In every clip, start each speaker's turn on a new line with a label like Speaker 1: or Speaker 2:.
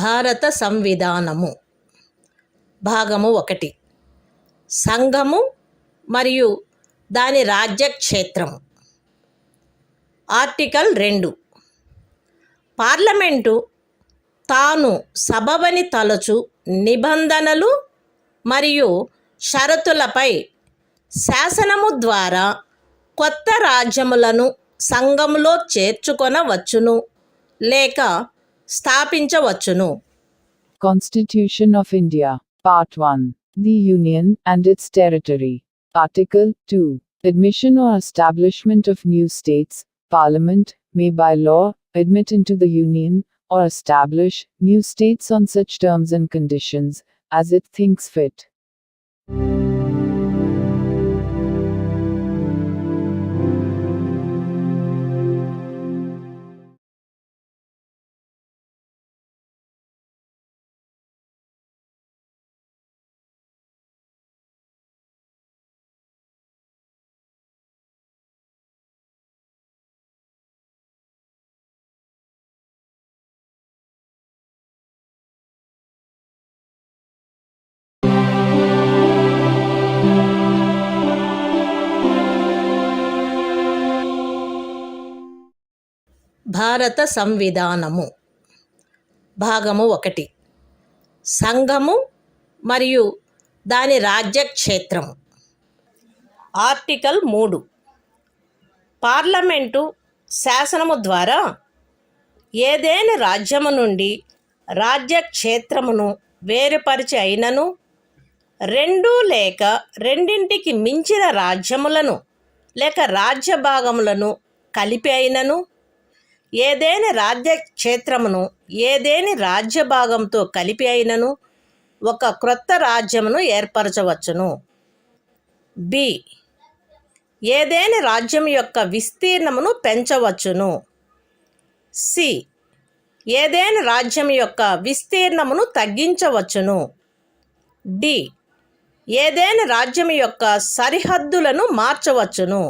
Speaker 1: భారత సంవిధానము భాగము 1 సంఘము మరియు దాని రాజ్యక్షేత్రము. ఆర్టికల్ 2 పార్లమెంటు తాను సబబని తలచు నిబంధనలు మరియు షరతులపై శాసనము ద్వారా కొత్త రాజ్యములను సంఘములో చేర్చుకొనవచ్చును లేక స్థాపించవచ్చును.
Speaker 2: Constitution of India, Part 1. The Union and its territory. Article 2. Admission or establishment of new states. Parliament may by law admit into the Union or establish new states on such terms and conditions as it thinks fit.
Speaker 1: భారత సంవిధానము భాగము 1 సంఘము మరియు దాని రాజ్యక్షేత్రము. Article 3 parliament శాసనము ద్వారా ఏదేని రాజ్యము నుండి రాజ్యక్షేత్రమును వేరుపరిచి అయినను 2 లేక రెండింటికి మించిన రాజ్యములను లేక రాజ్య భాగములను కలిపి అయినను ఏదేని రాజ్యక్షేత్రమును ఏదేని రాజ్య భాగంతో కలిపి అయినను ఒక క్రొత్త రాజ్యమును ఏర్పరచవచ్చును. బి ఏదేని రాజ్యం యొక్క విస్తీర్ణమును పెంచవచ్చును. సి ఏదేని రాజ్యం యొక్క విస్తీర్ణమును తగ్గించవచ్చును. డి ఏదేని రాజ్యం యొక్క సరిహద్దులను మార్చవచ్చును.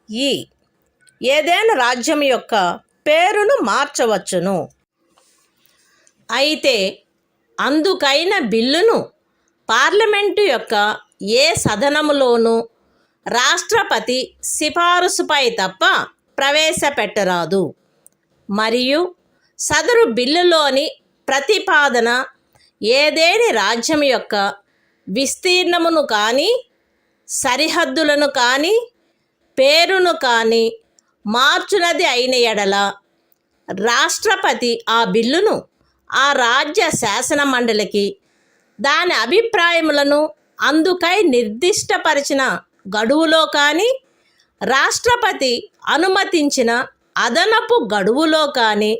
Speaker 1: ఈ ఏదేని రాజ్యం యొక్క పేరును మార్చవచ్చును. అయితే అందుకైన బిల్లును పార్లమెంటు యొక్క ఏ సదనములోనూ రాష్ట్రపతి సిఫారసుపై తప్ప ప్రవేశపెట్టరాదు. మరియు సదరు బిల్లులోని ప్రతిపాదన ఏదేని రాజ్యం యొక్క విస్తీర్ణమును కానీ సరిహద్దులను కానీ పేరును కానీ మార్చునది అయిన ఎడల రాష్ట్రపతి ఆ బిల్లును ఆ రాజ్య శాసన మండలికి దాని అభిప్రాయములను అందుకై నిర్దిష్టపరిచిన గడువులో కానీ రాష్ట్రపతి అనుమతించిన అదనపు గడువులో కానీ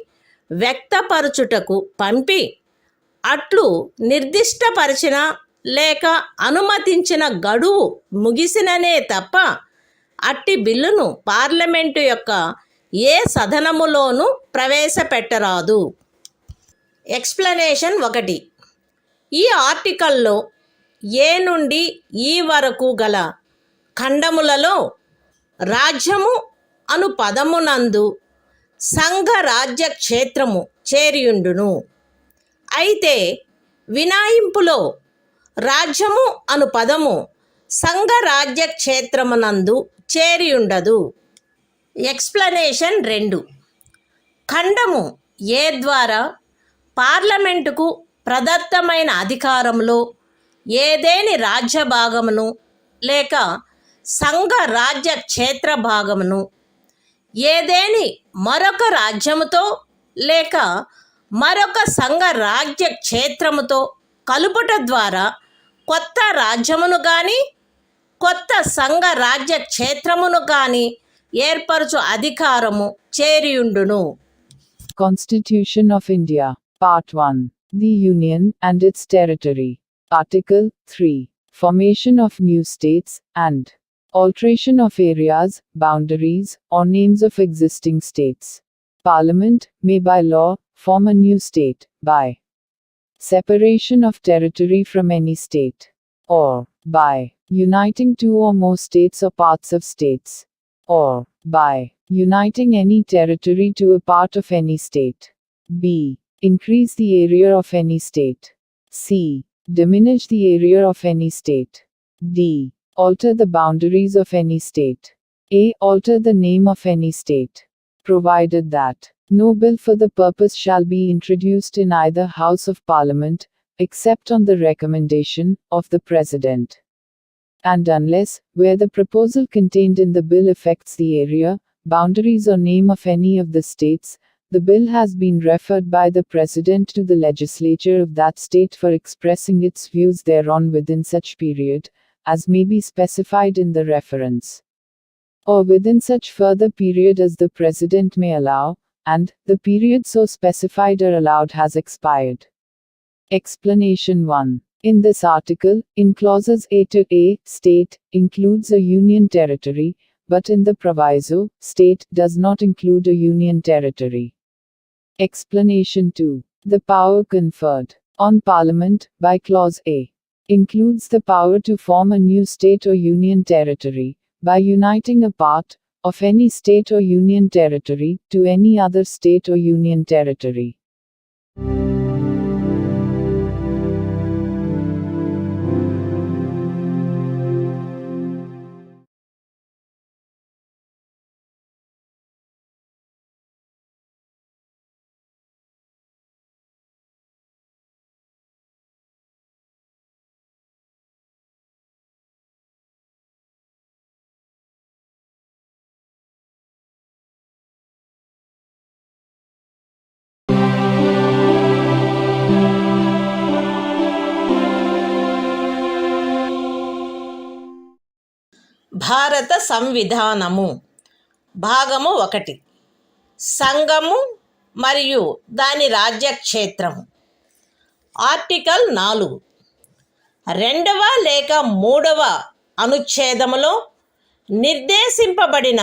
Speaker 1: వ్యక్తపరచుటకు పంపి అట్లు నిర్దిష్టపరిచిన లేక అనుమతించిన గడువు ముగిసిననే తప్ప అట్టి బిల్లును పార్లమెంటు యొక్క ఏ సదనములోనూ ప్రవేశపెట్టరాదు. ఎక్స్ప్లనేషన్ 1 ఈ ఆర్టికల్లో ఏ నుండి ఈ వరకు గల ఖండములలో రాజ్యము అను పదమునందు సంఘ రాజ్య క్షేత్రము చేరియుండును. అయితే వినాయింపులో రాజ్యము అను పదము సంఘ రాజ్య క్షేత్రమునందు చేరియుండదు. ఎక్స్ప్లనేషన్ 2 ఖండము ఏ ద్వారా పార్లమెంటుకు ప్రదత్తమైన అధికారంలో ఏదేని రాజ్య భాగమును లేక సంఘ రాజ్య క్షేత్ర భాగమును ఏదేని మరొక రాజ్యముతో లేక మరొక సంఘ రాజ్య క్షేత్రముతో కలుపుట ద్వారా కొత్త రాజ్యమును కానీ కొత్త సంఘ రాజ్య క్షేత్రమును కానీ ఏర్పరచు అధికారము చేరియుండును.
Speaker 2: Constitution of India, Part 1. The Union and its territory. Article 3. Formation of new states and alteration of areas, boundaries, or names of existing states. Parliament may by law form a new state by separation of territory from any state, or by uniting 2 or more states or parts of states, or by uniting any territory to a part of any state. B. Increase the area of any state. C. Diminish the area of any state. D. Alter the boundaries of any state. A. Alter the name of any state. Provided that no bill for the purpose shall be introduced in either House of Parliament, except on the recommendation of the President. And unless, where the proposal contained in the bill affects the area, boundaries or name of any of the states, the bill has been referred by the President to the legislature of that state for expressing its views thereon within such period, as may be specified in the reference, or within such further period as the President may allow, and, the period so specified or allowed has expired. Explanation 1. In this article, in clauses A to A, state includes a union territory, but in the proviso, state does not include a union territory. Explanation 2. The power conferred on Parliament by Clause A includes the power to form a new state or union territory by uniting a part of any state or union territory to any other state or union territory.
Speaker 1: భారత సంవిధానము భాగము 1. సంఘము మరియు దాని రాజ్యక్షేత్రము. Article 4. 2వ లేక 3వ అనుచ్ఛేదములో నిర్దేశింపబడిన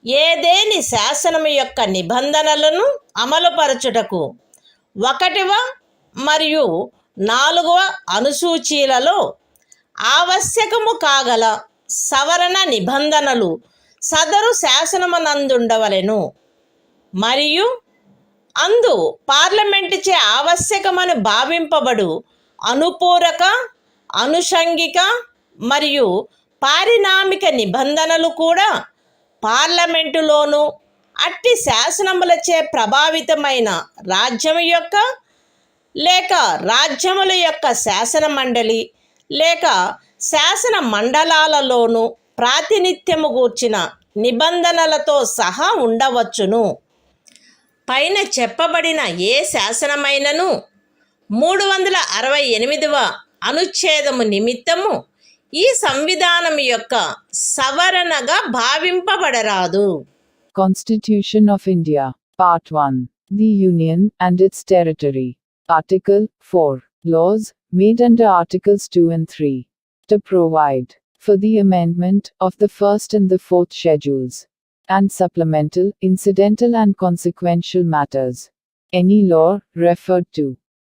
Speaker 1: ఏదేని శాసనము యొక్క నిబంధనలను అమలుపరచుటకు 1వ మరియు 4వ అనుసూచీలలో ఆవశ్యకము కాగల సవరణ నిబంధనలు సదరు శాసనమునందుండవలెను మరియు అందు పార్లమెంటుచే ఆవశ్యకమని భావింపబడు అనుపూరక, అనుషంగిక మరియు పారిణామిక నిబంధనలు కూడా పార్లమెంటులోను అట్టి శాసనములచే ప్రభావితమైన రాజ్యము యొక్క లేక రాజ్యముల యొక్క శాసన మండలి లేక శాసన మండలాలలోనూ ప్రాతినిధ్యము గూర్చిన నిబంధనలతో సహా ఉండవచ్చును. పైన చెప్పబడిన ఏ శాసనమైనను 368వ అనుచ్ఛేదము నిమిత్తము ఈ సంవిధానం యొక్క సవరణగా భావింపబడరాదు.
Speaker 2: Constitution of India, Part 1. The Union and its Territory. Article 4. Laws made under Articles 2 and 3. To provide for the amendment of the first and the fourth schedules, and supplemental, incidental and consequential matters. Any law referred to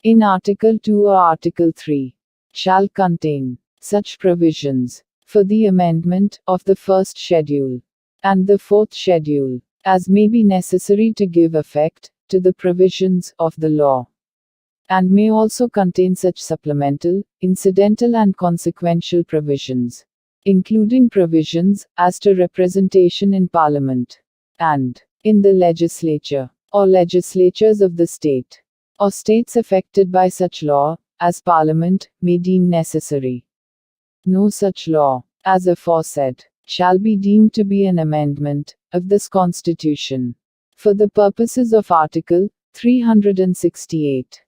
Speaker 2: in Article 2 or Article 3 shall contain such provisions for the amendment of the first schedule and the fourth schedule as may be necessary to give effect to the provisions of the law, and may also contain such supplemental, incidental and consequential provisions, including provisions as to representation in Parliament, and in the legislature, or legislatures of the state, or states affected by such law, as Parliament may deem necessary. No such law, as aforesaid, shall be deemed to be an amendment of this Constitution, for the purposes of Article 368.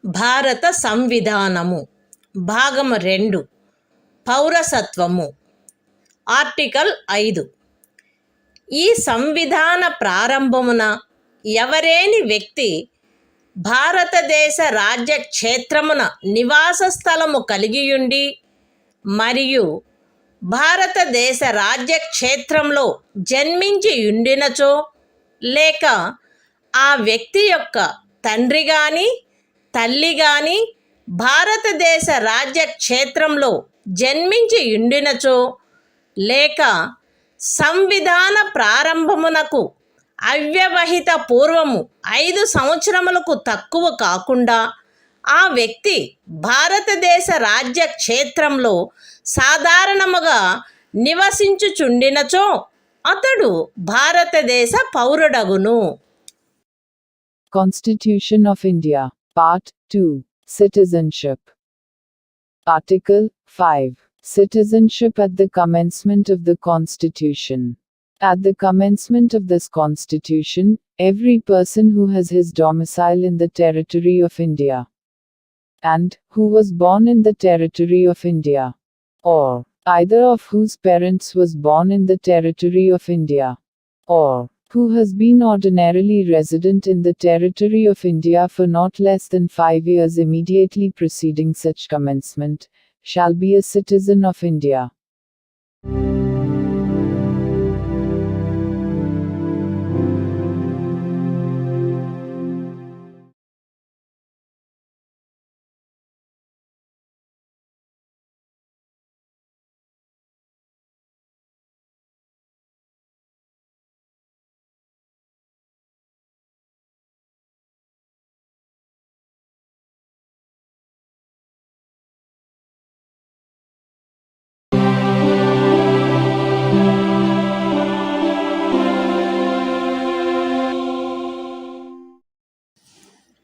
Speaker 1: భారత సంవిధానము భాగము 2. పౌరసత్వము. Article 5. ఈ సంవిధాన ప్రారంభమున ఎవరేని వ్యక్తి భారతదేశ రాజ్య క్షేత్రమున నివాస స్థలము కలిగియుండి మరియు భారతదేశ రాజ్య క్షేత్రంలో జన్మించి ఉండినచో లేక ఆ వ్యక్తి యొక్క తండ్రి గాని తల్లి గాని భారతదేశ రాజ్య క్షేత్రంలో జన్మించి ఉండినచో లేక సంవిధాన ప్రారంభమునకు అవ్యవహిత పూర్వము 5 సంవత్సరములకు తక్కువ కాకుండా ఆ వ్యక్తి భారతదేశ రాజ్య క్షేత్రంలో సాధారణముగా నివసించుచుండినచో అతడు భారతదేశ పౌరుడగును.
Speaker 2: Constitution of India, Part 2, Citizenship. Article 5. Citizenship at the commencement of the Constitution. At the commencement of this Constitution, every person who has his domicile in the territory of India and who was born in the territory of India, or either of whose parents was born in the territory of India, or who has been ordinarily resident in the territory of India for not less than 5 years immediately preceding such commencement, shall be a citizen of India.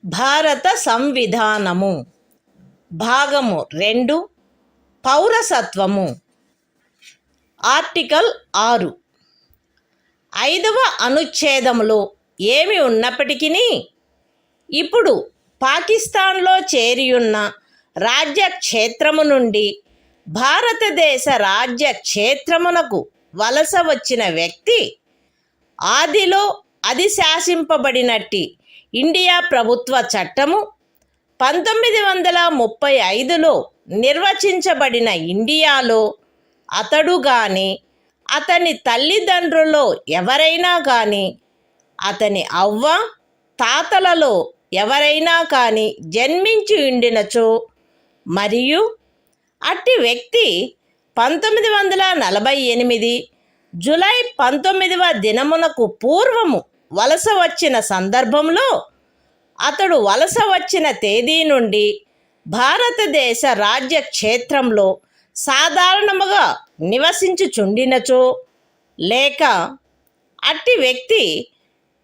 Speaker 1: భారత సంవిధానము భాగము 2 పౌరసత్వము. Article 6. 5వ అనుచ్ఛేదములో ఏమి ఉన్నప్పటికీ ఇప్పుడు పాకిస్తాన్లో చేరియున్న రాజ్య క్షేత్రము నుండి భారతదేశ రాజ్య క్షేత్రమునకు వలస వచ్చిన వ్యక్తి ఆదిలో అది శాసింపబడినట్టి ఇండియా ప్రభుత్వ చట్టము 1935లో నిర్వచించబడిన ఇండియాలో అతడు గాని అతని తల్లిదండ్రులలో ఎవరైనా కానీ అతని అవ్వ తాతలలో ఎవరైనా కానీ జన్మించి ఉండినచో మరియు అట్టి వ్యక్తి 1948 జూలై 19వ దినమునకు పూర్వము వలస వచ్చిన సందర్భంలో అతడు వలస వచ్చిన తేదీ నుండి భారతదేశ రాజ్య క్షేత్రంలో సాధారణముగా నివసించుచుండినచో లేక అట్టి వ్యక్తి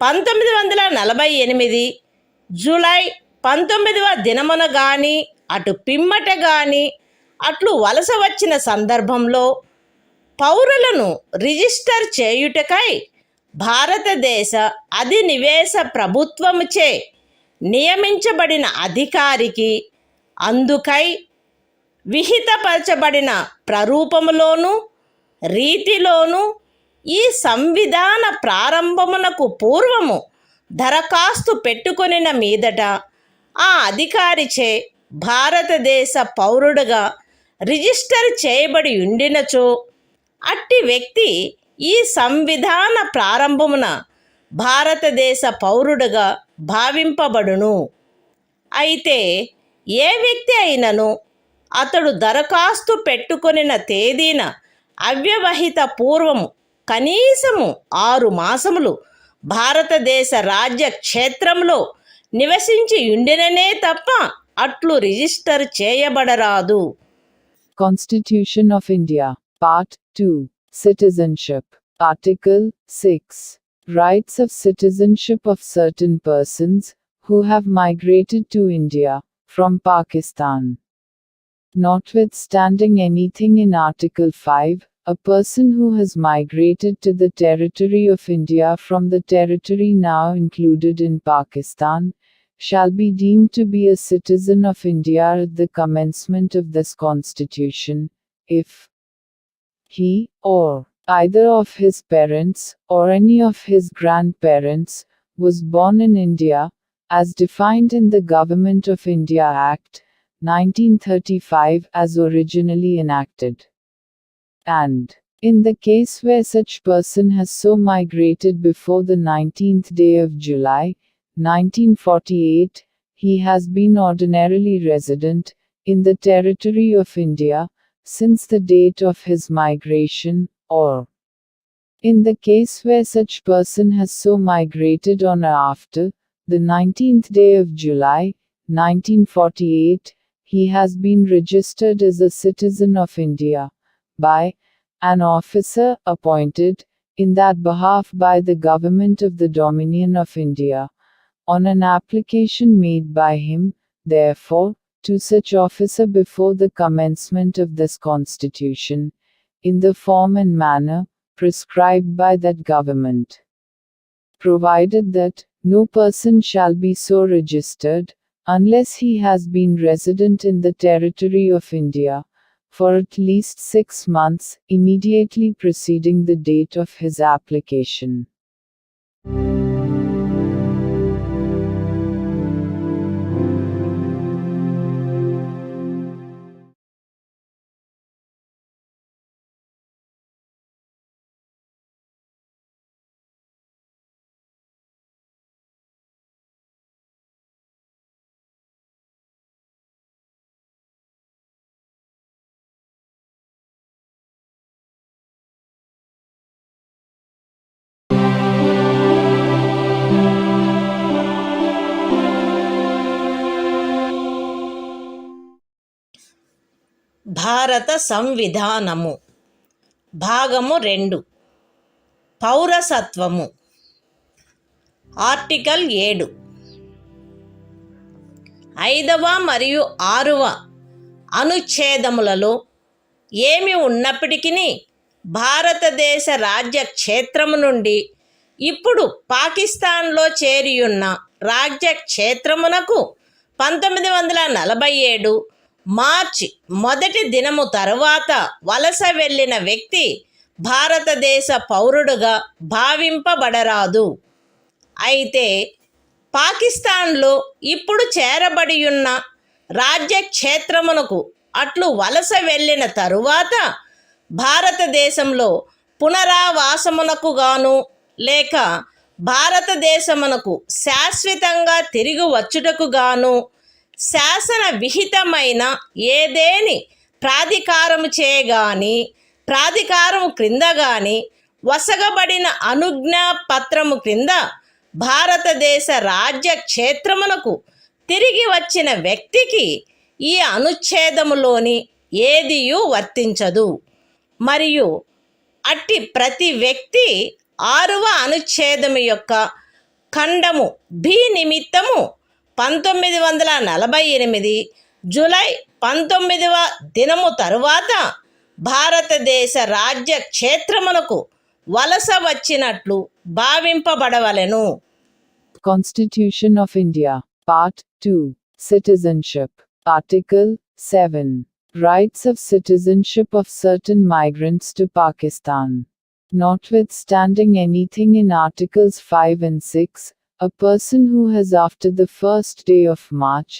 Speaker 1: 1948 జూలై 19వ దినమున గాని అటు పిమ్మట గాని అట్లు వలస వచ్చిన సందర్భంలో పౌరులను రిజిస్టర్ చేయుటకై భారతదేశ అధినివేశ ప్రభుత్వముచే నియమించబడిన అధికారికి అందుకై విహితపరచబడిన ప్రరూపములోను రీతిలోను ఈ సంవిధాన ప్రారంభమునకు పూర్వము దరఖాస్తు పెట్టుకొనిన మీదట ఆ అధికారిచే భారతదేశ పౌరుడుగా రిజిస్టర్ చేయబడి ఉండినచో అట్టి వ్యక్తి ఈ సంవిధాన ప్రారంభమున భారతదేశ పౌరుడుగా భావింపబడును. అయితే ఏ వ్యక్తి అయినను అతడు దరఖాస్తు పెట్టుకొనిన తేదీన అవ్యవహిత పూర్వము కనీసము 6 మాసములు భారతదేశ రాజ్య క్షేత్రంలో నివసించి ఉండిననే తప్ప అట్లు register చేయబడరాదు.
Speaker 2: Constitution of India, Part 2, Citizenship. Article 6. Rights of citizenship of certain persons who have migrated to India from Pakistan. Notwithstanding anything in Article 5, a person who has migrated to the territory of India from the territory now included in Pakistan shall be deemed to be a citizen of India at the commencement of this Constitution, if he, or either of his parents, or any of his grandparents, was born in India, as defined in the Government of India Act, 1935 as originally enacted. And in the case where such person has so migrated before the 19th day of July, 1948, he has been ordinarily resident in the territory of India since the date of his migration, or in the case where such person has so migrated on or after the 19th day of July, 1948, he has been registered as a citizen of India by an officer appointed in that behalf by the Government of the Dominion of India, on an application made by him, therefore, to such officer before the commencement of this Constitution, in the form and manner prescribed by that government. Provided that no person shall be so registered, unless he has been resident in the territory of India for at least 6 months immediately preceding the date of his application.
Speaker 1: భారత సంవిధానము భాగము 2 పౌరసత్వము article 7 5వ మరియు 6వ అనుచ్ఛేదములలో ఏమి ఉన్నప్పటికీ భారతదేశ రాజ్య క్షేత్రము నుండి ఇప్పుడు పాకిస్తాన్లో చేరియున్న రాజ్య క్షేత్రమునకు 1947 మార్చి 1 దినము తరువాత వలస వెళ్ళిన వ్యక్తి భారతదేశ పౌరుడుగా భావింపబడరాదు. అయితే పాకిస్తాన్లో ఇప్పుడు చేరబడియున్న రాజ్య క్షేత్రమునకు అట్లు వలస వెళ్ళిన తరువాత భారతదేశంలో పునరావాసమునకు గాను లేక భారతదేశమునకు శాశ్వతంగా తిరిగి వచ్చుటకు గాను శాసన విహితమైన ఏదేని ప్రాధికారము చేయగాని ప్రాధికారము క్రింద గాని వసగబడిన అనుజ్ఞా పత్రము క్రింద భారతదేశ రాజ్య క్షేత్రమునకు తిరిగి వచ్చిన వ్యక్తికి ఈ అనుచ్ఛేదములోని ఏదియూ వర్తించదు. మరియు అట్టి ప్రతి వ్యక్తి 6వ అనుచ్ఛేదము యొక్క ఖండము బి నిమిత్తము 1948 జూలై 19వ దినము తరువాత భారతదేశ రాజ్య క్షేత్రమునకు వలస వచ్చినట్లు భావింపబడవలెను.
Speaker 2: Constitution of India, Part 2, Citizenship, Article 7, Rights of citizenship of certain migrants to Pakistan. Notwithstanding anything in Articles 5 and 6, a person who has after the 1st day of March,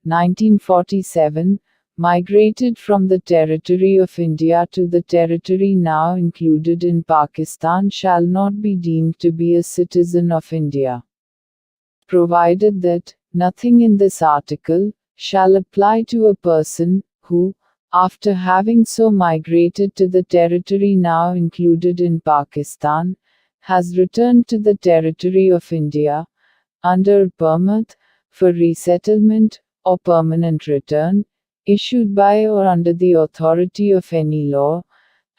Speaker 2: 1947, migrated from the territory of India to the territory now included in Pakistan shall not be deemed to be a citizen of India. Provided that nothing in this article shall apply to a person who, after having so migrated to the territory now included in Pakistan, has returned to the territory of India under a permit for resettlement or permanent return, issued by or under the authority of any law,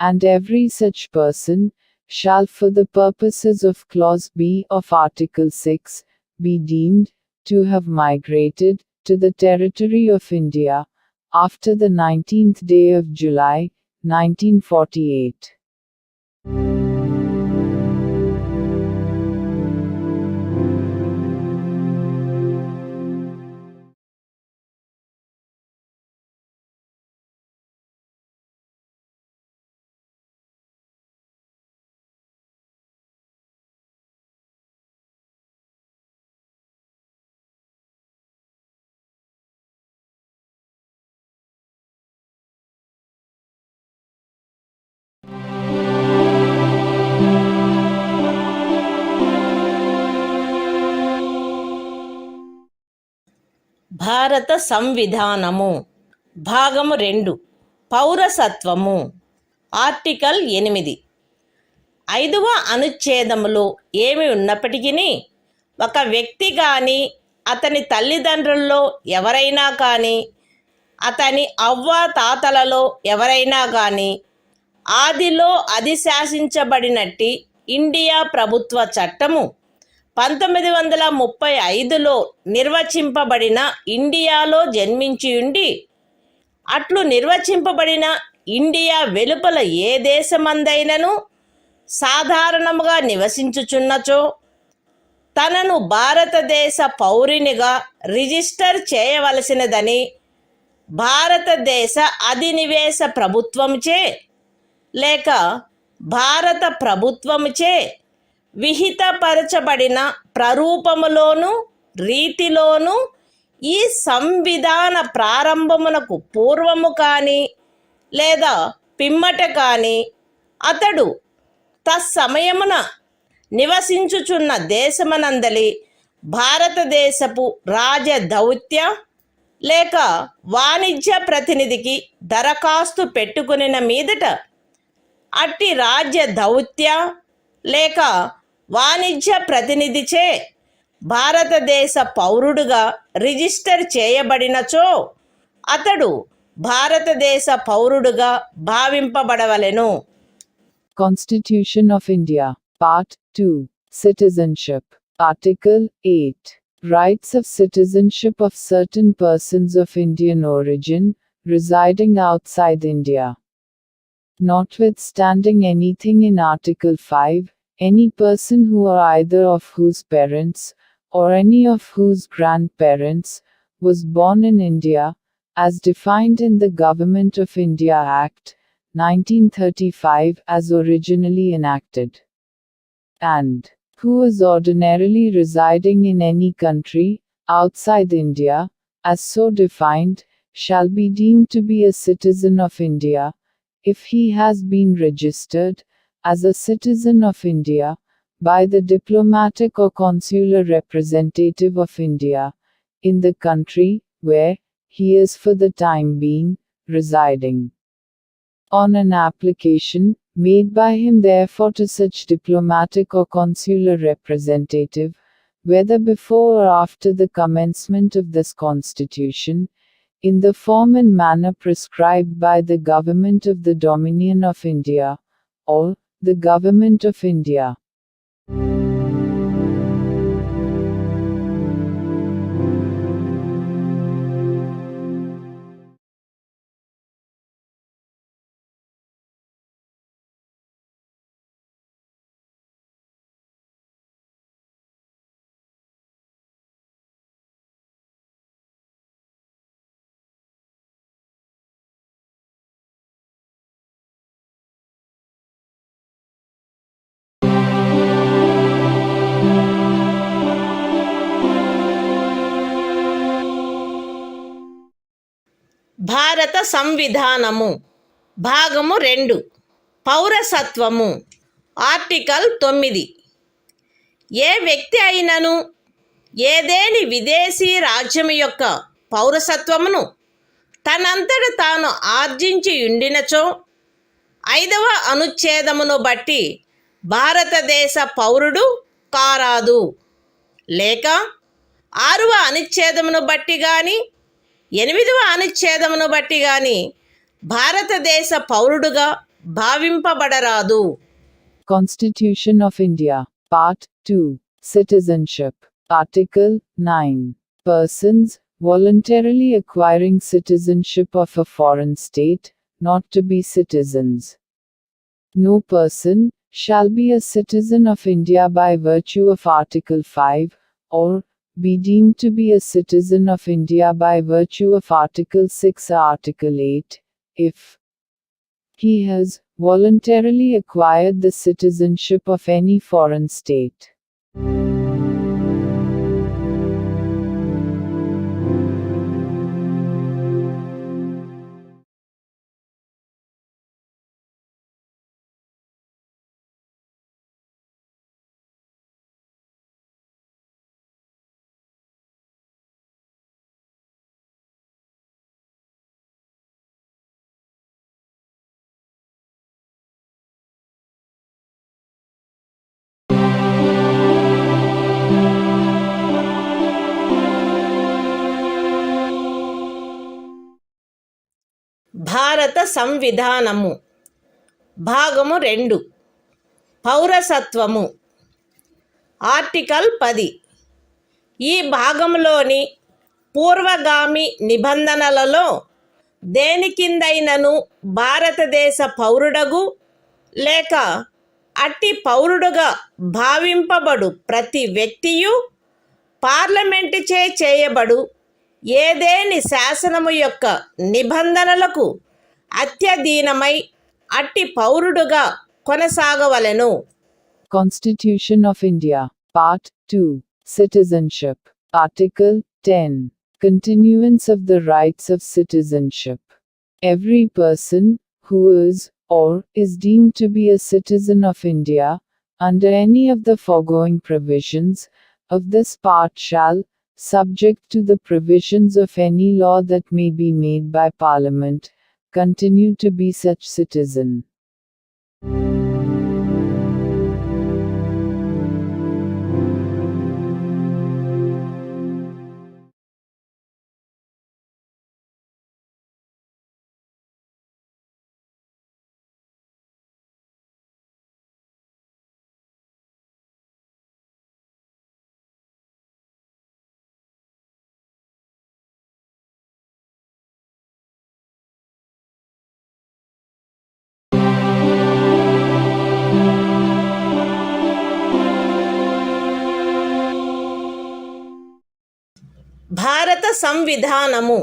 Speaker 2: and every such person shall for the purposes of Clause B of Article 6 be deemed to have migrated to the territory of India after the 19th day of July, 1948.
Speaker 1: భారత సంవిధానము భాగము 2 పౌరసత్వము article 8 ఐదవ అనుచ్ఛేదములో ఏమి ఉన్నప్పటికీ ఒక వ్యక్తి కానీ అతని తల్లిదండ్రుల్లో ఎవరైనా కానీ అతని అవ్వ తాతలలో ఎవరైనా కానీ ఆదిలో అధిశాసించబడినట్టి ఇండియా ప్రభుత్వ చట్టము 1935లో నిర్వచింపబడిన ఇండియాలో జన్మించి ఉండి అట్లు నిర్వచింపబడిన ఇండియా వెలుపల ఏ దేశమందైనను సాధారణముగా నివసించుచున్నచో తనను భారతదేశ పౌరునిగా రిజిస్టర్ చేయవలసినదని భారతదేశ అధినివేశ ప్రభుత్వముచే లేక భారత ప్రభుత్వముచే విహితపరచబడిన ప్రరూపములోను రీతిలోను ఈ సంవిధాన ప్రారంభమునకు పూర్వము కానీ లేదా పిమ్మట కానీ అతడు తత్సమయమున నివసించుచున్న దేశమనందలి భారతదేశపు రాజదౌత్య లేక వాణిజ్య ప్రతినిధికి దరఖాస్తు పెట్టుకునిన మీదట అట్టి రాజ్య దౌత్య లేక వాణిజ్య ప్రతినిధిచే భారతదేశ పౌరుడుగా రిజిస్టర్ చేయబడినచో అతడు భారతదేశ పౌరుడుగా భావింపబడవలెను.
Speaker 2: Constitution of India, Part 2, Citizenship, Article 8, Rights of citizenship of certain persons of Indian origin, residing outside India. Notwithstanding anything in Article 5, any person who or either of whose parents, or any of whose grandparents, was born in India, as defined in the Government of India Act, 1935 as originally enacted, and who is ordinarily residing in any country, outside India, as so defined, shall be deemed to be a citizen of India, if he has been registered as a citizen of India by the diplomatic or consular representative of India in the country where he is for the time being residing. On an application made by him therefore to such diplomatic or consular representative, whether before or after the commencement of this Constitution, in the form and manner prescribed by the Government of the Dominion of India, or the Government of India.
Speaker 1: భారత సంవిధానము భాగము 2 పౌరసత్వము article 9 ఏ వ్యక్తి అయినను ఏదేని విదేశీ రాజ్యము యొక్క పౌరసత్వమును తనంతట తాను ఆర్జించి ఉండినచో 5వ అనుచ్ఛేదమును బట్టి భారతదేశ పౌరుడు కారాదు, లేక 6వ అనుచ్ఛేదమును బట్టి కానీ 8వ అనుచ్ఛేదమును బట్టి గాని భారతదేశ పౌరుడుగా భావింపబడరాదు.
Speaker 2: Constitution of India, Part 2, Citizenship, Article 9, Persons voluntarily acquiring citizenship of a foreign state, not to be citizens. No person shall be a citizen of India by virtue of Article 5, or be deemed to be a citizen of India by virtue of Article 6 or Article 8, if he has voluntarily acquired the citizenship of any foreign state.
Speaker 1: భారత సంవిధానము భాగము 2 పౌరసత్వము article 10 ఈ భాగంలోని పూర్వగామి నిబంధనలలో దేని కిందైనను భారతదేశ పౌరుడగు లేక అట్టి పౌరుడుగా భావింపబడు ప్రతి వ్యక్తియు పార్లమెంటుచే చేయబడు ఏదేని శాసనము యొక్క నిబంధనలకు అత్యధీనమై అట్టి పౌరుడుగా కొనసాగవలెను.
Speaker 2: Constitution of India, Part 2, Citizenship, Article 10, Continuance of the Rights of Citizenship. Every person who is or is deemed to be a citizen of India, under any of the foregoing provisions of this part shall, subject to the provisions of any law that may be made by Parliament, continue to be such citizen.
Speaker 1: భారత సంవిధానము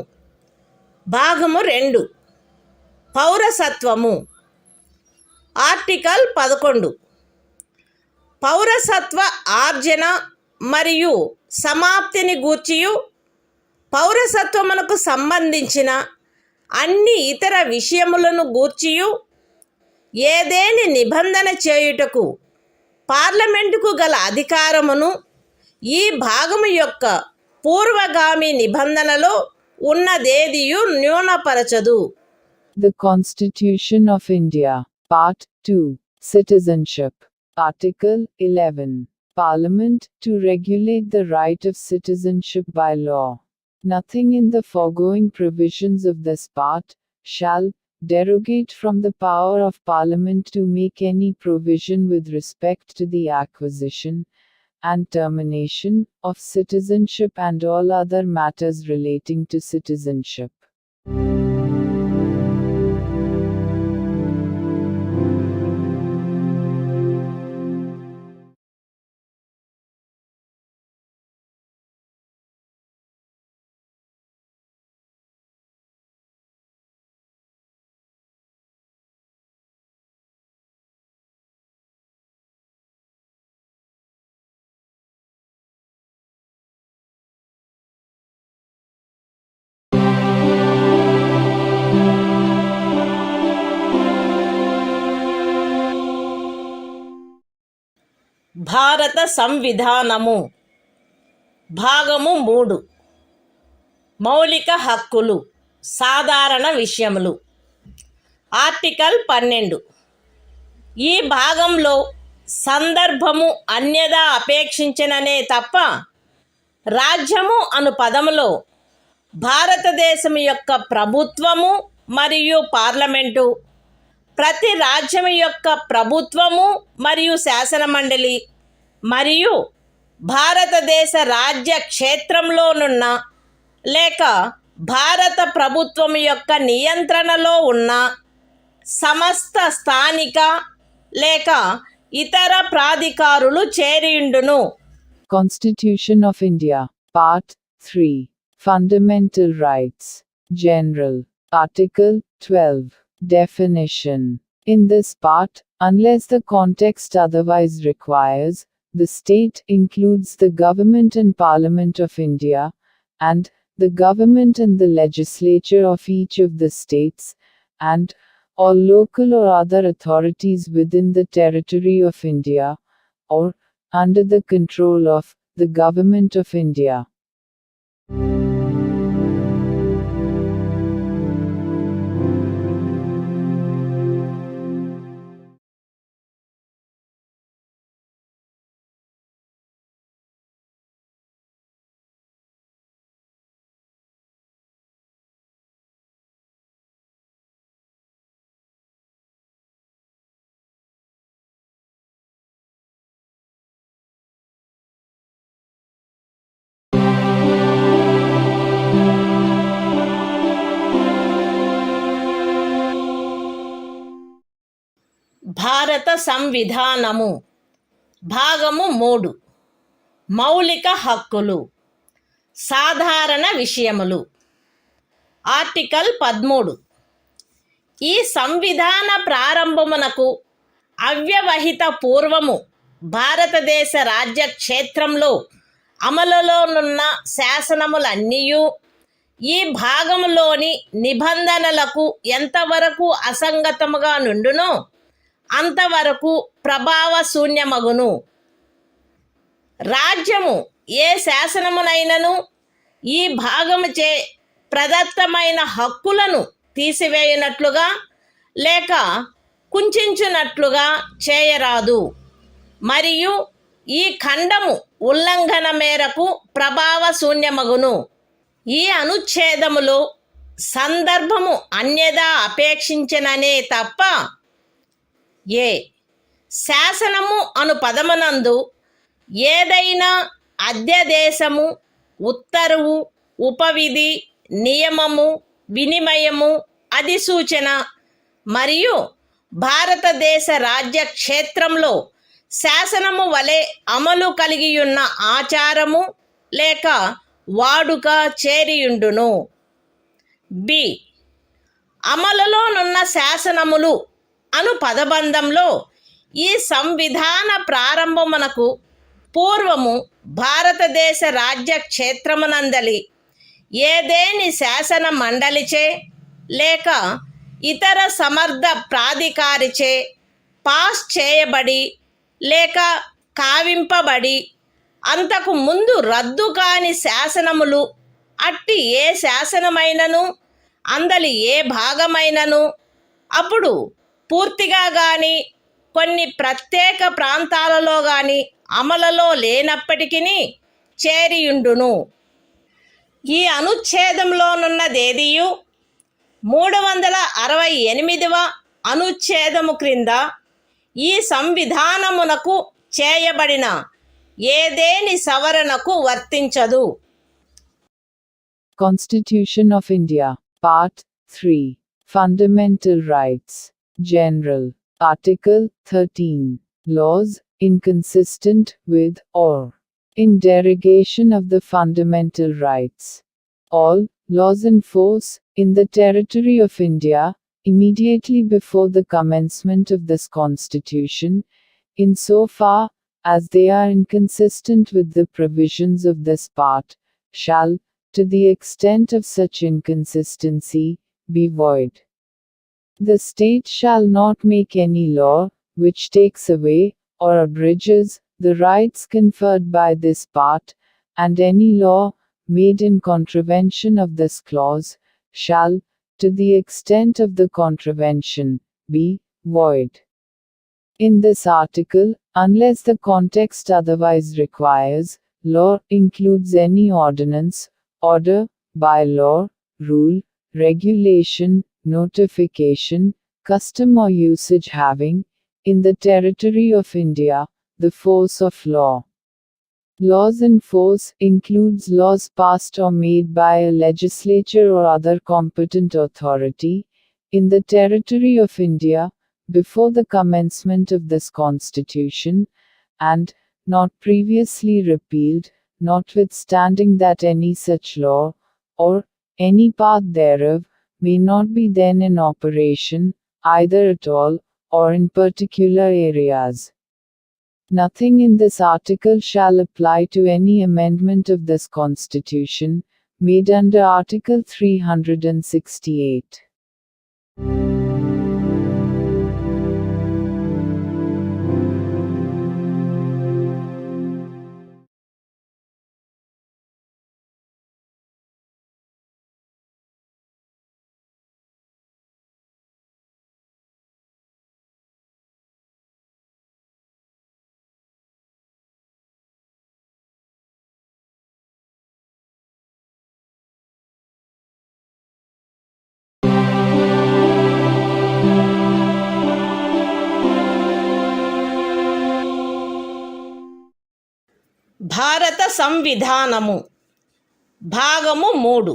Speaker 1: భాగము 2 పౌరసత్వము article 11 పౌరసత్వ ఆర్జన మరియు సమాప్తిని గూర్చియు పౌరసత్వమునకు సంబంధించిన అన్ని ఇతర విషయములను గూర్చియు ఏదేని నిబంధన చేయుటకు పార్లమెంటుకు గల అధికారమును ఈ భాగము యొక్క పూర్వగామి నిబంధనలో ఉన్నదేదియు న్యూనపరచదు.
Speaker 2: The Constitution of India, Part 2, Citizenship, Article 11, Parliament to regulate the right of citizenship by law. Nothing in the foregoing provisions of this part shall derogate from the power of Parliament to make any provision with respect to the acquisition and termination of citizenship and all other matters relating to citizenship.
Speaker 1: భారత సంవిధానము భాగము 3 మౌలిక హక్కులు సాధారణ విషయములు article 12 ఈ భాగంలో సందర్భము అన్యదా అపేక్షించిననే తప్ప రాజ్యము అను పదములో భారతదేశం యొక్క ప్రభుత్వము మరియు పార్లమెంటు ప్రతి రాజ్యము యొక్క ప్రభుత్వము మరియు శాసనమండలి మరియు భారతదేశ రాజ్య క్షేత్రంలోనున్న లేక భారత ప్రభుత్వం యొక్క నియంత్రణలో ఉన్న సమస్త స్థానిక లేక ఇతర ప్రాధికారులు చేరియుండును.
Speaker 2: Constitution of India, Part 3, Fundamental Rights, General, Article 12, Definition. In this part, unless the context otherwise requires, the state includes the Government and Parliament of India, and the Government and the legislature of each of the states, and all local or other authorities within the territory of India, or under the control of the Government of India.
Speaker 1: భారత సంవిధానము భాగము 3 మౌలిక హక్కులు సాధారణ విషయములు article 13 ఈ సంవిధాన ప్రారంభమునకు అవ్యవహిత పూర్వము భారతదేశ రాజ్య క్షేత్రంలో అమలులోనున్న శాసనములన్నీయు ఈ భాగములోని నిబంధనలకు ఎంతవరకు అసంగతముగా నుండునో అంతవరకు ప్రభావశూన్యమగును. రాజ్యము ఏ శాసనమునైనను ఈ భాగముచే ప్రదత్తమైన హక్కులను తీసివేయునట్లుగా లేక కుంచునట్లుగా చేయరాదు మరియు ఈ ఖండము ఉల్లంఘన మేరకు ప్రభావశూన్యమగును. ఈ అనుచ్ఛేదములో సందర్భము అన్యదా అపేక్షించననే తప్ప ఏ శాసనము అను పదమునందు ఏదైనా అధ్యదేశము, ఉత్తర్వు, ఉపవిధి, నియమము, వినిమయము, అధిసూచన మరియు భారతదేశ రాజ్య క్షేత్రంలో శాసనము వలె అమలు కలిగియున్న ఆచారము లేక వాడుక చేరియుండును. బి అమలులోనున్న శాసనములు అను పదబంధంలో ఈ సంవిధాన ప్రారంభమునకు పూర్వము భారతదేశ రాజ్య క్షేత్రమునందలి ఏదేని శాసన మండలిచే లేక ఇతర సమర్థ ప్రాధికారిచే పాస్ చేయబడి లేక కావింపబడి అంతకు ముందు రద్దు కాని శాసనములు అట్టి ఏ శాసనమైనను అందలి ఏ భాగమైనను అప్పుడు పూర్తిగా కానీ కొన్ని ప్రత్యేక ప్రాంతాలలో కానీ అమలులో లేనప్పటికీ చేరియుండును. ఈ అనుచ్ఛేదంలోనున్నదేదియు 368వ అనుచ్ఛేదము క్రింద ఈ సంవిధానమునకు చేయబడిన ఏదేని సవరణకు వర్తించదు.
Speaker 2: Constitution of India, Part 3, Fundamental Rights, General, Article 13, Laws inconsistent with or in derogation of the fundamental rights. All laws in force in the territory of India, immediately before the commencement of this Constitution, in so far as they are inconsistent with the provisions of this part, shall, to the extent of such inconsistency, be void. The state shall not make any law, which takes away, or abridges, the rights conferred by this part, and any law, made in contravention of this clause, shall, to the extent of the contravention, be void. In this article, unless the context otherwise requires, law includes any ordinance, order, bylaw, rule, regulation, notification, custom or usage having, in the territory of India, the force of law. Laws in force includes laws passed or made by a legislature or other competent authority, in the territory of India, before the commencement of this Constitution, and, not previously repealed, notwithstanding that any such law, or any part thereof, may not be then in operation, either at all, or in particular areas. Nothing in this article shall apply to any amendment of this Constitution, made under Article 368.
Speaker 1: భారత సంవిధానము భాగము 3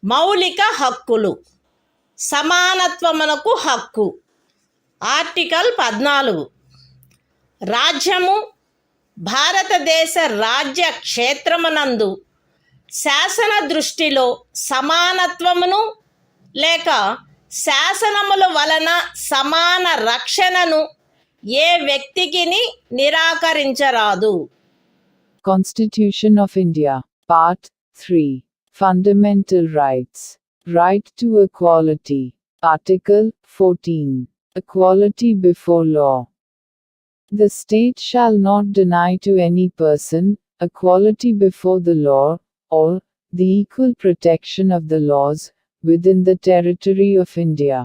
Speaker 1: మౌలిక హక్కులు సమానత్వమునకు హక్కు article 14 రాజ్యము భారతదేశ రాజ్య క్షేత్రమునందు శాసన దృష్టిలో సమానత్వమును లేక శాసనముల వలన సమాన రక్షణను ఏ వ్యక్తికిని నిరాకరించరాదు.
Speaker 2: Constitution of India, Part 3. Fundamental Rights. Right to equality. Article 14. Equality before law. The state shall not deny to any person equality before the law, or the equal protection of the laws within the territory of India.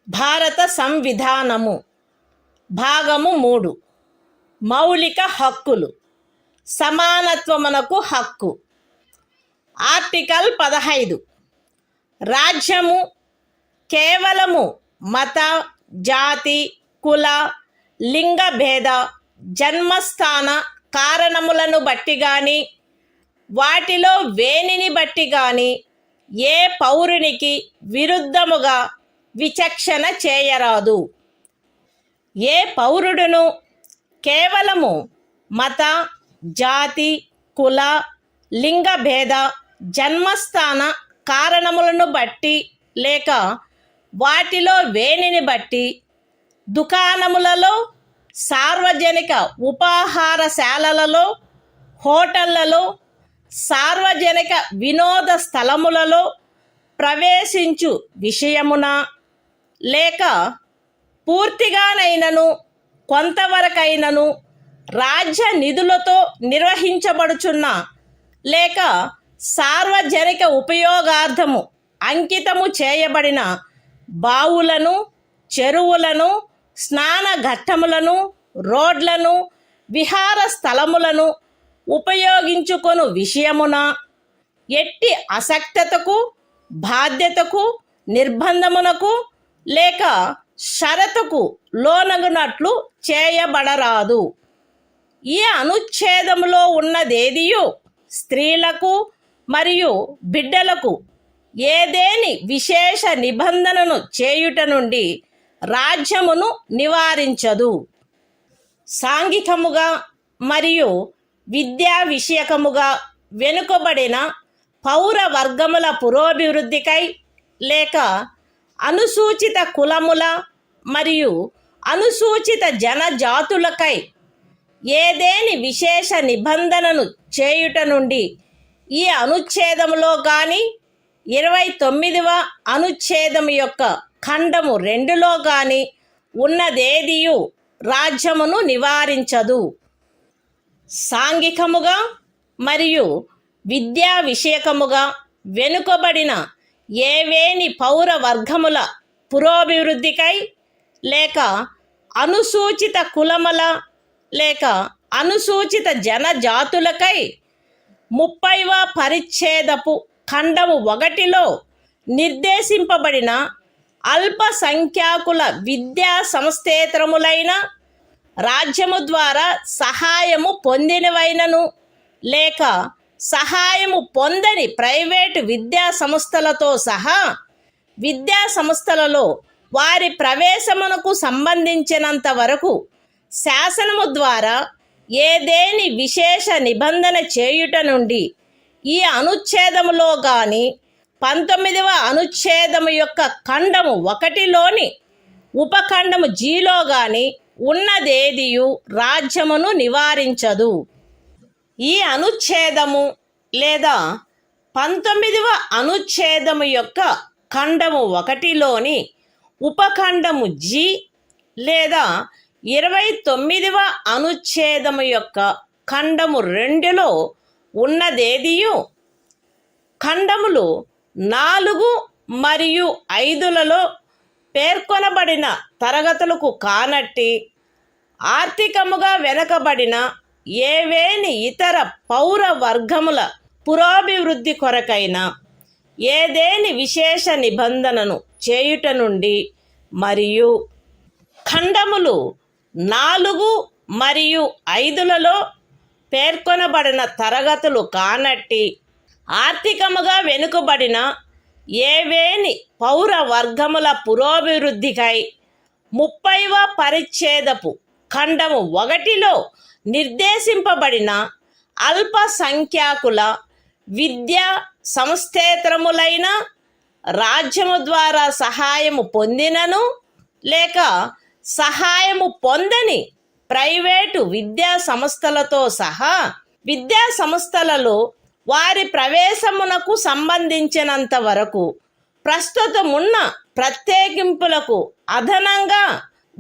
Speaker 1: భారత సంవిధానము భాగము 3 మౌలిక హక్కులు సమానత్వమునకు హక్కు. Article 15 రాజ్యము కేవలము మత, జాతి, కుల, లింగ భేద, జన్మస్థాన కారణములను బట్టి గాని వాటిలో వేనిని బట్టి గాని ఏ పౌరునికి విరుద్ధముగా విచక్షణ చేయరాదు. ఏ పౌరుడును కేవలము మత, జాతి, కుల, లింగ భేద, జన్మస్థాన కారణములను బట్టి లేక వాటిలో వేనిని బట్టి దుకాణములలో, సార్వజనిక ఉపాహారశాలలలో, హోటళ్లలో, సార్వజనిక వినోద స్థలములలో ప్రవేశించు విషయమున లేక పూర్తిగానైనను కొంతవరకైనను రాజ్య నిధులతో నిర్వహించబడుచున్న లేక సార్వజనిక ఉపయోగార్థము అంకితము చేయబడిన బావులను, చెరువులను, స్నాన ఘట్టములను, రోడ్లను, విహార స్థలములను ఉపయోగించుకొను విషయమున ఎట్టి అసక్తతకు, బాధ్యతకు, నిర్బంధమునకు లేక షరతుకు లోనగునట్లు చేయబడరాదు. ఈ అనుచ్ఛేదములో ఉన్నదేదియు స్త్రీలకు మరియు బిడ్డలకు ఏదేని విశేష నిబంధనను చేయుట నుండి రాజ్యమును నివారించదు. సాంఘికముగా మరియు విద్యా విషయకముగా వెనుకబడిన పౌర వర్గముల పురోభివృద్ధికై లేక అనుసూచిత కులముల మరియు అనుసూచిత జనజాతులకై ఏదేని విశేష నిబంధనను చేయుట నుండి ఈ అనుచ్ఛేదములో కానీ 29వ అనుచ్ఛేదము యొక్క ఖండము 2లో కానీ ఉన్నదేదియు రాజ్యమును నివారించదు. సాంఘికముగా మరియు విద్యా విషయకముగా వెనుకబడిన ఏవేని పౌర వర్గముల పురోభివృద్ధికై లేక అనుసూచిత కులముల లేక అనుసూచిత జనజాతులకై 30వ పరిచ్ఛేదపు ఖండము 1లో నిర్దేశింపబడిన అల్పసంఖ్యాకుల విద్యా సంస్థేతరములైన రాజ్యము ద్వారా సహాయము పొందినవైనను లేక సహాయము పొందని ప్రైవేటు విద్యా సంస్థలతో సహా విద్యా సంస్థలలో వారి ప్రవేశమునకు సంబంధించినంత వరకు శాసనము ద్వారా ఏదేని విశేష నిబంధన చేయుట నుండి ఈ అనుచ్ఛేదములో గాని 19వ అనుచ్ఛేదము యొక్క ఖండము 1లోని ఉపఖండము జీలో గాని ఉన్నదేదియు రాజ్యమును నివారించదు. ఈ అనుచ్ఛేదము లేదా 19వ అనుచ్ఛేదము యొక్క ఖండము 1లోని ఉపఖండము జి లేదా 29వ అనుచ్ఛేదము యొక్క ఖండము 2లో ఉన్నదేదియు ఖండములు 4 మరియు 5లలో పేర్కొనబడిన తరగతులకు కానట్టి ఆర్థికముగా వెనుకబడిన ఏవేని ఇతర పౌర వర్గముల పురోభివృద్ధి కొరకైన ఏదేని విశేష నిబంధనను చేయుట నుండి మరియు ఖండములు 4 మరియు 5లలో పేర్కొనబడిన తరగతులు కానట్టి ఆర్థికముగా వెనుకబడిన ఏవేని పౌర వర్గముల పురోభివృద్ధికై 30వ పరిచ్ఛేదపు ఖండము 1లో నిర్దేశింపబడిన అల్పసంఖ్యాకుల విద్యా సంస్థేతరములైన రాజ్యము ద్వారా సహాయము పొందినను లేక సహాయము పొందని ప్రైవేటు విద్యా సంస్థలతో సహా విద్యా సంస్థలలో వారి ప్రవేశమునకు సంబంధించినంత వరకు ప్రస్తుతమున్న ప్రత్యేకింపులకు అదనంగా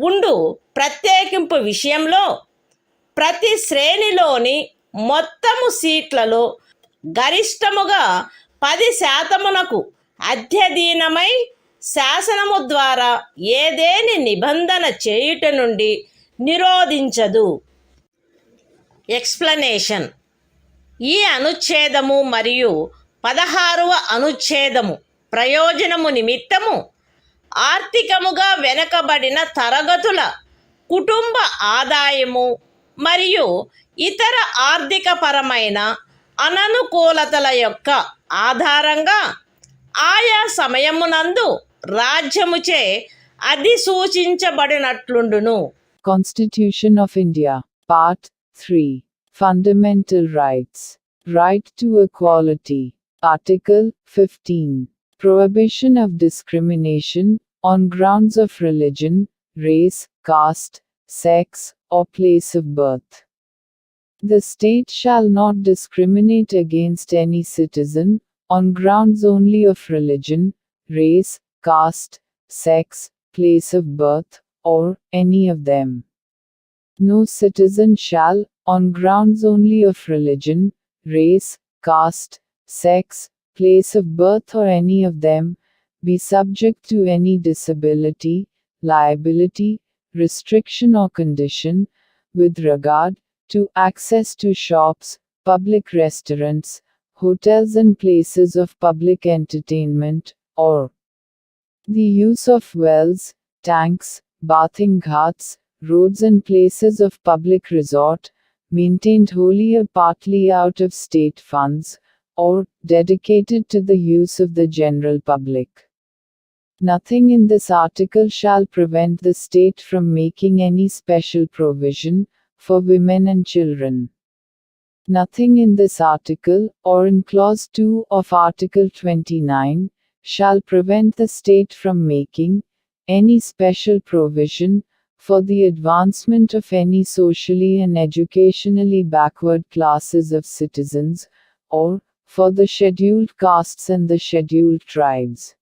Speaker 1: ఉండు ప్రత్యేకింపు విషయంలో ప్రతి శ్రేణిలోని మొత్తము సీట్లలో గరిష్టముగా 10% అధ్యధీనమై శాసనము ద్వారా ఏదేని నిబంధన చేయుట నుండి నిరోధించదు. ఎక్స్ప్లనేషన్. ఈ అనుచ్ఛేదము మరియు 16వ అనుచ్ఛేదము ప్రయోజనము నిమిత్తము ఆర్థికముగా వెనుకబడిన తరగతుల కుటుంబ ఆదాయము మరియు ఇతర ఆర్థికపరమైన అననుకూలతల యొక్క ఆధారంగా ఆయా సమయమునందు రాజ్యముచే అధిసూచించబడినట్లుండును.
Speaker 2: Constitution of India, Part 3. Fundamental Rights. Right to Equality. Article 15. Prohibition of discrimination on grounds of religion, race, caste, sex, or place of birth. The state shall not discriminate against any citizen on grounds only of religion, race, caste, sex, place of birth, or any of them. No citizen shall, on grounds only of religion, race, caste, sex, place of birth, or any of them, be subject to any disability, liability, restriction, or condition, with regard to access to shops, public restaurants, hotels, and places of public entertainment, or the use of wells, tanks, bathing ghats, roads, and places of public resort, maintained wholly or partly out of state funds, or dedicated to the use of the general public. Nothing in this article shall prevent the state from making any special provision for women and children. Nothing in this article, or in Clause 2 of Article 29, shall prevent the state from making any special provision for the advancement of any socially and educationally backward classes of citizens, or for the scheduled castes and the scheduled tribes.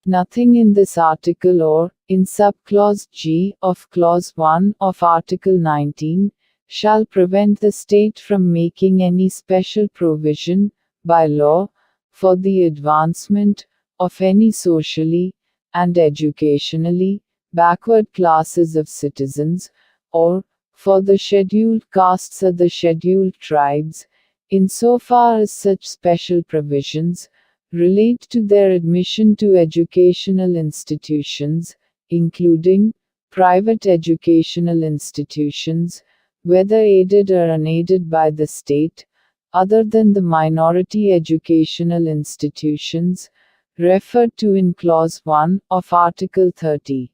Speaker 2: Nothing in this article or in subclause G of Clause 1 of Article 19 shall prevent the state from making any special provision, by law, for the advancement of any socially and educationally backward classes of citizens, or for the scheduled castes or the scheduled tribes, insofar as such special provisions relate to their admission to educational institutions, including private educational institutions, whether aided or unaided by the state, other than the minority educational institutions referred to in Clause 1 of Article 30.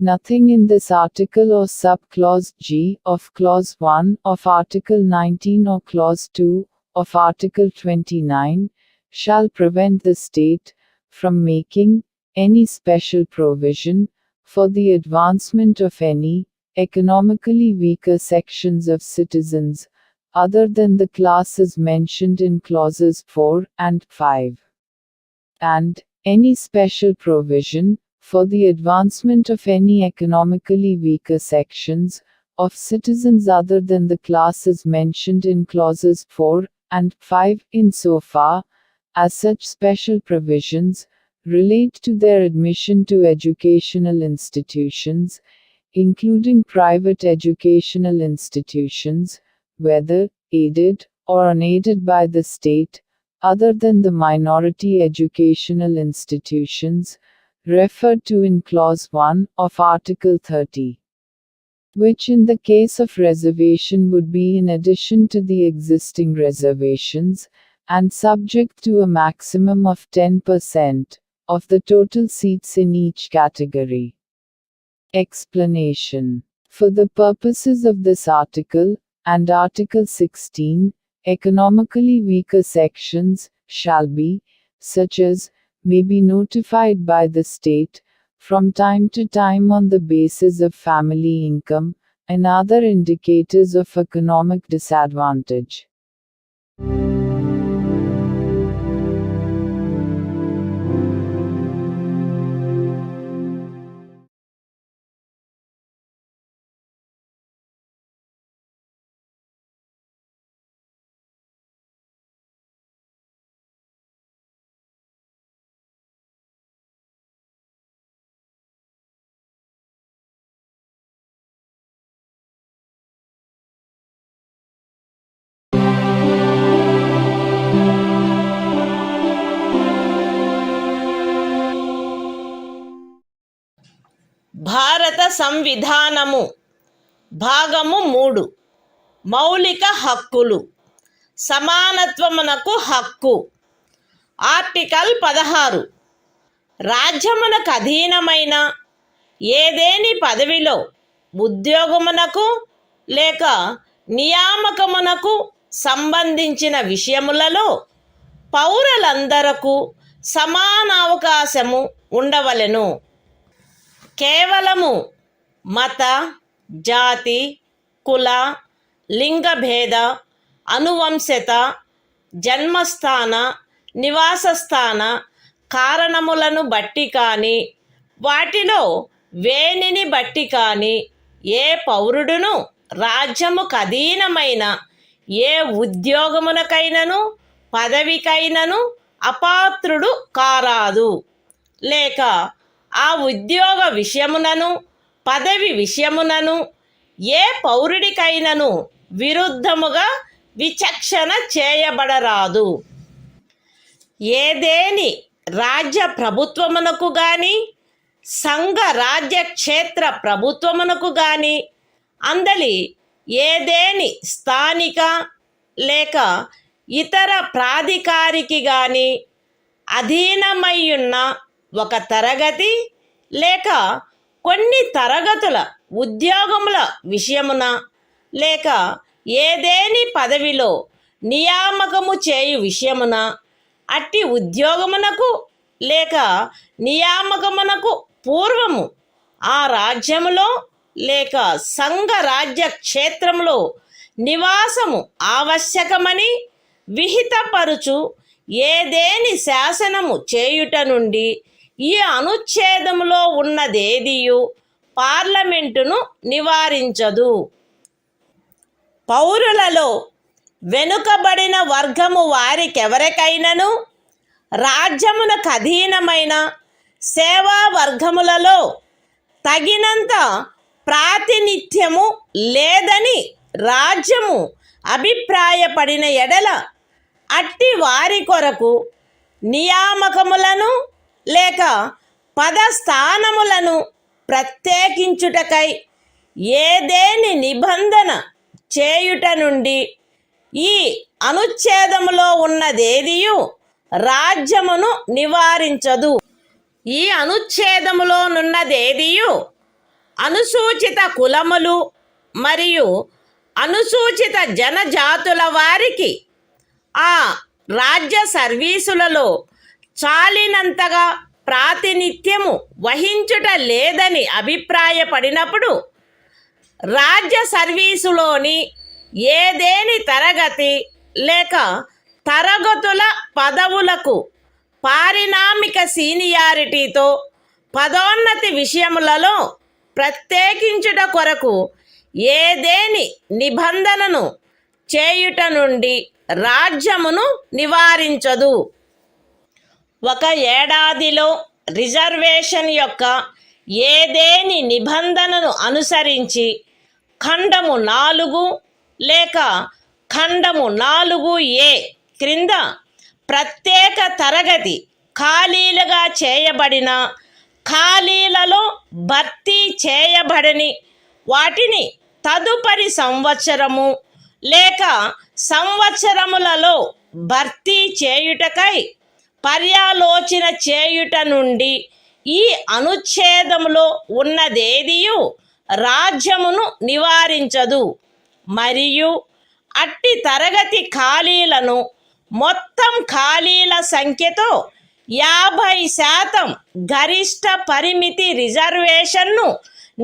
Speaker 2: Nothing in this article or subclause G of Clause 1 of Article 19 or Clause 2 of Article 29 shall prevent the state from making any special provision for the advancement of any economically weaker sections of citizens, other than the classes mentioned in Clauses 4 and 5. And any special provision for the advancement of any economically weaker sections of citizens other than the classes mentioned in clauses 4 and 5 insofar as such special provisions relate to their admission to educational institutions, including private educational institutions, whether aided or unaided by the state, other than the minority educational institutions referred to in Clause 1 of Article 30. Which in the case of reservation would be in addition to the existing reservations, and subject to a maximum of 10% of the total seats in each category. Explanation. For the purposes of this article, and Article 16, economically weaker sections shall be, such as, may be notified by the state, from time to time on the basis of family income, and other indicators of economic disadvantage.
Speaker 1: భారత సంవిధానము భాగము 3 మౌలిక హక్కులు సమానత్వమునకు హక్కు. Article 16 రాజ్యమునకు అధీనమైన ఏదేని పదవిలో ఉద్యోగమునకు లేక నియామకమునకు సంబంధించిన విషయములలో పౌరులందరకు సమాన అవకాశము ఉండవలెను. కేవలము మత, జాతి, కుల, లింగభేద, అనువంశత, జన్మస్థాన, నివాసస్థాన కారణములను బట్టి కానీ వాటిలో వేనిని బట్టి కానీ ఏ పౌరుడును రాజ్యముకు అధీనమైన ఏ ఉద్యోగమునకైనను పదవికైనను అపాత్రుడు కారాదు. లేక ఆ ఉద్యోగ విషయమునను పదవి విషయమునను ఏ పౌరుడికైనను విరుద్ధముగా విచక్షణ చేయబడరాదు. ఏదేని రాజ్య ప్రభుత్వమునకు గాని సంఘ రాజ్య క్షేత్ర ప్రభుత్వమునకు గాని అందలి ఏదేని స్థానిక లేక ఇతర ప్రాధికారికి గాని అధీనమయ్యున్న ఒక తరగతి లేక కొన్ని తరగతుల ఉద్యోగముల విషయమున లేక ఏదేని పదవిలో నియామకము చేయు విషయమున అట్టి ఉద్యోగమునకు లేక నియామకమునకు పూర్వము ఆ రాజ్యములో లేక సంఘ రాజ్య క్షేత్రములో నివాసము ఆవశ్యకమని విహితపరుచు ఏదేని శాసనము చేయుట నుండి ఈ అనుచ్ఛేదములో ఉన్నదేదియు పార్లమెంటును నివారించదు. పౌరులలో వెనుకబడిన వర్గము వారికెవరికైనను రాజ్యమునకు అధీనమైన సేవా వర్గములలో తగినంత ప్రాతినిధ్యము లేదని రాజ్యము అభిప్రాయపడిన ఎడల అట్టి వారి కొరకు నియామకములను లేక పదస్థానములను ప్రత్యేకించుటకై ఏదేని నిబంధన చేయుట నుండి ఈ అనుచ్ఛేదములో ఉన్నదేదియు రాజ్యమును నివారించదు. ఈ అనుచ్ఛేదములోనున్నదేదియు అనుసూచిత కులములు మరియు అనుసూచిత జనజాతుల వారికి ఆ రాజ్య సర్వీసులలో చాలినంతగా ప్రాతినిధ్యము వహించుట లేదని అభిప్రాయపడినప్పుడు రాజ్య సర్వీసులోని ఏదేని తరగతి లేక తరగతుల పదవులకు పారిణామిక సీనియారిటీతో పదోన్నతి విషయములలో ప్రత్యేకించుట కొరకు ఏదేని నిబంధనను చేయుట నుండి రాజ్యమును నివారించదు. ఒక ఏడాదిలో రిజర్వేషన్ యొక్క ఏదేని నిబంధనను అనుసరించి ఖండము 4 లేక ఖండము 4A క్రింద ప్రత్యేక తరగతి ఖాళీలుగా చేయబడిన ఖాళీలలో భర్తీ చేయబడని వాటిని తదుపరి సంవత్సరము లేక సంవత్సరములలో భర్తీ చేయుటకై పర్యాలోచన చేయుట నుండి ఈ అనుచ్ఛేదములో ఉన్నదేదియు రాజ్యమును నివారించదు. మరియు అట్టి తరగతి ఖాళీలను మొత్తం ఖాళీల సంఖ్యతో 50% గరిష్ట పరిమితి రిజర్వేషన్ను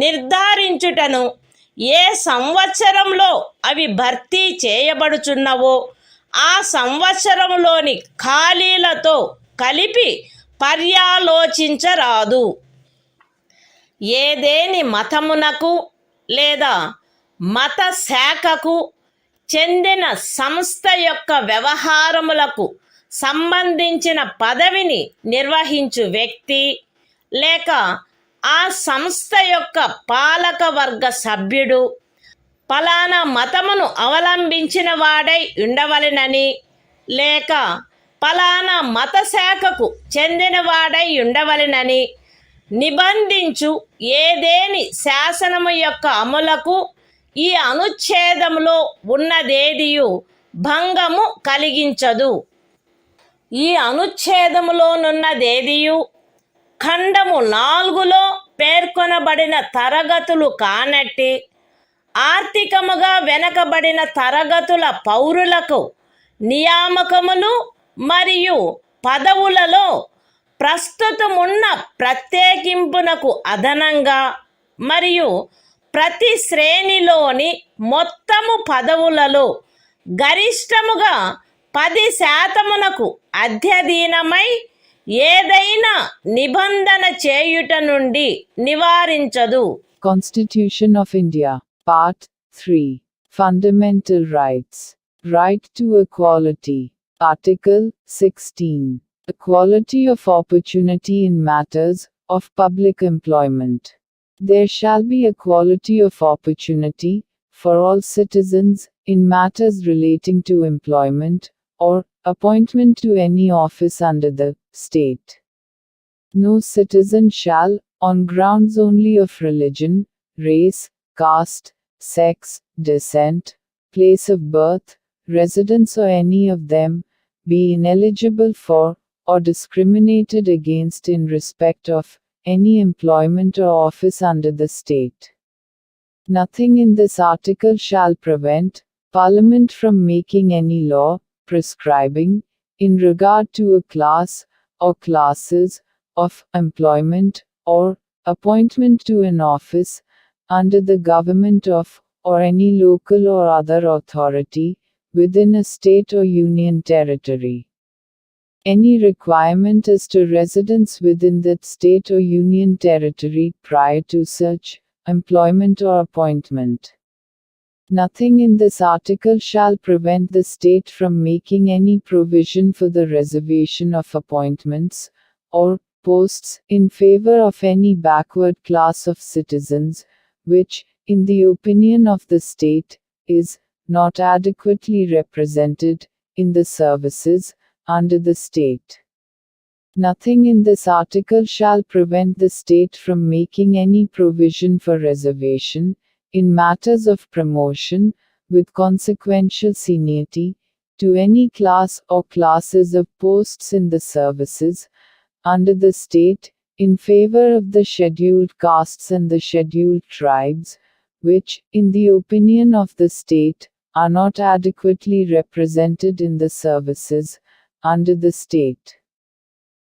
Speaker 1: నిర్ధారించుటను ఏ సంవత్సరంలో అవి భర్తీ చేయబడుచున్నవో ఆ సంవత్సరంలోని ఖాళీలతో కలిపి పర్యాలోచించరాదు. ఏదేని మతమునకు లేదా మత శాఖకు చెందిన సంస్థ యొక్క వ్యవహారములకు సంబంధించిన పదవిని నిర్వహించు వ్యక్తి లేక ఆ సంస్థ యొక్క పాలక వర్గ సభ్యుడు ఫలానా మతమును అవలంబించిన వాడై ఉండవలెనని లేక ఫలానా మత శాఖకు చెందినవాడై ఉండవలెనని నిబంధించు ఏదేని శాసనము యొక్క అమలుకు ఈ అనుచ్ఛేదములో ఉన్నదేదియు భంగము కలిగించదు. ఈ అనుచ్ఛేదములోనున్నదేదియు ఖండము 4లో పేర్కొనబడిన తరగతులు కానట్టి ఆర్థికముగా వెనకబడిన తరగతుల పౌరులకు నియామకములు మరియు పదవులలో ప్రస్తుతమున్న ప్రత్యేకింపునకు అదనంగా మరియు ప్రతి శ్రేణిలోని మొత్తము పదవులలో గరిష్టముగా 10% అధ్యధీనమై ఏదైనా నిబంధన చేయుట నుండి నివారించదు.
Speaker 2: Constitution of India, Part 3. Fundamental Rights. Right to Equality. Article 16. Equality of opportunity in matters of public employment. There shall be equality of opportunity for all citizens in matters relating to employment or appointment to any office under the state. No citizen shall, on grounds only of religion, race, caste, sex, descent, place of birth, residence or any of them, be ineligible for, or discriminated against in respect of, any employment or office under the state. Nothing in this article shall prevent Parliament from making any law, prescribing, in regard to a class, or classes, of employment, or appointment to an office, under the government of, or any local or other authority, within a state or union territory. Any requirement as to residence within that state or union territory prior to such employment or appointment. Nothing in this article shall prevent the state from making any provision for the reservation of appointments, or posts, in favor of any backward class of citizens, which, in the opinion of the state, is not adequately represented in the services under the state. Nothing in this article shall prevent the state from making any provision for reservation, in matters of promotion, with consequential seniority, to any class or classes of posts in the services under the state, in favor of the scheduled castes and the scheduled tribes, which, in the opinion of the state, are not adequately represented in the services under the state.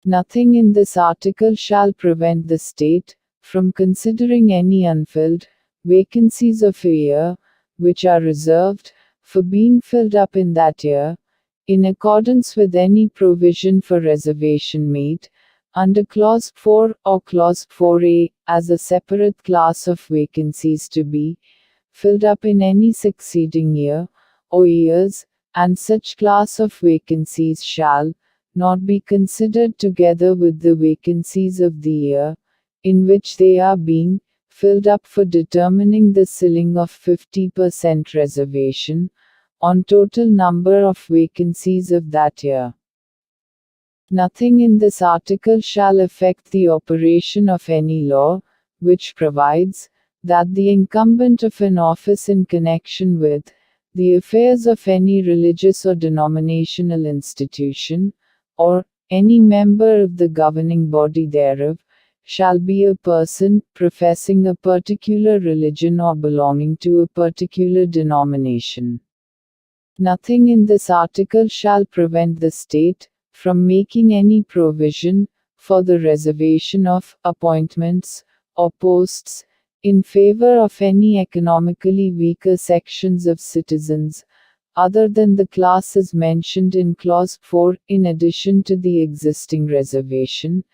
Speaker 2: Nothing in this article shall prevent the state from considering any unfilled vacancies of a year, which are reserved for being filled up in that year, in accordance with any provision for reservation made under Clause 4 or Clause 4A, as a separate class of vacancies to be filled up in any succeeding year, or years, and such class of vacancies shall not be considered together with the vacancies of the year in which they are being filled up for determining the ceiling of 50% reservation on total number of vacancies of that year. Nothing in this article shall affect the operation of any law, which provides that the incumbent of an office in connection with the affairs of any religious or denominational institution, or any member of the governing body thereof, shall be a person professing a particular religion or belonging to a particular denomination. Nothing in this article shall prevent the state from making any provision for the reservation of appointments or posts in favor of any economically weaker sections of citizens, other than the classes mentioned in Clause 4, in addition to the existing reservation,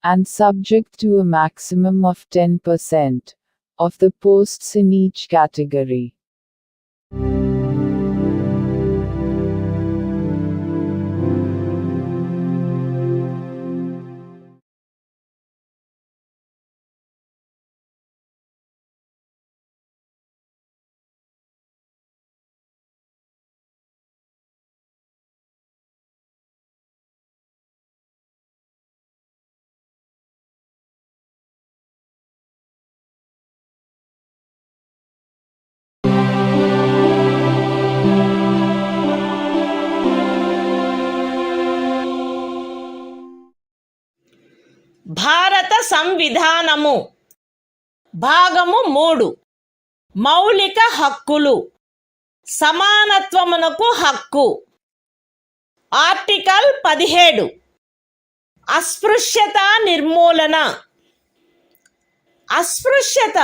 Speaker 2: and subject to a maximum of 10% of the posts in each category.
Speaker 1: భారత సంవిధానము భాగము 3 మౌలిక హక్కులు సమానత్వమునకు హక్కు. Article 17 అస్పృశ్యత నిర్మూలన. అస్పృశ్యత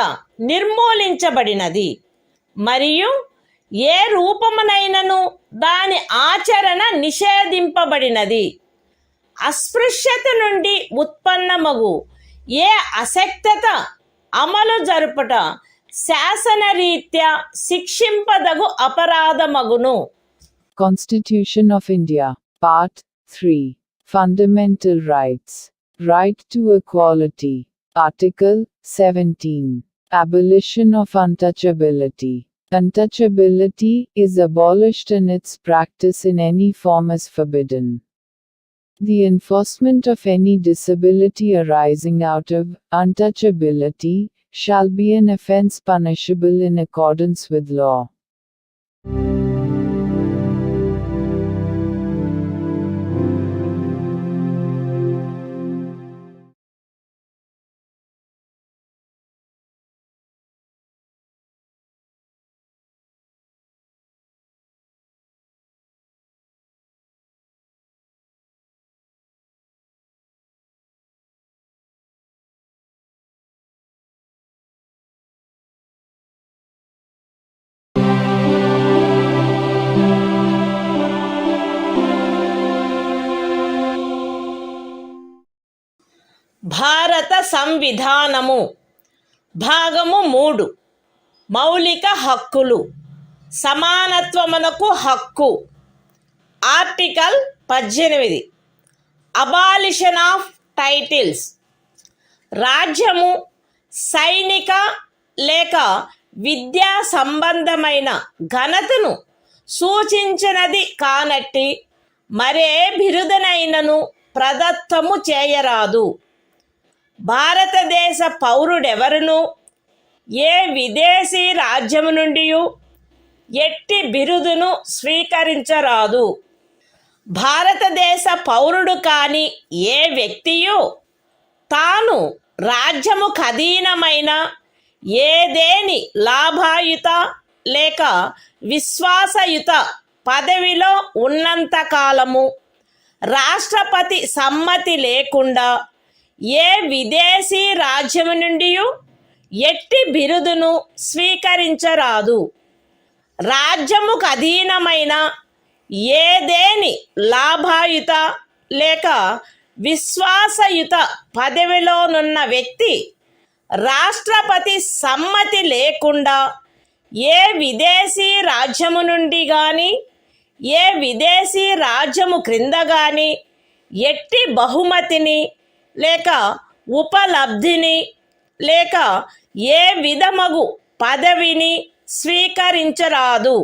Speaker 1: నిర్మూలించబడినది మరియు ఏ రూపమునైనను దాని ఆచరణ నిషేధింపబడినది. అస్పృశ్యత నుండి ఉత్పన్నమగు ఏ అశక్తత అమలు జరుపుట శాసనరీత్యా శిక్షింపదగు అపరాధమగును.
Speaker 2: Constitution of India, Part 3. Fundamental Rights. Right to Equality. Article 17. Abolition of untouchability. Untouchability is abolished and its practice in any form is forbidden. The enforcement of any disability arising out of untouchability shall be an offense punishable in accordance with law.
Speaker 1: భారత సంవిధానము భాగము 3 మౌలిక హక్కులు సమానత్వమునకు హక్కు. Article 18 abolition of titles. రాజ్యము సైనిక లేక విద్యా సంబంధమైన ఘనతను సూచించినది కానట్టి మరే బిరుదనైనను ప్రదత్తము చేయరాదు. భారతదేశ పౌరుడెవరును ఏ విదేశీ రాజ్యము నుండి ఎట్టి బిరుదును స్వీకరించరాదు. భారతదేశ పౌరుడు కాని ఏ వ్యక్తియు తాను రాజ్యముకు అధీనమైన ఏదేని లాభాయుత లేక విశ్వాసయుత పదవిలో ఉన్నంతకాలము రాష్ట్రపతి సమ్మతి లేకుండా ఏ విదేశీ రాజ్యము నుండి ఎట్టి బిరుదును స్వీకరించరాదు. రాజ్యముకు అధీనమైన ఏదేని లాభాయుత లేక విశ్వాసయుత పదవిలోనున్న వ్యక్తి రాష్ట్రపతి సమ్మతి లేకుండా ఏ విదేశీ రాజ్యము నుండి కానీ ఏ విదేశీ రాజ్యము క్రింద కానీ ఎట్టి బహుమతిని లేక ఉపలబ్ధిని లేక ఏ విధమగు పదవిని స్వీకరించరాదు.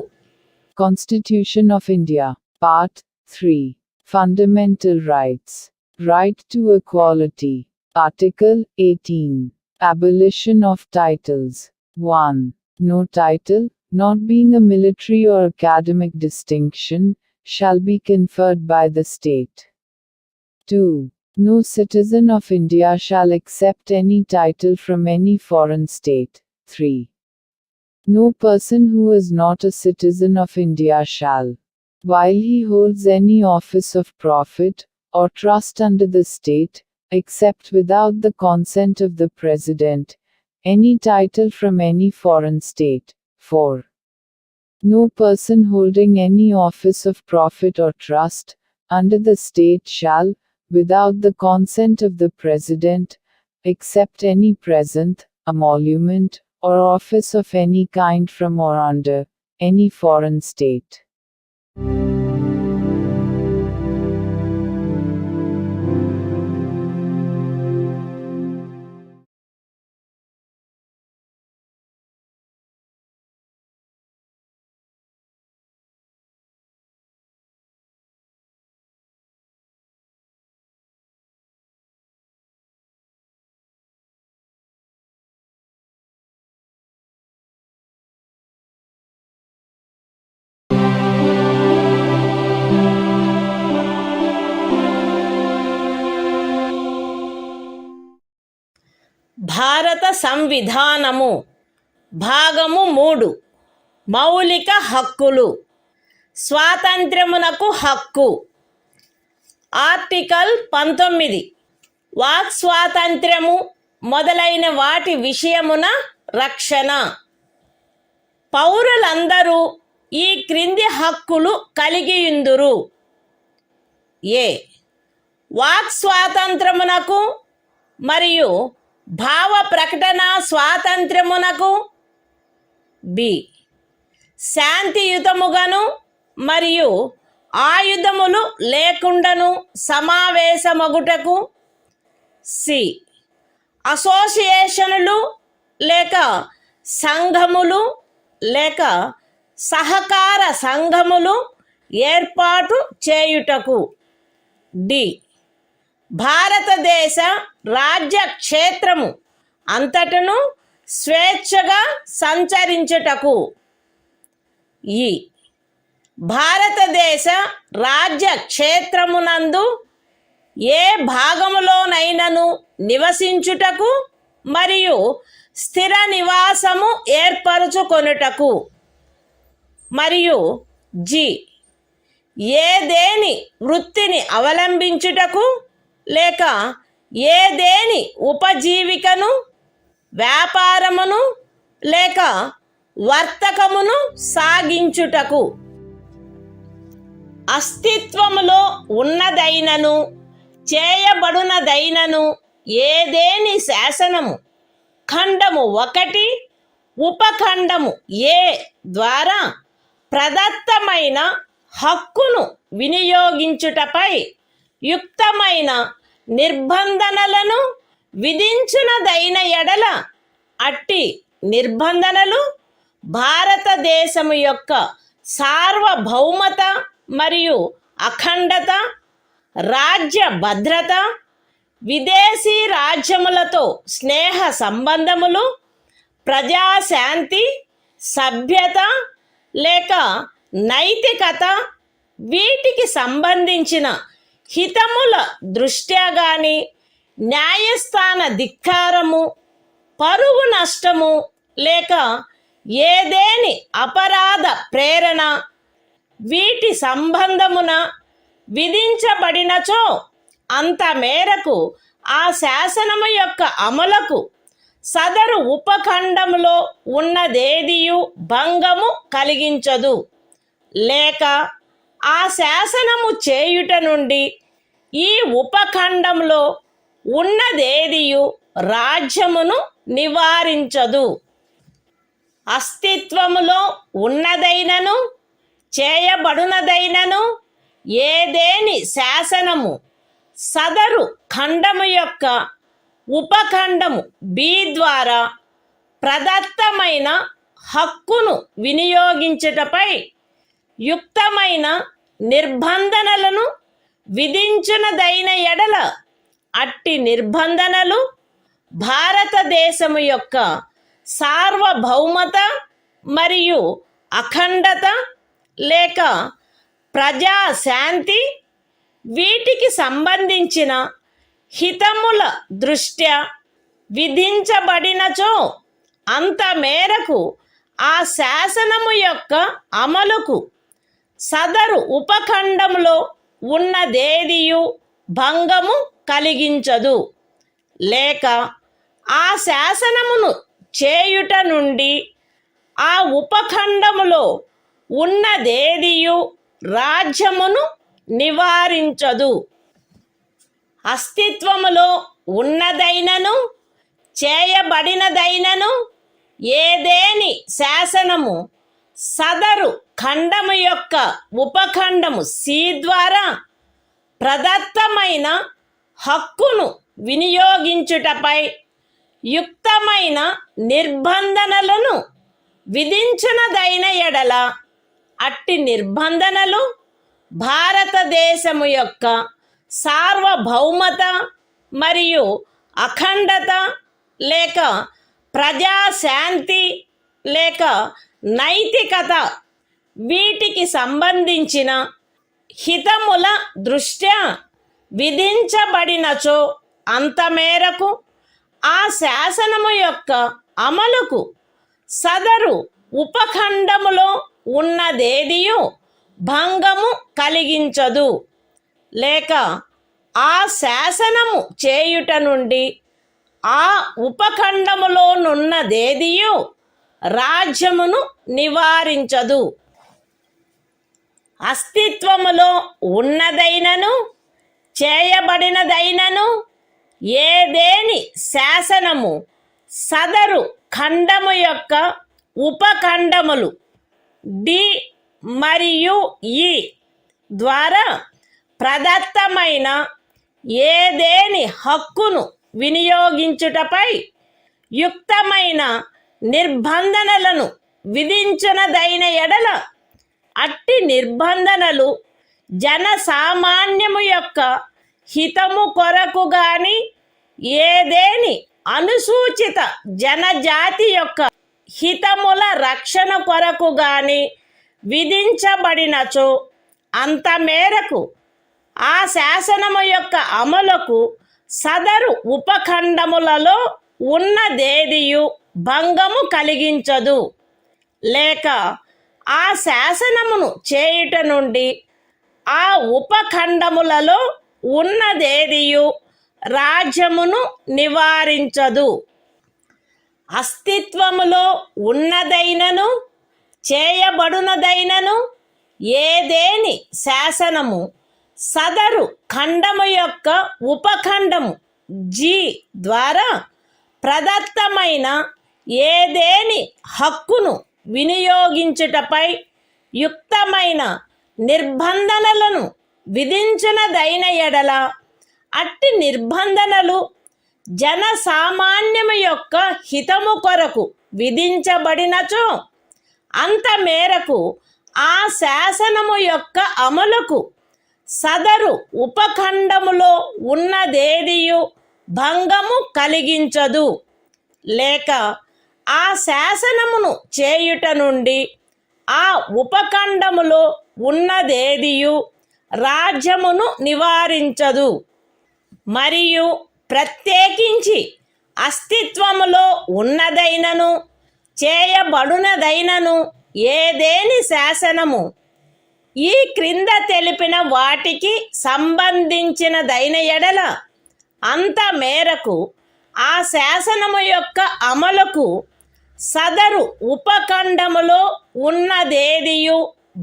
Speaker 2: Constitution of India, Part 3. Fundamental Rights. Right to Equality. Article 18. Abolition of Titles. 1. No title, not being a military or academic distinction, shall be conferred by the state. 2. No citizen of India shall accept any title from any foreign state. 3. No person who is not a citizen of India shall, while he holds any office of profit or trust under the state, accept without the consent of the President, any title from any foreign state. 4. No person holding any office of profit or trust under the state shall, without the consent of the President, accept any present, emolument, or office of any kind from or under any foreign state.
Speaker 1: భారత సంవిధానము భాగము 3 మౌలిక హక్కులు. స్వాతంత్ర్యమునకు హక్కు. Article 19 walk స్వాతంత్ర్యము మొదలైన వాటి విషయమున రక్షణ. పౌరులందరూ ఈ క్రింది హక్కులు కలిగియుందురు. ఏ వాక్ స్వాతంత్రమునకు మరియు భావ ప్రకటన స్వాతంత్ర్యమునకు. బి శాంతియుతముగాను మరియు ఆయుధములు లేకుండాను సమావేశమగుటకు. సి అసోసియేషనులు లేక సంఘములు లేక సహకార సంఘములు ఏర్పాటు చేయుటకు. డి భారతదేశ రాజ్య క్షేత్రము అంతటను స్వేచ్ఛగా సంచరించుటకు. ఈ భారతదేశ రాజ్య క్షేత్రమునందు ఏ భాగములోనైనను నివసించుటకు మరియు స్థిర నివాసము ఏర్పరచుకొనుటకు. మరియు జి ఏదేని వృత్తిని అవలంబించుటకు లేక ఏదేని ఉపజీవికను వ్యాపారమును లేక వర్తకమును సాగించుటకు. అస్తిత్వములో ఉన్నదైనను చేయబడునదైనను ఏదేని శాసనము ఖండము 1 ఉపఖండము ఏ ద్వారా ప్రదత్తమైన హక్కును వినియోగించుటపై యుక్తమైన నిర్బంధనలను విధించునదైన ఎడల అట్టి నిర్బంధనలు భారతదేశము యొక్క సార్వభౌమత మరియు అఖండత, రాజ్య భద్రత, విదేశీ రాజ్యములతో స్నేహ సంబంధములు, ప్రజాశాంతి, సభ్యత లేక నైతికత వీటికి సంబంధించిన హితముల దృష్ట్యా గాని న్యాయస్థాన ధిక్కారము, పరువు నష్టము లేక ఏదేని అపరాధ ప్రేరణ వీటి సంబంధమున విధించబడినచో అంత మేరకు ఆ శాసనము యొక్క అమలుకు సదరు ఉపఖండములో ఉన్నదేదియు భంగము కలిగించదు, లేక ఆ శాసనము చేయుట నుండి ఈ ఉపఖండంలో ఉన్నదేదియు రాజ్యమును నివారించదు. అస్తిత్వములో ఉన్నదైనను చేయబడునదైనను ఏదేని శాసనము సదరు ఖండము యొక్క ఉపఖండము బి ద్వారా ప్రదత్తమైన హక్కును వినియోగించుటపై యుక్తమైన నిర్బంధనలను విధించునదైన ఎడల అట్టి నిర్బంధనలు భారతదేశము యొక్క సార్వభౌమత మరియు అఖండత లేక ప్రజాశాంతి వీటికి సంబంధించిన హితముల దృష్ట్యా విధించబడినచో అంత మేరకు ఆ శాసనము యొక్క అమలుకు సదరు ఉపఖండంలో ఉన్నదేదియు భంగము కలిగించదు, లేక ఆ శాసనమును చేయుట నుండి ఆ ఉపఖండములో ఉన్నదేదియు రాజ్యమును నివారించదు. అస్తిత్వములో ఉన్నదైనను చేయబడినదైనను ఏదేని శాసనము సదరు ఖండము యొక్క ఉపఖండము సి ద్వారా ప్రదత్తమైన హక్కును వినియోగించుటపై యుక్తమైన నిర్బంధనలను విధించునదైన ఎడల అట్టి నిర్బంధనలు భారతదేశము యొక్క సార్వభౌమత మరియు అఖండత లేక ప్రజాశాంతి లేక నైతికత వీటికి సంబంధించిన హితముల దృష్ట్యా విధించబడినచో అంత మేరకు ఆ శాసనము యొక్క అమలుకు సదరు ఉపఖండములో ఉన్నదేదియు భంగము కలిగించదు, లేక ఆ శాసనము చేయుట నుండి ఆ ఉపఖండములోనున్నదేదియు రాజ్యమును నివారించదు. అస్తిత్వములో ఉన్నదైనను చేయబడినదైనను ఏదేని శాసనము సదరు ఖండము యొక్క ఉపఖండములు డి మరియు ఈ ద్వారా ప్రదత్తమైన ఏదేని హక్కును వినియోగించుటపై యుక్తమైన నిర్బంధనలను విధించునదైన ఎడల అట్టి నిర్బంధనలు జనసామాన్యము యొక్క హితము కొరకు గాని ఏదేని అనుసూచిత జనజాతి యొక్క హితముల రక్షణ కొరకు గాని విధించబడినచో అంత మేరకు ఆ శాసనము యొక్క అమలుకు సదరు ఉపఖండములలో ఉన్నదేదియు భంగము కలిగించదు, లేక ఆ శాసనమును చేయుట నుండి ఆ ఉపఖండములలో ఉన్నదేదియు రాజ్యమును నివారించదు. అస్తిత్వములో ఉన్నదైనను చేయబడునదైనను ఏదేని శాసనము సదరు ఖండము యొక్క ఉపఖండము జి ద్వారా ప్రదత్తమైన ఏదేని హక్కును వినియోగించుటపై యుక్తమైన నిర్బంధనలను విధించునదైన ఎడల అట్టి నిర్బంధనలు జనసామాన్యము యొక్క హితము కొరకు విధించబడినచో అంత మేరకు ఆ శాసనము యొక్క అమలుకు సదరు ఉపఖండములో ఉన్నదేదియు భంగము కలిగించదు, లేక ఆ శాసనమును చేయుట నుండి ఆ ఉపఖండములో ఉన్నదేదియు రాజ్యమును నివారించదు. మరియు ప్రత్యేకించి అస్తిత్వములో ఉన్నదైనను చేయబడునదైనను ఏదేని శాసనము ఈ క్రింద తెలిపిన వాటికి సంబంధించినదైన ఎడల అంత మేరకు ఆ శాసనము యొక్క అమలుకు సదరు ఉపఖండములో ఉన్నదేదియు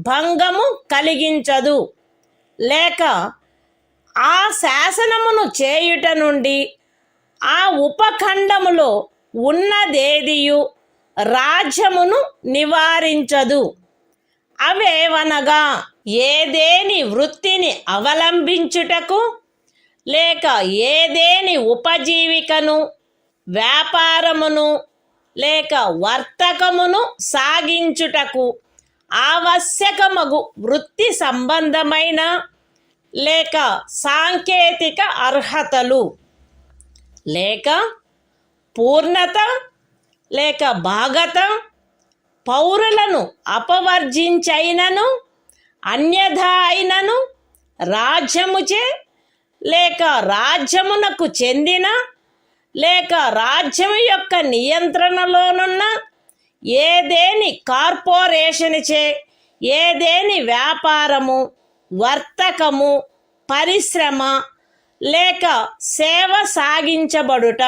Speaker 1: భంగము కలిగించదు, లేక ఆ శాసనమును చేయుట నుండి ఆ ఉపఖండములో ఉన్నదేదియు రాజ్యమును నివారించదు. అవేవనగా ఏదేని వృత్తిని అవలంబించుటకు లేక ఏదేని ఉపజీవికను, వ్యాపారమును లేక వర్తకమును సాగించుటకు ఆవశ్యకమగు వృత్తి సంబంధమైన లేక సాంకేతిక అర్హతలు లేక పూర్ణత లేక భాగత పౌరులను అపవర్జించైనను అన్యథా అయినను రాజ్యముచే లేక రాజ్యమునకు చెందిన లేక రాజ్యము యొక్క నియంత్రణలోనున్న ఏదేని కార్పొరేషన్చే ఏదేని వ్యాపారము, వర్తకము, పరిశ్రమ లేక సేవ సాగించబడుట.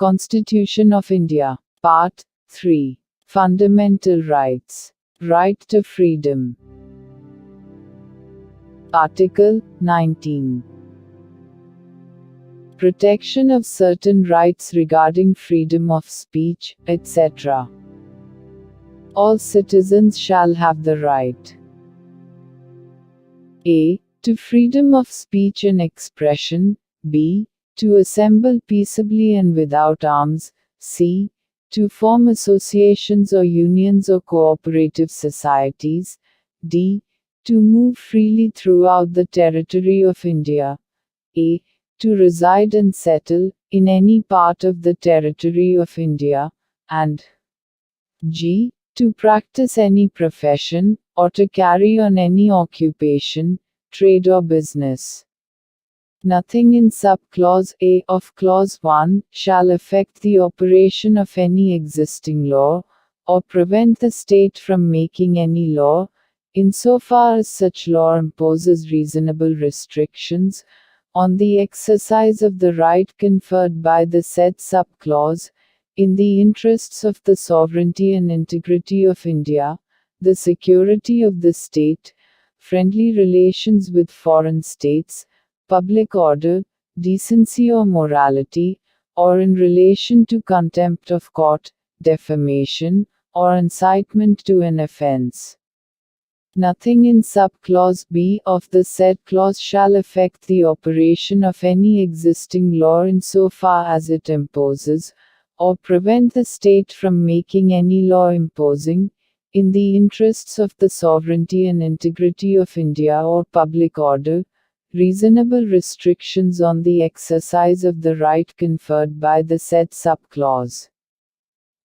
Speaker 2: Constitution of India, Part 3. Fundamental Rights. Right to Freedom. Article 19. Protection of certain rights regarding freedom of speech, etc. All citizens shall have the right a. to freedom of speech and expression, b. to assemble peaceably and without arms, c. to form associations or unions or cooperative societies, d. to move freely throughout the territory of India, a. to reside and settle in any part of the territory of India, and g. to practice any profession, or to carry on any occupation, trade or business. Nothing in sub-clause A of clause 1 shall affect the operation of any existing law, or prevent the state from making any law, insofar as such law imposes reasonable restrictions on the exercise of the right conferred by the said sub-clause, in the interests of the sovereignty and integrity of India, the security of the state, friendly relations with foreign states, public order, decency or morality, or in relation to contempt of court, defamation, or incitement to an offense. Nothing in sub-clause B of the said clause shall affect the operation of any existing law insofar as it imposes, or prevent the state from making any law imposing, in the interests of the sovereignty and integrity of India or public order, reasonable restrictions on the exercise of the right conferred by the said sub-clause.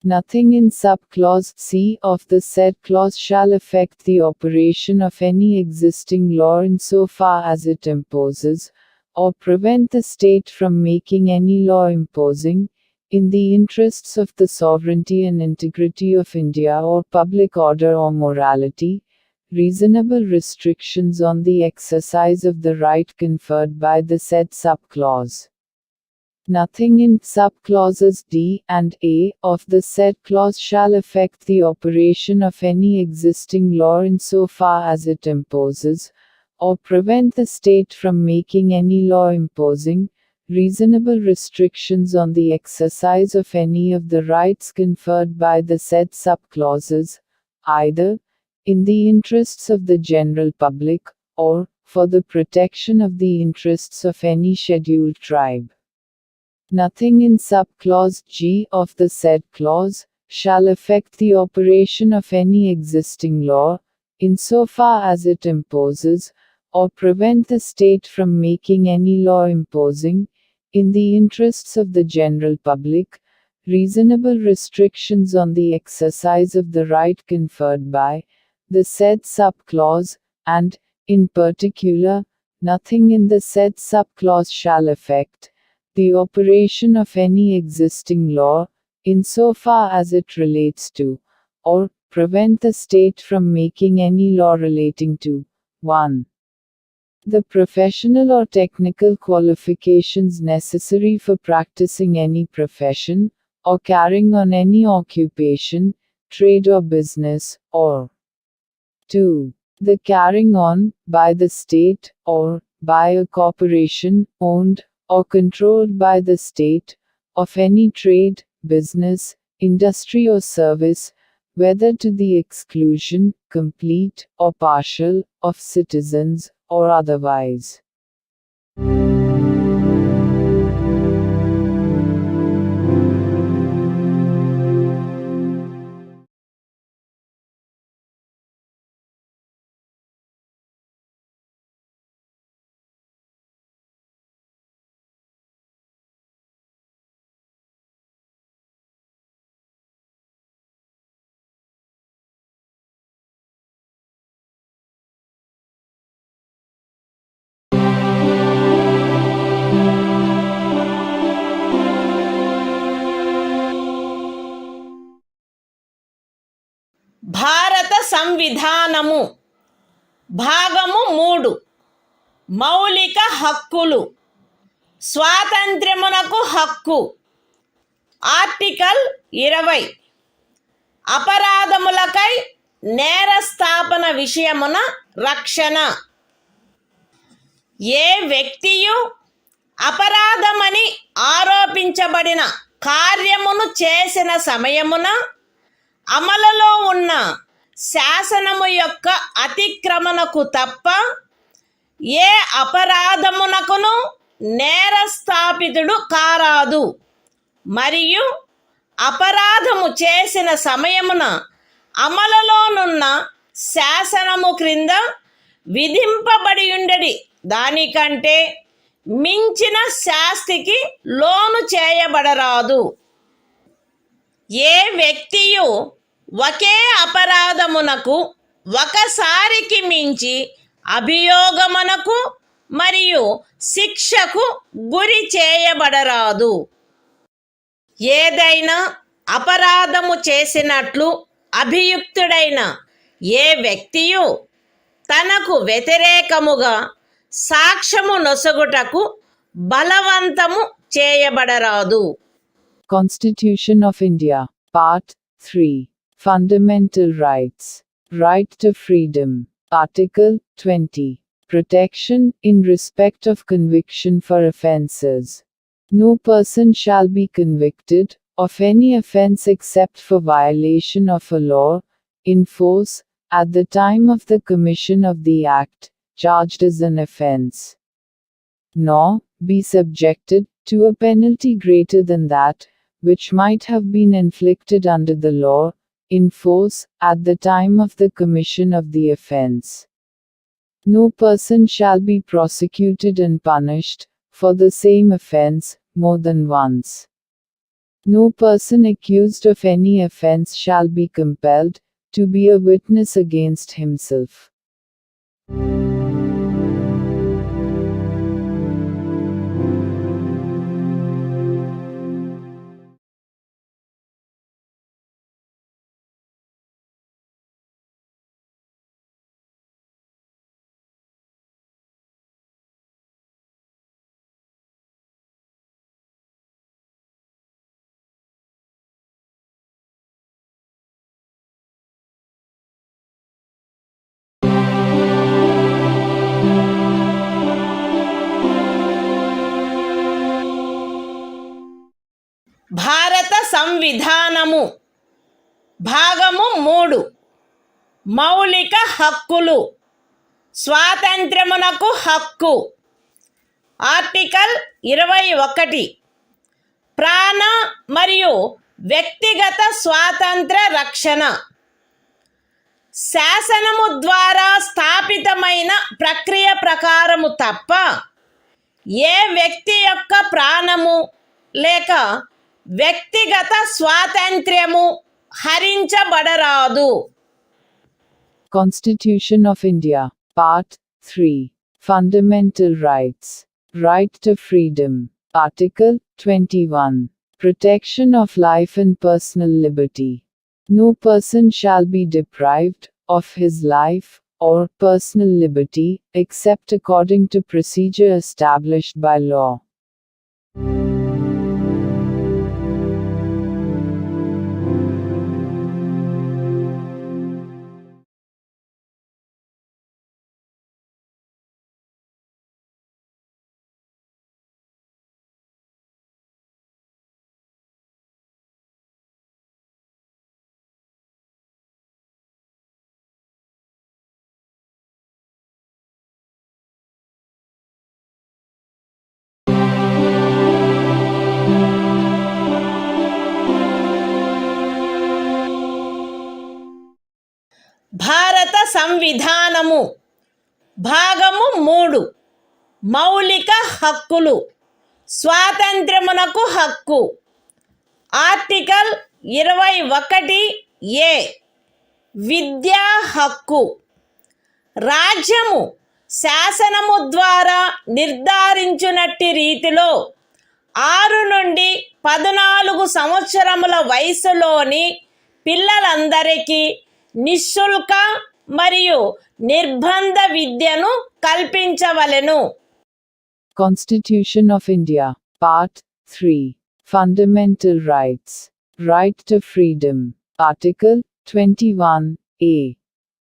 Speaker 2: Nothing in sub-clause C of the said clause shall affect the operation of any existing law insofar as it imposes, or prevent the state from making any law imposing, in the interests of the sovereignty and integrity of India or public order or morality, reasonable restrictions on the exercise of the right conferred by the said sub-clause. Nothing in sub-clauses D and A of the said clause shall affect the operation of any existing law insofar as it imposes, or prevent the state from making any law imposing, reasonable restrictions on the exercise of any of the rights conferred by the said sub-clauses, either in the interests of the general public, or for the protection of the interests of any scheduled tribe. Nothing in sub-clause G of the said clause shall affect the operation of any existing law, insofar as it imposes, or prevent the state from making any law imposing, in the interests of the general public, reasonable restrictions on the exercise of the right conferred by the said sub-clause, and, in particular, nothing in the said sub-clause shall affect the operation of any existing law, insofar as it relates to, or prevent the state from making any law relating to 1. The professional or technical qualifications necessary for practicing any profession, or carrying on any occupation, trade or business, or 2. The carrying on, by the state, or by a corporation, owned or controlled by the state, of any trade, business, industry or service, whether to the exclusion, complete or partial, of citizens, or otherwise.
Speaker 1: భారత సంవిధానము భాగము 3 మౌలిక హక్కులు స్వాతంత్ర్యమునకు హక్కు article 20 అపరాధములకై నేరస్థాపన విషయమున రక్షణ ఏ వ్యక్తియు అపరాధమని ఆరోపించబడిన కార్యమును చేసిన సమయమున అమలులో ఉన్న శాసనము యొక్క అతిక్రమణకు తప్ప ఏ అపరాధమునకును నేరస్థాపితుడు కారాదు మరియు అపరాధము చేసిన సమయమున అమలులోనున్న శాసనము క్రింద విధింపబడి ఉండడి దానికంటే మించిన శాస్తికి లోను చేయబడరాదు ఏ వ్యక్తియు ఒకే అపరాధమునకు ఒకసారికి మించి అభియోగమునకు మరియు శిక్షకు గురి చేయబడరాదు ఏదైనా అపరాధము చేసినట్లు అభియుక్తుడైన ఏ వ్యక్తియు తనకు వ్యతిరేకముగా సాక్ష్యము నొసగుటకు బలవంతము చేయబడరాదు.
Speaker 2: Constitution of India, Part 3. Fundamental Rights. Right to Freedom. Article 20. Protection in respect of conviction for offences. No person shall be convicted of any offence except for violation of a law, in force, at the time of the commission of the act, charged as an offence, nor be subjected to a penalty greater than that, which might have been inflicted under the law, in force, at the time of the commission of the offence. No person shall be prosecuted and punished, for the same offence, more than once. No person accused of any offence shall be compelled to be a witness against himself.
Speaker 1: భారత సంవిధానము భాగము 3 మౌలిక హక్కులు స్వాతంత్ర్యమునకు హక్కు article 21 ప్రాణ మరియు వ్యక్తిగత స్వాతంత్ర రక్షణ శాసనము ద్వారా స్థాపితమైన ప్రక్రియ ప్రకారము తప్ప ఏ వ్యక్తి యొక్క ప్రాణము లేక వ్యక్తిగత స్వాతంత్ర్యము హరించబడరాదు.
Speaker 2: Constitution of India, Part 3. Fundamental Rights. Right to Freedom. Article 21. Protection of life and personal liberty. No person shall be deprived of his life or personal liberty, except according to procedure established by law.
Speaker 1: భారత సంవిధానము భాగము 3 మౌలిక హక్కులు స్వాతంత్ర్యమునకు హక్కు article 21A విద్యా హక్కు రాజ్యము శాసనము ద్వారా నిర్ధారించునట్టి రీతిలో 6 నుండి 14 సంవత్సరముల వయసులోని పిల్లలందరికీ నిశుల్క మరియు నిర్బంధ విద్యను కల్పించవలెను.
Speaker 2: Constitution of India, Part 3. Fundamental Rights. Right to Freedom. Article 21A.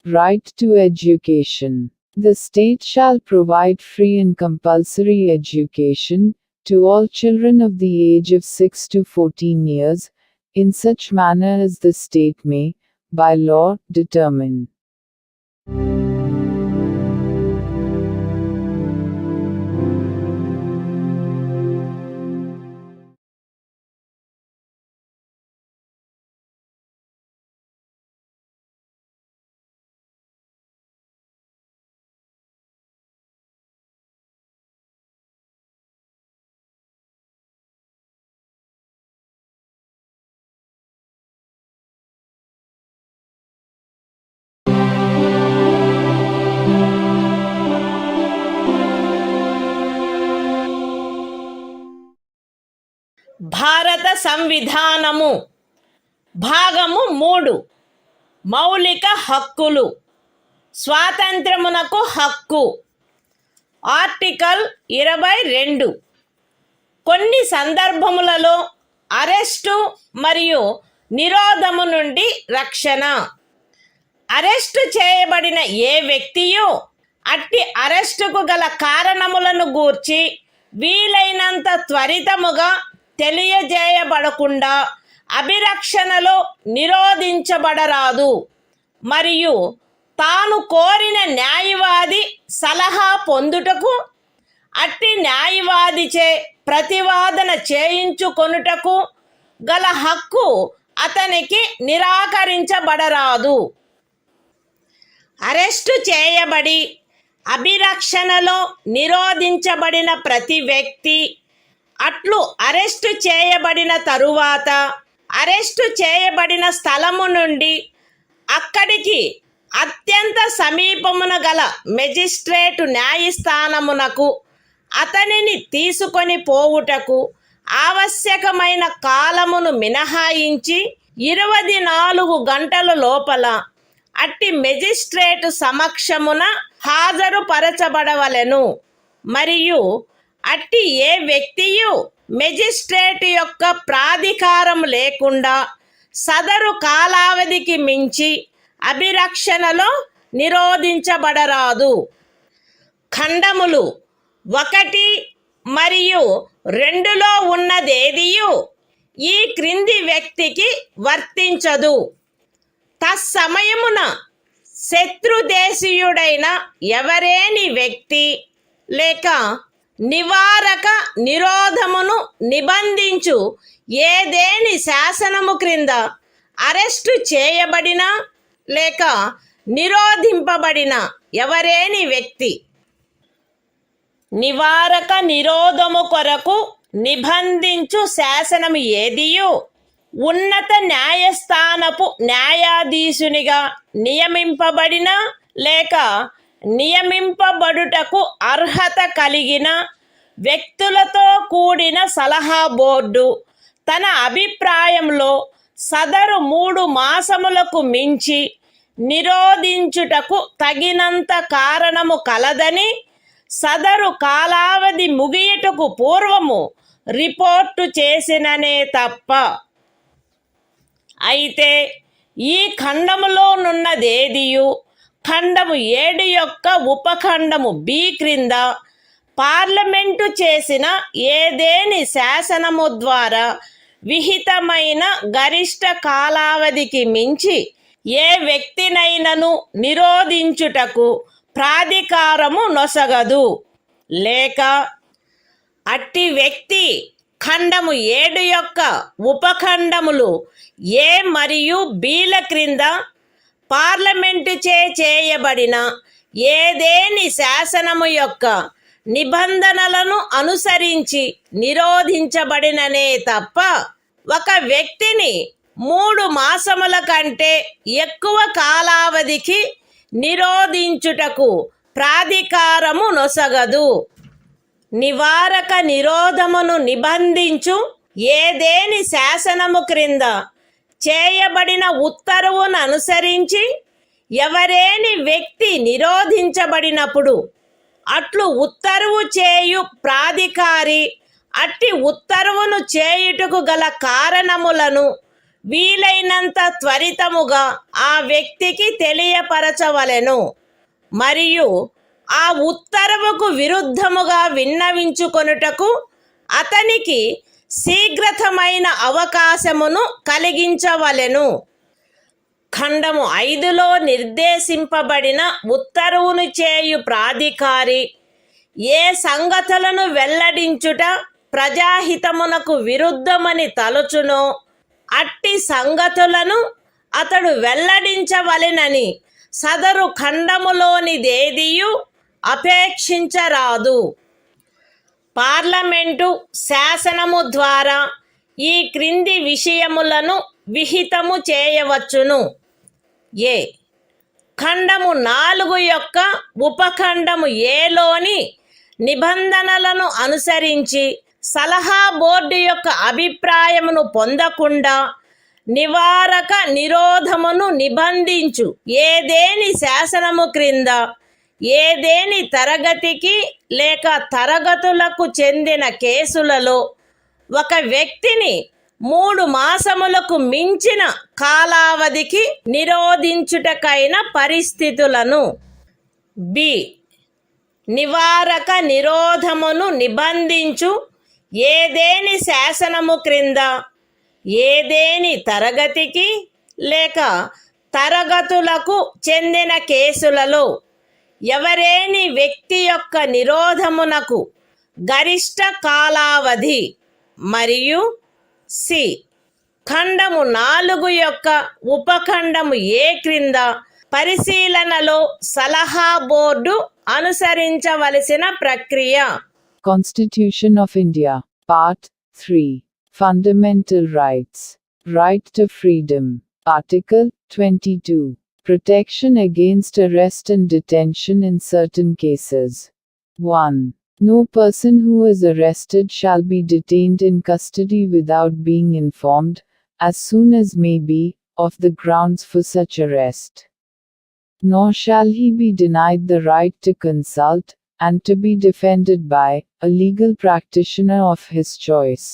Speaker 2: Right to Education. The state shall provide free and compulsory education to all children of the age of 6 to 14 years, in such manner as the state may, by law, determine.
Speaker 1: భారత సంవిధానము భాగము 3 మౌలిక హక్కులు స్వాతంత్ర్యమునకు హక్కు article 22 కొన్ని సందర్భములలో arrest మరియు నిరోధము నుండి రక్షణ. Arrest చేయబడిన ఏ వ్యక్తియు అట్టి అరెస్టుకు గల కారణములను గూర్చి వీలైనంత త్వరితముగా తెలియజేయబడకుండా అభిరక్షణలో నిరోధించబడరాదు మరియు తాను కోరిన న్యాయవాది సలహా పొందుటకు అట్టి న్యాయవాదిచే ప్రతివాదన చేయించుకొనుటకు గల హక్కు అతనికి నిరాకరించబడరాదు. అరెస్టు చేయబడి అభిరక్షణలో నిరోధించబడిన ప్రతి వ్యక్తి అట్లు అరెస్టు చేయబడిన తరువాత అరెస్టు చేయబడిన స్థలము నుండి అక్కడికి అత్యంత సమీపమున గల మెజిస్ట్రేటు న్యాయస్థానమునకు అతనిని తీసుకొని పోవుటకు ఆవశ్యకమైన కాలమును మినహాయించి 24 గంటల లోపల అట్టి మెజిస్ట్రేటు సమక్షమున హాజరుపరచబడవలెను మరియు అట్టి ఏ వ్యక్తియు మెజిస్ట్రేట్ యొక్క ప్రాధికారం లేకుండా సదరు కాలావధికి మించి అభిరక్షణలో నిరోధించబడరాదు. ఖండములు 1 మరియు 2లో ఉన్నదేదియు ఈ క్రింది వ్యక్తికి వర్తించదు. తత్సమయమున శత్రుదేశీయుడైన ఎవరేని వ్యక్తి లేక నివారక నిరోధమును నిబంధించు ఏదేని శాసనము క్రింద అరెస్టు చేయబడిన లేక నిరోధింపబడిన ఎవరేని వ్యక్తి నివారక నిరోధము కొరకు నిబంధించు శాసనము ఏదియు ఉన్నత న్యాయస్థానపు న్యాయాధీశునిగా నియమింపబడిన లేక నియమింపబడుటకు అర్హత కలిగిన వ్యక్తులతో కూడిన సలహా బోర్డు తన అభిప్రాయంలో సదరు 3 మాసములకు మించి నిరోధించుటకు తగినంత కారణము కలదని సదరు కాలావధి ముగియుటకు పూర్వము రిపోర్టు చేసిననే తప్ప. అయితే ఈ ఖండములోనున్నదేదియు ఖండము 7 యొక్క ఉపఖండము B క్రింద పార్లమెంటు చేసిన ఏదేని శాసనము ద్వారా విహితమైన గరిష్ట కాలావధికి మించి ఏ వ్యక్తినైనను నిరోధించుటకు ప్రాధికారము నొసగదు లేక అట్టి వ్యక్తి ఖండము 7 యొక్క ఉపఖండములు A మరియు Bల క్రింద పార్లమెంటు చేయబడిన ఏదేని శాసనము యొక్క నిబంధనలను అనుసరించి నిరోధించబడిననే తప్ప ఒక వ్యక్తిని 3 మాసముల కంటే ఎక్కువ కాలావధికి నిరోధించుటకు ప్రాధికారము నొసగదు. నివారక నిరోధమును నిబంధించు ఏదేని శాసనము క్రింద చేయబడిన ఉత్తర్వును అనుసరించి ఎవరేని వ్యక్తి నిరోధించబడినప్పుడు అట్లు ఉత్తర్వు చేయు ప్రాధికారి అట్టి ఉత్తర్వును చేయుటకు గల కారణములను వీలైనంత త్వరితముగా ఆ వ్యక్తికి తెలియపరచవలెను. మరియు ఆ ఉత్తర్వుకు విరుద్ధముగా విన్నవించుకొనుటకు అతనికి శీఘ్రతమైన అవకాశమును కలిగించవలెను. ఖండము 5లో నిర్దేశింపబడిన ఉత్తర్వును చేయు ప్రాధికారి ఏ సంగతులను వెల్లడించుట ప్రజాహితమునకు విరుద్ధమని తలచునో అట్టి సంగతులను అతడు వెల్లడించవలెనని సదరు ఖండములోనిదేదియు అపేక్షించరాదు. పార్లమెంటు శాసనము ద్వారా ఈ క్రింది విషయములను విహితము చేయవచ్చును. ఏ. ఖండము 4 యొక్క ఉపఖండము ఏలోని నిబంధనలను అనుసరించి సలహా బోర్డు యొక్క అభిప్రాయమును పొందకుండా నివారక నిరోధమును నిబంధించు ఏదేని శాసనము క్రింద ఏదేని తరగతికి లేక తరగతులకు చెందిన కేసులలో ఒక వ్యక్తిని 3 మాసములకు మించిన కాలావధికి నిరోధించుటకైన పరిస్థితులను. బి. నివారక నిరోధమును నిబంధించు ఏదేని శాసనము క్రింద ఏదేని తరగతికి లేక తరగతులకు చెందిన కేసులలో ఎవరేని వ్యక్తి యొక్క నిరోధమునకు గరిష్ట కాలావధి. మరియు సి. ఖండము 4 యొక్క ఉపఖండము ఏ క్రింద పరిశీలనలో సలహా బోర్డు అనుసరించవలసిన ప్రక్రియ.
Speaker 2: Constitution of India, Part 3. Fundamental Rights. Right to Freedom. Article 22. Protection against arrest and detention in certain cases. 1. No person who is arrested shall be detained in custody without being informed, as soon as may be, of the grounds for such arrest. Nor shall he be denied the right to consult, and to be defended by, a legal practitioner of his choice.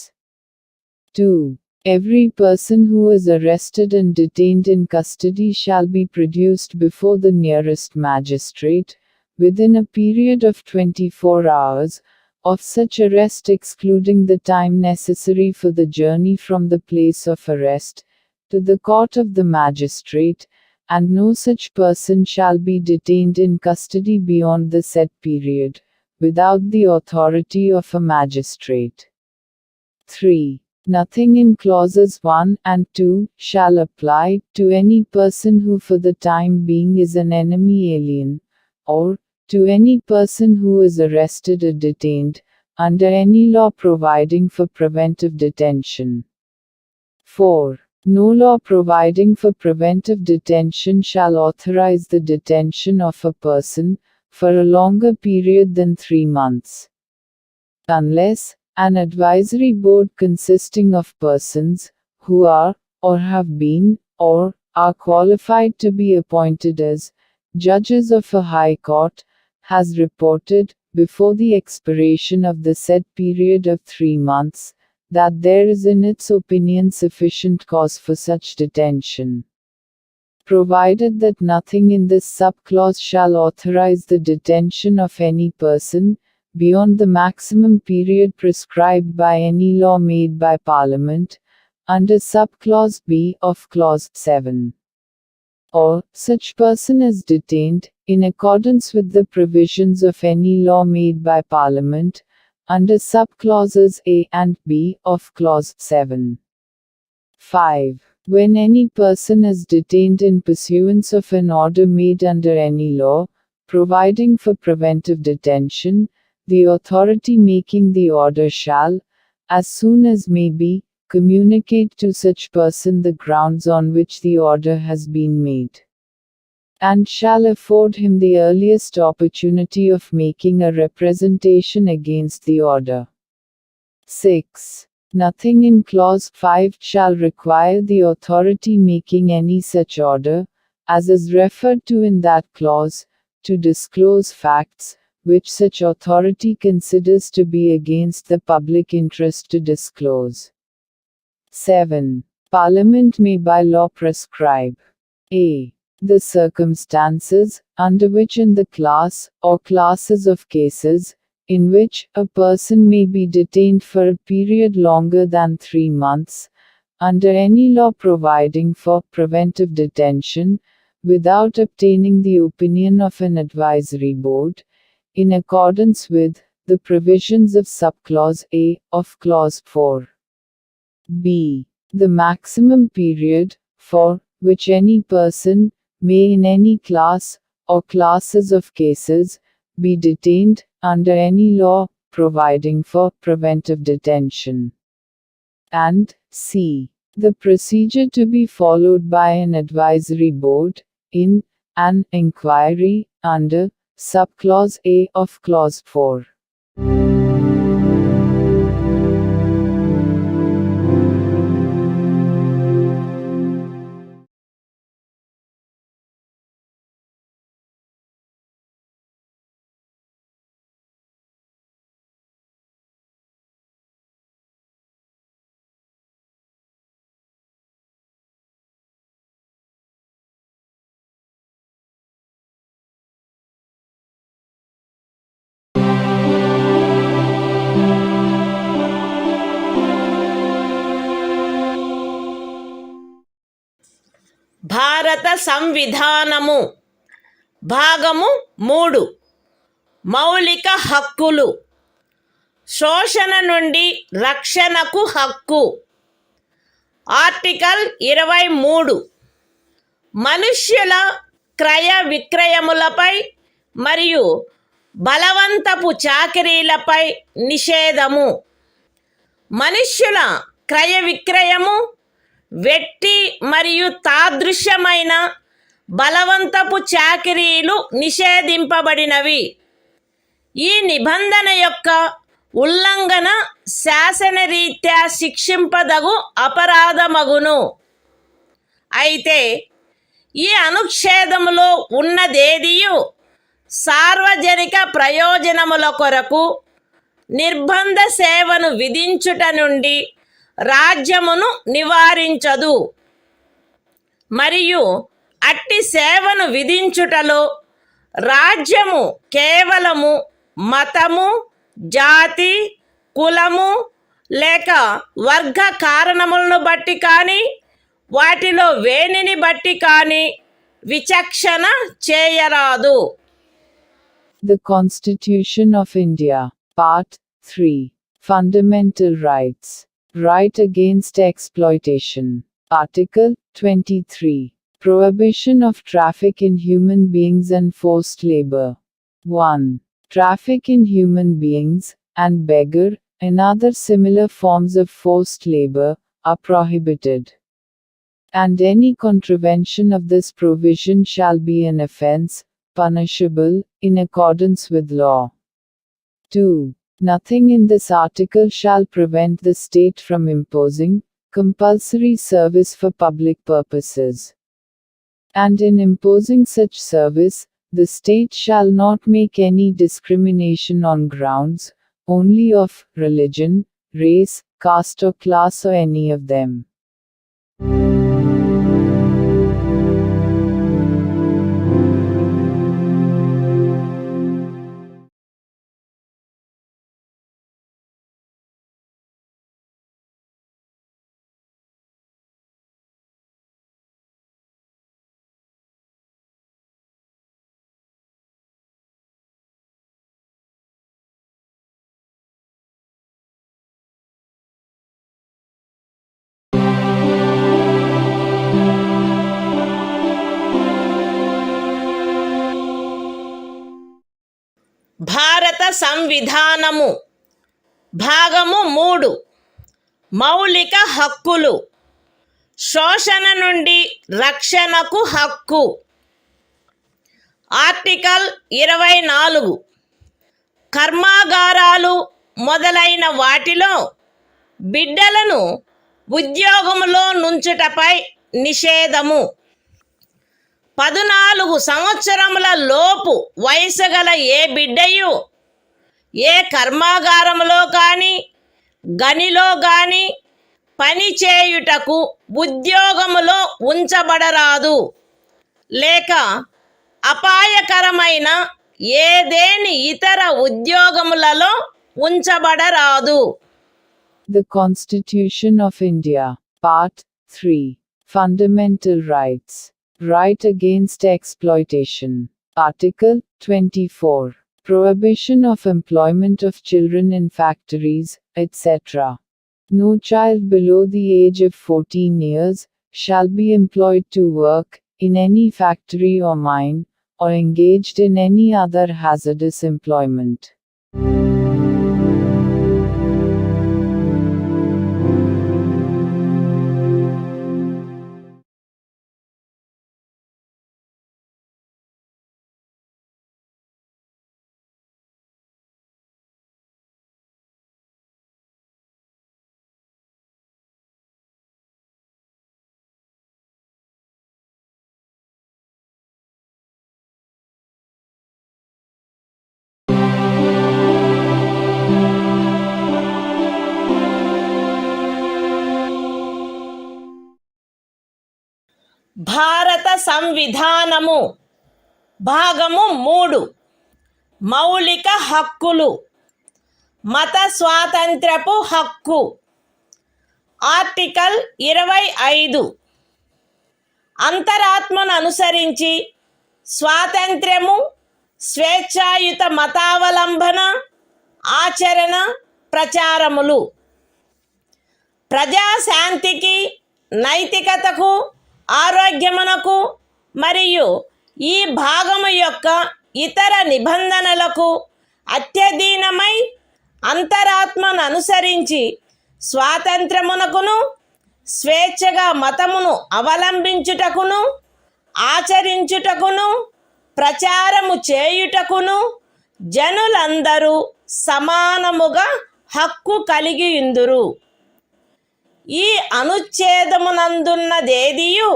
Speaker 2: 2. Every person who is arrested and detained in custody shall be produced before the nearest magistrate, within a period of 24 hours, of such arrest excluding the time necessary for the journey from the place of arrest, to the court of the magistrate, and no such person shall be detained in custody beyond the said period, without the authority of a magistrate. 3. Nothing in clauses 1 and 2 shall apply to any person who for the time being is an enemy alien, or to any person who is arrested or detained, under any law providing for preventive detention. 4. No law providing for preventive detention shall authorize the detention of a person, for a longer period than 3 months. Unless, an advisory board consisting of persons, who are, or have been, or are qualified to be appointed as, judges of a high court, has reported, before the expiration of the said period of 3 months, that there is in its opinion sufficient cause for such detention. Provided that nothing in this subclause shall authorize the detention of any person, beyond the maximum period prescribed by any law made by Parliament, under subclause B of clause 7. Or, such person is detained, in accordance with the provisions of any law made by Parliament, under subclauses A and B of clause 7. 5. When any person is detained in pursuance of an order made under any law, providing for preventive detention, the authority making the order shall, as soon as may be, communicate to such person the grounds on which the order has been made, and shall afford him the earliest opportunity of making a representation against the order. 6. Nothing in Clause 5 shall require the authority making any such order, as is referred to in that clause, to disclose facts, which such authority considers to be against the public interest to disclose. 7. Parliament may by law prescribe a. The circumstances, under which in the class, or classes of cases, in which a person may be detained for a period longer than 3 months, under any law providing for preventive detention, without obtaining the opinion of an advisory board, in accordance with the provisions of subclause A of clause 4. B. The maximum period, for which any person may in any class, or classes of cases, be detained, under any law, providing for preventive detention. And C. The procedure to be followed by an advisory board, in an inquiry, under subclause A of clause 4.
Speaker 1: భారత సంవిధానము భాగము 3 మౌలిక హక్కులు శోషణ నుండి రక్షణకు హక్కు article 23 మనుష్యుల క్రయ విక్రయములపై మరియు బలవంతపు చాకిరీలపై నిషేధము మనుష్యుల క్రయ విక్రయము వెట్టి మరియు తాదృశ్యమైన బలవంతపు చాకిరీలు నిషేధింపబడినవి. ఈ నిబంధన యొక్క ఉల్లంఘన శాసనరీత్యా శిక్షింపదగు అపరాధమగును. అయితే ఈ అనుచ్ఛేదములో ఉన్నదేదియు సార్వజనిక ప్రయోజనముల కొరకు నిర్బంధ సేవను విధించుట నుండి రాజ్యమును నివారించదు మరియు అట్టి సేవను విధించుటలో రాజ్యము కేవలము మతము, జాతి, కులము లేక వర్గ కారణములను బట్టి కానీ వాటిలో వేనిని బట్టి కానీ విచక్షణ చేయరాదు.
Speaker 2: The Constitution of India, Part 3. Fundamental Rights. Right against exploitation. Article 23. Prohibition of traffic in human beings and forced labor. 1. Traffic in human beings, and beggar, and other similar forms of forced labor, are prohibited. And any contravention of this provision shall be an offense, punishable, in accordance with law. 2. Nothing in this article shall prevent the state from imposing compulsory service for public purposes. And in imposing such service, the state shall not make any discrimination on grounds, only of religion, race, caste or class or any of them.
Speaker 1: సంవిధానము భాగము 3 మౌలిక హక్కులు శోషణ నుండి రక్షణకు హక్కు article 24 కర్మాగారాలు మొదలైన వాటిలో బిడ్డలను ఉద్యోగములో నుంచుటపై నిషేధము 14 సంవత్సరముల లోపు వయసు గల ఏ బిడ్డయు ఏ కర్మాగారములో కానీ గనిలో కానీ పని చేయుటకు ఉద్యోగములో ఉంచబడరాదు లేక అపాయకరమైన ఏదేని ఇతర ఉద్యోగములలో ఉంచబడరాదు.
Speaker 2: The Constitution of India, Part 3, Fundamental Rights, Right Against Exploitation, Article 24, Prohibition of employment of children in factories, etc. No child below the age of 14 years shall be employed to work in any factory or mine, or engaged in any other hazardous employment.
Speaker 1: భారత సంవిధానము భాగము 3 మౌలిక హక్కులు మత స్వాతంత్ర్యపు హక్కు article 25 అంతరాత్మను అనుసరించి స్వాతంత్ర్యము స్వేచ్ఛాయుత మతావలంబన ఆచరణ ప్రచారములు ప్రజాశాంతికి నైతికతకు ఆరోగ్యమునకు మరియు ఈ భాగము యొక్క ఇతర నిబంధనలకు అత్యధీనమై అంతరాత్మను అనుసరించి స్వాతంత్రమునకును స్వేచ్ఛగా మతమును అవలంబించుటకును ఆచరించుటకును ప్రచారము చేయుటకును జనులందరూ సమానముగా హక్కు కలిగియుందురు. ఈ అనుచ్ఛేదమునందున్నదేదియు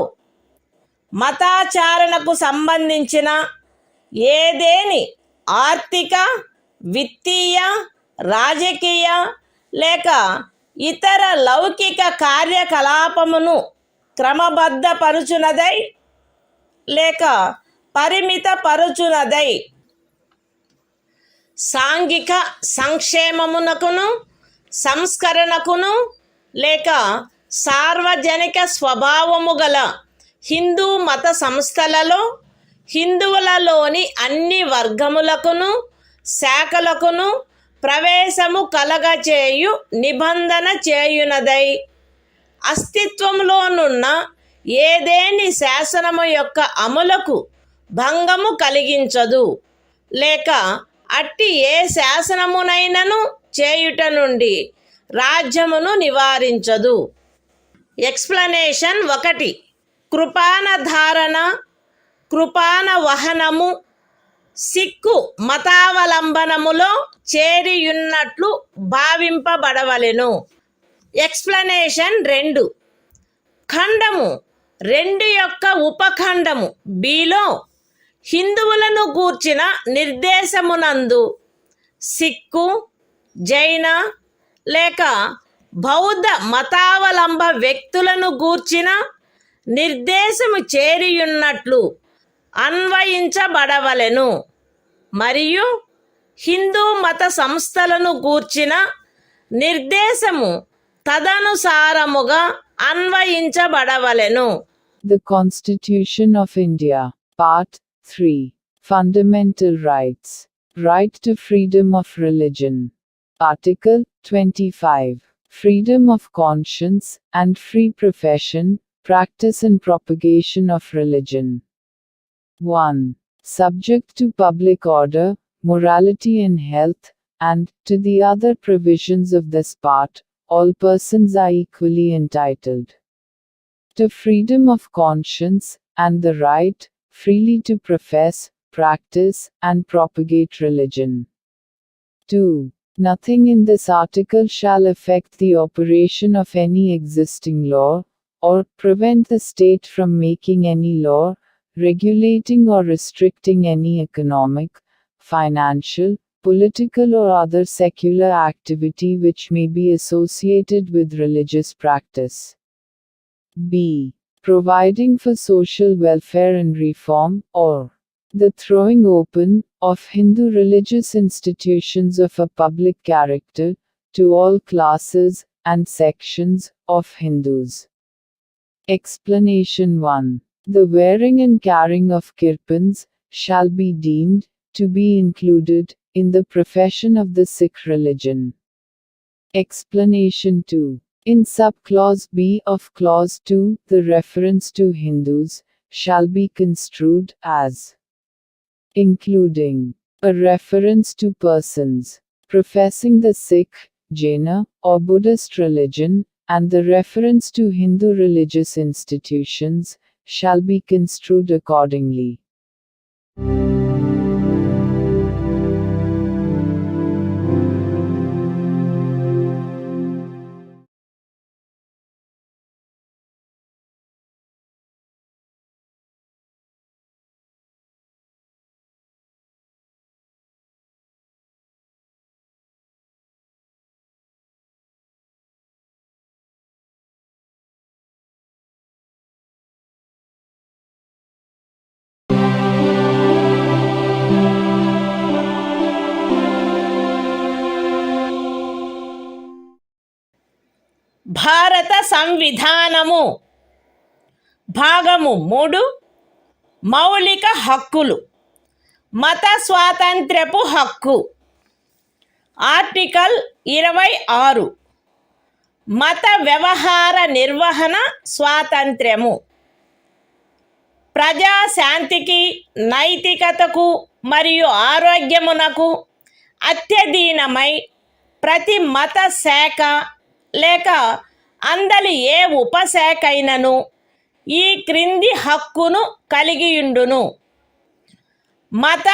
Speaker 1: మతాచారణకు సంబంధించిన ఏదేని ఆర్థిక విత్తీయ రాజకీయ లేక ఇతర లౌకిక కార్యకలాపమును క్రమబద్ధపరుచునదై లేక పరిమితపరుచునదై సాంఘిక సంక్షేమమునకును సంస్కరణకును లేక సార్వజనిక స్వభావము గల హిందూ మత సంస్థలలో హిందువులలోని అన్ని వర్గములకును శాఖలకును ప్రవేశము కలగచేయు నిబంధన చేయునదై అస్తిత్వములోనున్న ఏదేని శాసనము యొక్క అమలుకు భంగము కలిగించదు లేక అట్టి ఏ శాసనమునైనను చేయుట నుండి రాజ్యమును నివారించదు. ఎక్స్ప్లనేషన్ 1 కృపాన ధారణ కృపాన వహనము సిక్కు మతావలంబనములో చేరియున్నట్లు భావింపబడవలెను. ఎక్స్ప్లనేషన్ 2 ఖండము 2 యొక్క ఉపఖండము బిలో హిందువులను గూర్చిన నిర్దేశమునందు సిక్కు జైన లేక బౌద్ధ మతావలంబ వ్యక్తులను గూర్చిన నిర్దేశము చేరియున్నట్లు అన్వయించబడవలెను మరియు హిందూ మత సంస్థలను గూర్చిన నిర్దేశము తదనుసారముగా అన్వయించబడవలెను.
Speaker 2: The Constitution of India, Part 3, Fundamental Rights, Right to Freedom of Religion, Article 25, Freedom of Conscience and Free Profession, Practice and Propagation of Religion. 1. Subject to public order, morality and health, and, to the other provisions of this part, all persons are equally entitled to freedom of conscience, and the right, freely to profess, practice, and propagate religion. 2. Nothing in this article shall affect the operation of any existing law, or prevent the state from making any law, regulating or restricting any economic, financial, political or other secular activity which may be associated with religious practice. B. Providing for social welfare and reform, or the throwing open of Hindu religious institutions of a public character to all classes and sections of Hindus. Explanation 1. The wearing and carrying of kirpans shall be deemed to be included in the profession of the Sikh religion. Explanation 2. In subclause B of clause 2, the reference to Hindus shall be construed as including a reference to persons professing the Sikh, Jaina, or Buddhist religion, and the reference to Hindu religious institutions shall be construed accordingly.
Speaker 1: భారత సంవిధానము భాగము 3 మౌలిక హక్కులు మత స్వాతంత్ర్యపు హక్కు article 26 మత వ్యవహార నిర్వహణ స్వాతంత్ర్యము ప్రజాశాంతికి నైతికతకు మరియు ఆరోగ్యమునకు అత్యధీనమై ప్రతి మత శాఖ లేక అందలి ఏ ఉపశాఖైనను ఈ క్రింది హక్కును కలిగియుండును. మత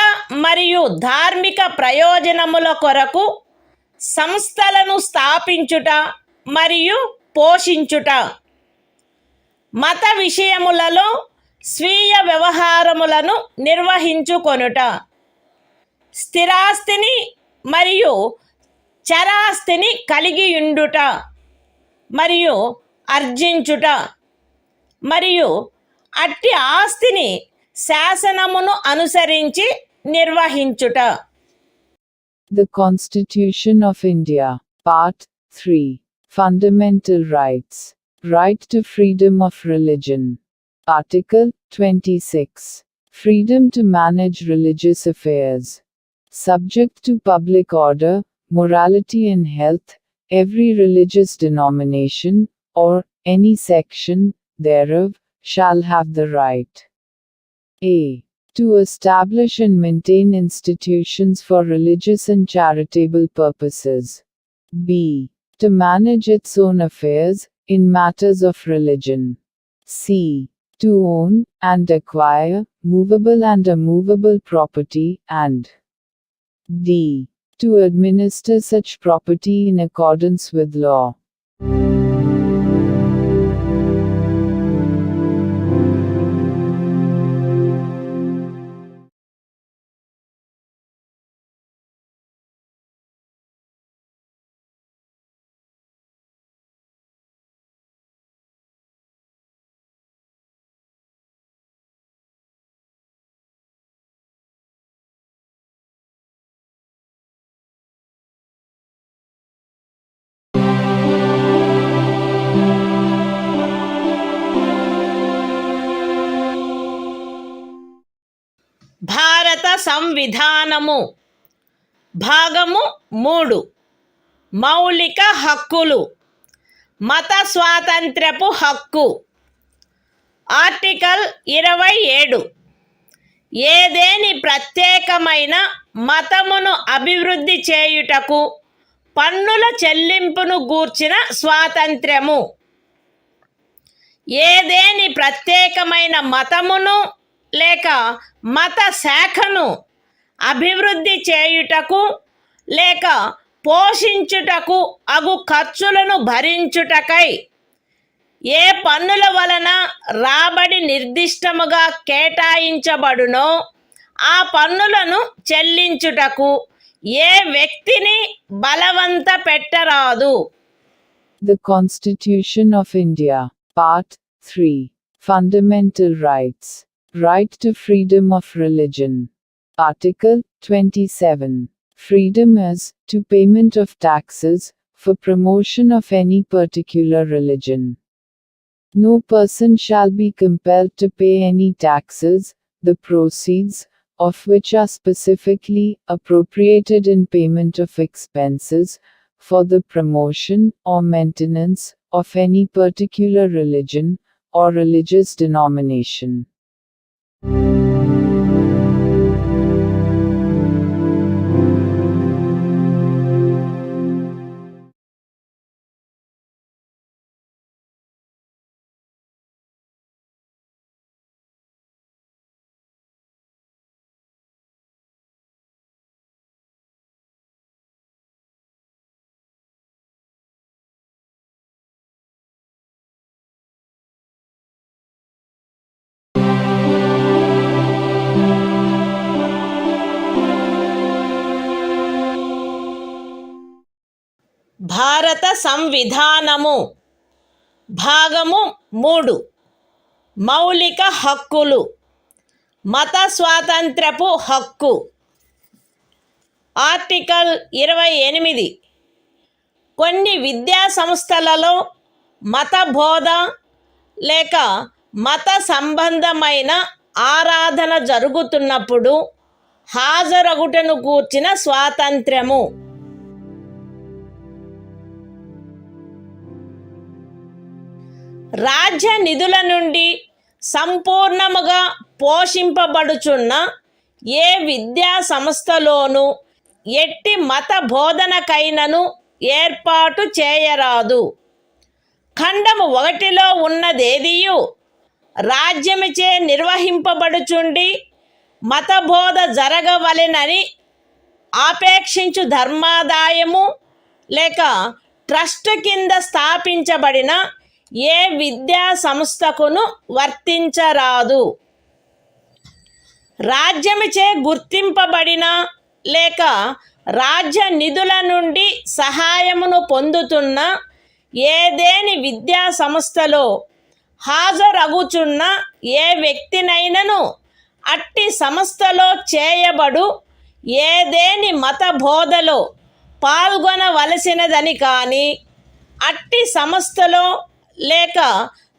Speaker 1: మరియు ధార్మిక ప్రయోజనముల కొరకు సంస్థలను స్థాపించుట మరియు పోషించుట, మత విషయములలో స్వీయ వ్యవహారములను నిర్వహించుకొనుట, స్థిరాస్తిని మరియు చరాస్తిని కలిగియుండుట మరియు ఆర్జించుట, మరియు అట్టి ఆస్తిని శాసనమును అనుసరించి నిర్వహించుట.
Speaker 2: The Constitution of India, Part 3. Fundamental Rights. Right to freedom of religion. Article 26. Freedom to manage religious affairs. Subject to public order, morality and health, every religious denomination, or any section thereof, shall have the right a. to establish and maintain institutions for religious and charitable purposes. B. to manage its own affairs, in matters of religion. C. to own and acquire movable and immovable property, and D. to administer such property in accordance with law.
Speaker 1: భారత సంవిధానము భాగము 3 మౌలిక హక్కులు మత స్వాతంత్ర్యపు హక్కు article 27 ఏదేని ప్రత్యేకమైన మతమును అభివృద్ధి చేయుటకు పన్నుల చెల్లింపును గూర్చిన స్వాతంత్ర్యము. ఏదేని ప్రత్యేకమైన మతమును లేక మత శాఖను అభివృద్ధి చేయుటకు లేక పోషించుటకు అగు ఖర్చులను భరించుటకై ఏ పన్నుల వలన రాబడి నిర్దిష్టముగా కేటాయించబడునో ఆ పన్నులను చెల్లించుటకు ఏ వ్యక్తిని బలవంత పెట్టరాదు.
Speaker 2: The Constitution of India, Part 3. Fundamental Rights. Right to freedom of religion. Article 27. Freedom as to payment of taxes for promotion of any particular religion. No person shall be compelled to pay any taxes, the proceeds of which are specifically appropriated in payment of expenses for the promotion or maintenance of any particular religion or religious denomination.
Speaker 1: భారత సంవిధానము భాగము 3 మౌలిక హక్కులు. మత స్వాతంత్ర్యపు హక్కు. Article 28. కొన్ని విద్యా సంస్థలలో మత బోధ లేక మత సంబంధమైన ఆరాధన జరుగుతున్నప్పుడు హాజరగుటను గూర్చిన స్వాతంత్ర్యము. రాజ్య నిధుల నుండి సంపూర్ణముగా పోషింపబడుచున్న ఏ విద్యా సంస్థలోనూ ఎట్టి మత బోధనకైనను ఏర్పాటు చేయరాదు. ఖండము 1లో ఉన్నదేదియు రాజ్యముచే నిర్వహింపబడుచుండి మతబోధ జరగవలెనని ఆపేక్షించు ధర్మాదాయము లేక ట్రస్ట్ కింద స్థాపించబడిన ఏ విద్యా సంస్థకును వర్తించరాదు. రాజ్యముచే గుర్తింపబడిన లేక రాజ్య నిధుల నుండి సహాయమును పొందుతున్న ఏదేని విద్యా సంస్థలో హాజరగుచున్న ఏ వ్యక్తినైనను అట్టి సంస్థలో చేయబడు ఏదేని మత బోధలో పాల్గొనవలసినదని కానీ అట్టి సంస్థలో లేక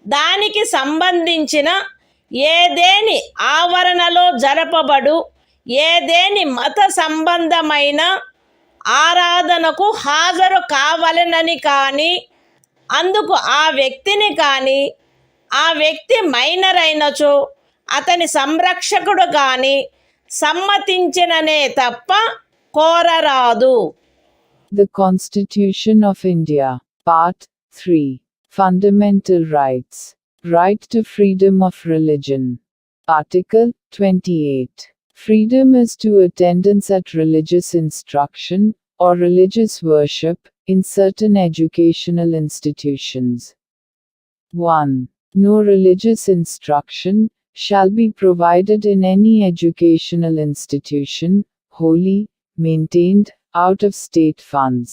Speaker 1: దానికి సంబంధించిన ఏదేని ఆవరణలో జరపబడు ఏదేని మత సంబంధమైన ఆరాధనకు హాజరు కావలెనని కానీ అందుకు ఆ వ్యక్తిని కానీ ఆ వ్యక్తి మైనర్ అయినచో అతని సంరక్షకుడు కానీ సమ్మతించిననే తప్ప కోరరాదు.
Speaker 2: The Constitution of India, Part 3. Fundamental Rights. Right to freedom of religion. Article 28. Freedom as to attendance at religious instruction or religious worship in certain educational institutions. 1. No religious instruction shall be provided in any educational institution, wholly maintained out of state funds.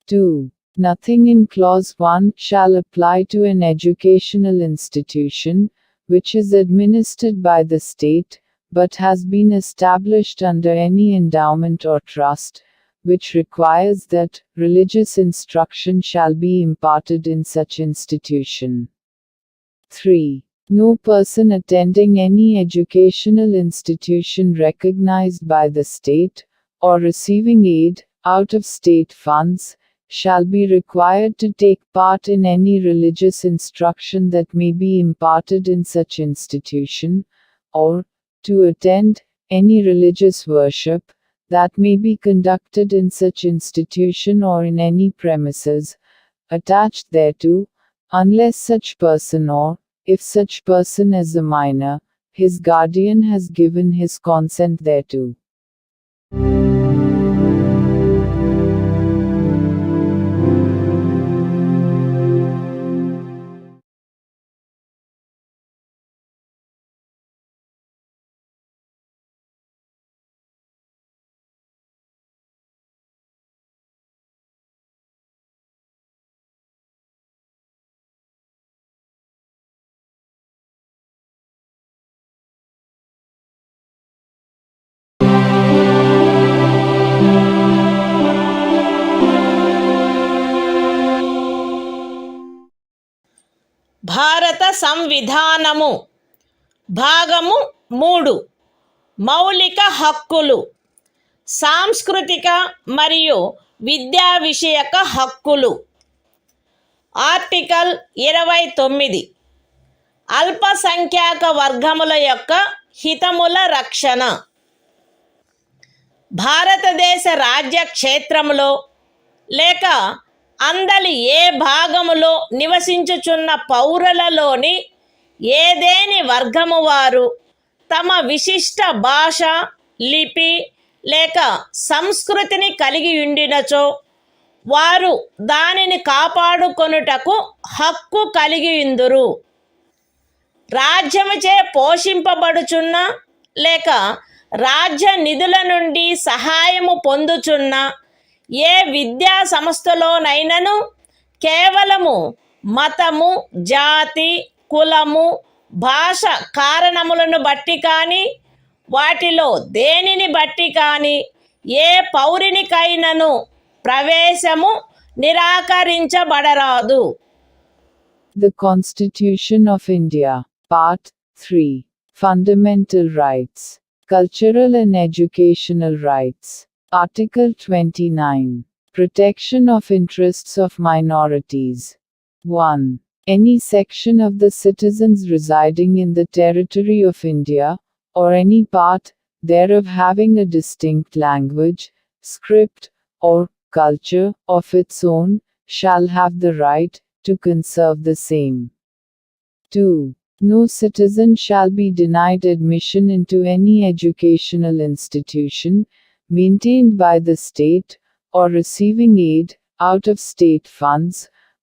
Speaker 2: 2. Nothing in Clause 1 shall apply to an educational institution which is administered by the state, but has been established under any endowment or trust, which requires that religious instruction shall be imparted in such institution. 3. No person attending any educational institution recognized by the state, or receiving aid out of state funds, shall be required to take part in any religious instruction that may be imparted in such institution, or to attend any religious worship that may be conducted in such institution or in any premises attached thereto, unless such person or, if such person is a minor, his guardian has given his consent thereto.
Speaker 1: భారత సంవిధానము భాగము 3 మౌలిక హక్కులు సాంస్కృతిక మరియు విద్యా విషయక హక్కులు article 29 అల్పసంఖ్యాక వర్గముల యొక్క హితముల రక్షణ భారతదేశ రాజ్య క్షేత్రములో లేక అందలి ఏ భాగములో నివసించుచున్న పౌరులలోని ఏదేని వర్గము వారు తమ విశిష్ట భాష లిపి లేక సంస్కృతిని కలిగి ఉండినచో వారు దానిని కాపాడుకొనుటకు హక్కు కలిగి ఉందురు. రాజ్యముచే పోషింపబడుచున్న లేక రాజ్య నిధుల నుండి సహాయము పొందుచున్న ఏ విద్యా సంస్థలోనైనను కేవలము మతము జాతి కులము భాష కారణములను బట్టి కానీ వాటిలో దేనిని బట్టి కానీ ఏ పౌరునికైనను ప్రవేశము నిరాకరించబడరాదు.
Speaker 2: The Constitution of India, Part 3, Fundamental Rights, Cultural and Educational Rights. Article 29. Protection of interests of minorities. 1. Any section of the citizens residing in the territory of India, or any part thereof having a distinct language, script, or culture of its own, shall have the right to conserve the same. 2. No citizen shall be denied admission into any educational institution maintained by the state, or receiving aid out of state funds,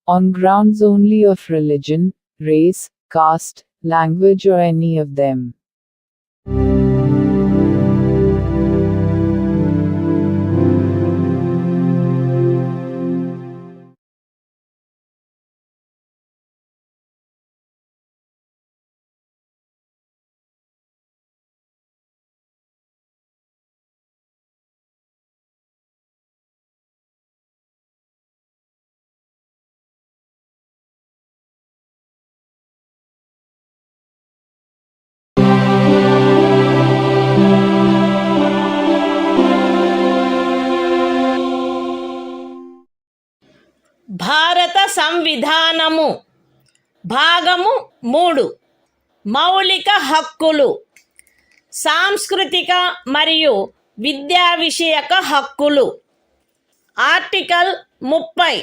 Speaker 2: on grounds only of religion, race, caste, language or any of them.
Speaker 1: భారత సంవిధానము భాగము 3 మౌలిక హక్కులు సాంస్కృతిక మరియు విద్యా విషయక హక్కులు article 30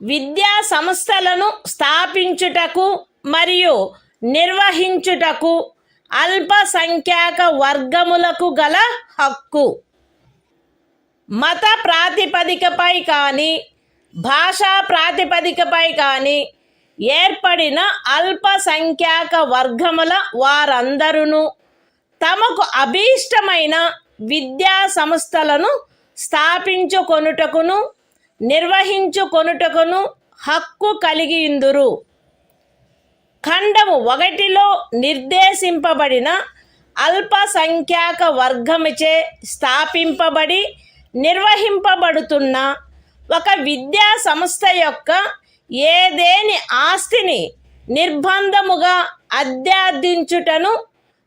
Speaker 1: విద్యా సంస్థలను స్థాపించుటకు మరియు నిర్వహించుటకు అల్పసంఖ్యాక వర్గములకు గల హక్కు మత ప్రాతిపదికపై కానీ భాషా ప్రాతిపదికపై కానీ ఏర్పడిన అల్పసంఖ్యాక వర్గముల వారందరూ తమకు అభీష్టమైన విద్యా సంస్థలను స్థాపించుకొనుటకును నిర్వహించుకొనుటకును హక్కు కలిగియుందురు. ఖండము 1లో నిర్దేశింపబడిన అల్పసంఖ్యాక వర్గముచే స్థాపింపబడి నిర్వహింపబడుతున్న ఒక విద్యా సంస్థ యొక్క ఏదేని ఆస్తిని నిర్బంధముగా అధ్యాదించుటను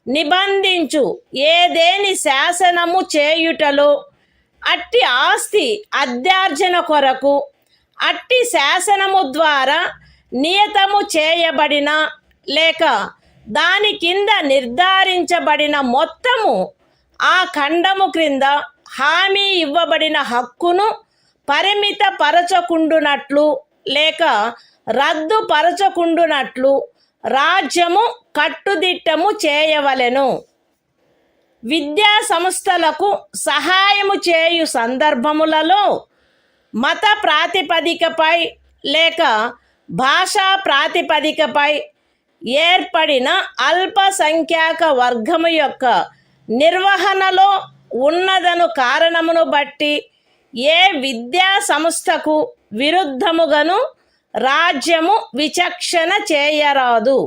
Speaker 1: నిబంధించు ఏదేని శాసనము చేయుటలో అట్టి ఆస్తి అధ్యార్జన కొరకు అట్టి శాసనము ద్వారా నియతము చేయబడిన లేక దాని కింద నిర్ధారించబడిన మొత్తము ఆ ఖండము క్రింద హామీ ఇవ్వబడిన హక్కును పరిమితపరచకుండునట్లు లేక రద్దుపరచకుండునట్లు రాజ్యము కట్టుదిట్టము చేయవలెను. విద్యా సంస్థలకు సహాయము చేయు సందర్భములలో మత ప్రాతిపదికపై లేక భాషా ప్రాతిపదికపై ఏర్పడిన అల్పసంఖ్యాక వర్గము యొక్క నిర్వహణలో ఉన్నదను కారణమును బట్టి ఏ విద్యా సంస్థకు విరుద్ధముగాను రాజ్యము విచక్షణ చేయరాదు.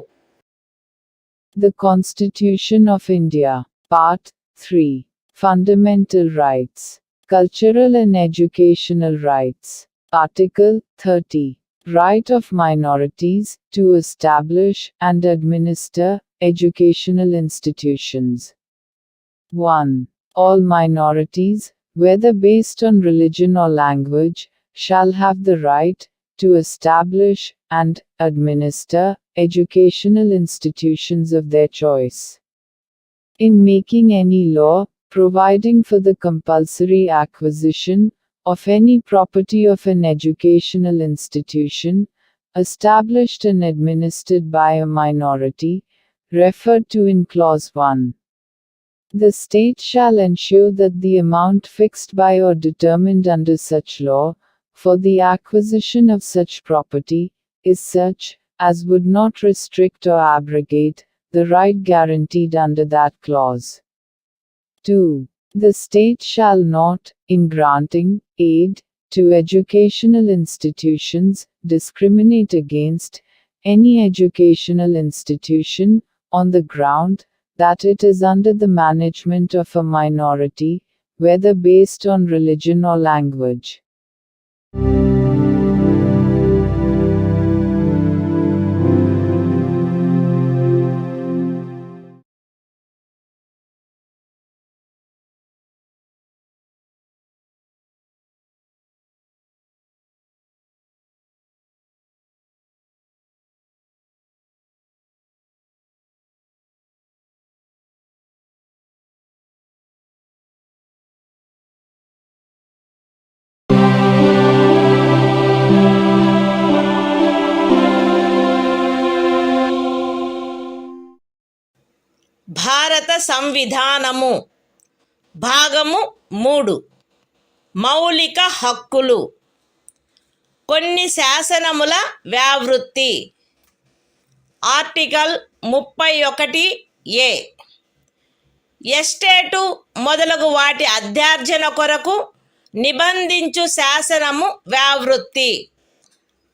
Speaker 2: The Constitution of India, Part 3, Fundamental Rights, Cultural and Educational Rights, Article 30, Right of minorities to establish and administer educational institutions. 1. All minorities, whether based on religion or language, shall have the right to establish and administer educational institutions of their choice. In making any law, providing for the compulsory acquisition of any property of an educational institution, established and administered by a minority, referred to in Clause 1. The state shall ensure that the amount fixed by or determined under such law, for the acquisition of such property, is such, as would not restrict or abrogate, the right guaranteed under that clause. 2. The state shall not, in granting aid to educational institutions, discriminate against any educational institution, on the ground that it is under the management of a minority, whether based on religion or language.
Speaker 1: భారత సంవిధానము భాగము 3 మౌలిక హక్కులు. కొన్ని శాసనముల వ్యావృత్తి. Article 31A. Estate మొదలగు వాటి అధ్యార్జన కొరకు నిబంధించు శాసనము వ్యావృత్తి.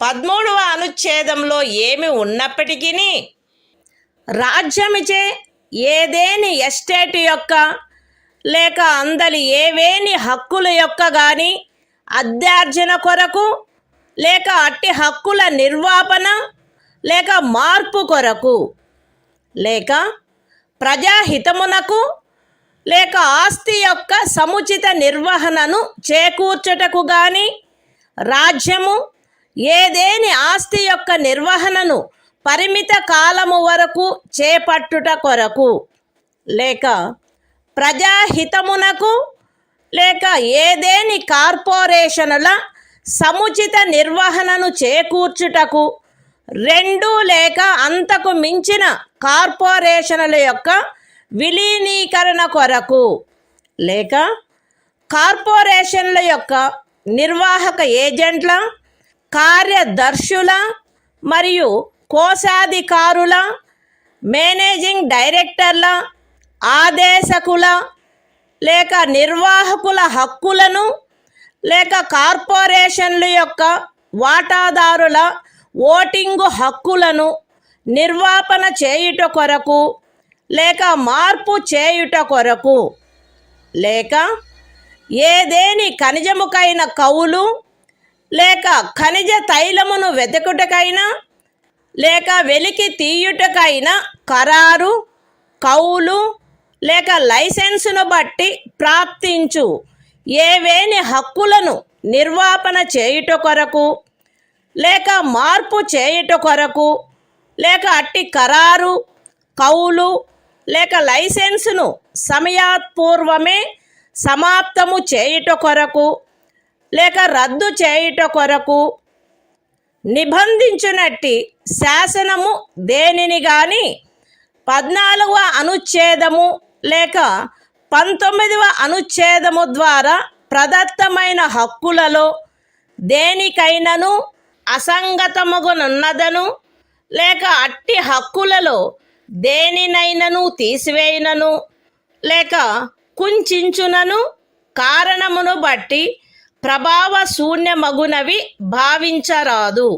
Speaker 1: 13వ అనుచ్ఛేదంలో ఏమి ఉన్నప్పటికీ రాజ్యమిచే ఏదేని ఎస్టేటు యొక్క లేక అందలి ఏవేని హక్కుల యొక్క గాని అధ్యార్జన కొరకు లేక అట్టి హక్కుల నిర్వాపన లేక మార్పు కొరకు లేక ప్రజాహితమునకు లేక ఆస్తి యొక్క సముచిత నిర్వహణను చేకూర్చుటకు గాని రాజ్యము ఏదేని ఆస్తి యొక్క నిర్వహణను పరిమిత కాలము వరకు చేపట్టుట కొరకు లేక ప్రజాహితమునకు లేక ఏదేని కార్పొరేషనుల సముచిత నిర్వహణను చేకూర్చుటకు 2 లేక అంతకు మించిన కార్పొరేషనుల యొక్క విలీనీకరణ కొరకు లేక కార్పొరేషన్ల యొక్క నిర్వాహక ఏజెంట్ల, కార్యదర్శుల మరియు కోశాధికారుల, మేనేజింగ్ డైరెక్టర్ల, ఆదేశకుల లేక నిర్వాహకుల హక్కులను లేక కార్పొరేషన్ల యొక్క వాటాదారుల ఓటింగు హక్కులను నిర్వాపన చేయుట కొరకు లేక మార్పు చేయుట కొరకు లేక ఏదేని ఖనిజముకైన కౌలు లేక ఖనిజ తైలమును వెతుకుటకైనా లేక వెలికి తీయుటకైనా ఖరారు, కౌలు లేక లైసెన్సును బట్టి ప్రాప్తించు ఏవేని హక్కులను నిర్వాపన చేయుట కొరకు లేక మార్పు చేయుట కొరకు లేక అట్టి ఖరారు, కౌలు లేక లైసెన్సును సమయాత్పూర్వమే సమాప్తము చేయుట కొరకు లేక రద్దు చేయుట కొరకు నిబంధించునట్టి శాసనము దేనిని గాని 14వ అనుచ్ఛేదము లేక 19వ అనుచ్ఛేదము ద్వారా ప్రదత్తమైన హక్కులలో దేనికైనను అసంగతమగునున్నదను లేక అట్టి హక్కులలో దేనినైనను తీసివేయునను లేక కుంచించునను కారణమును బట్టి ప్రభావ శూన్యమగునవి భావించరాదు.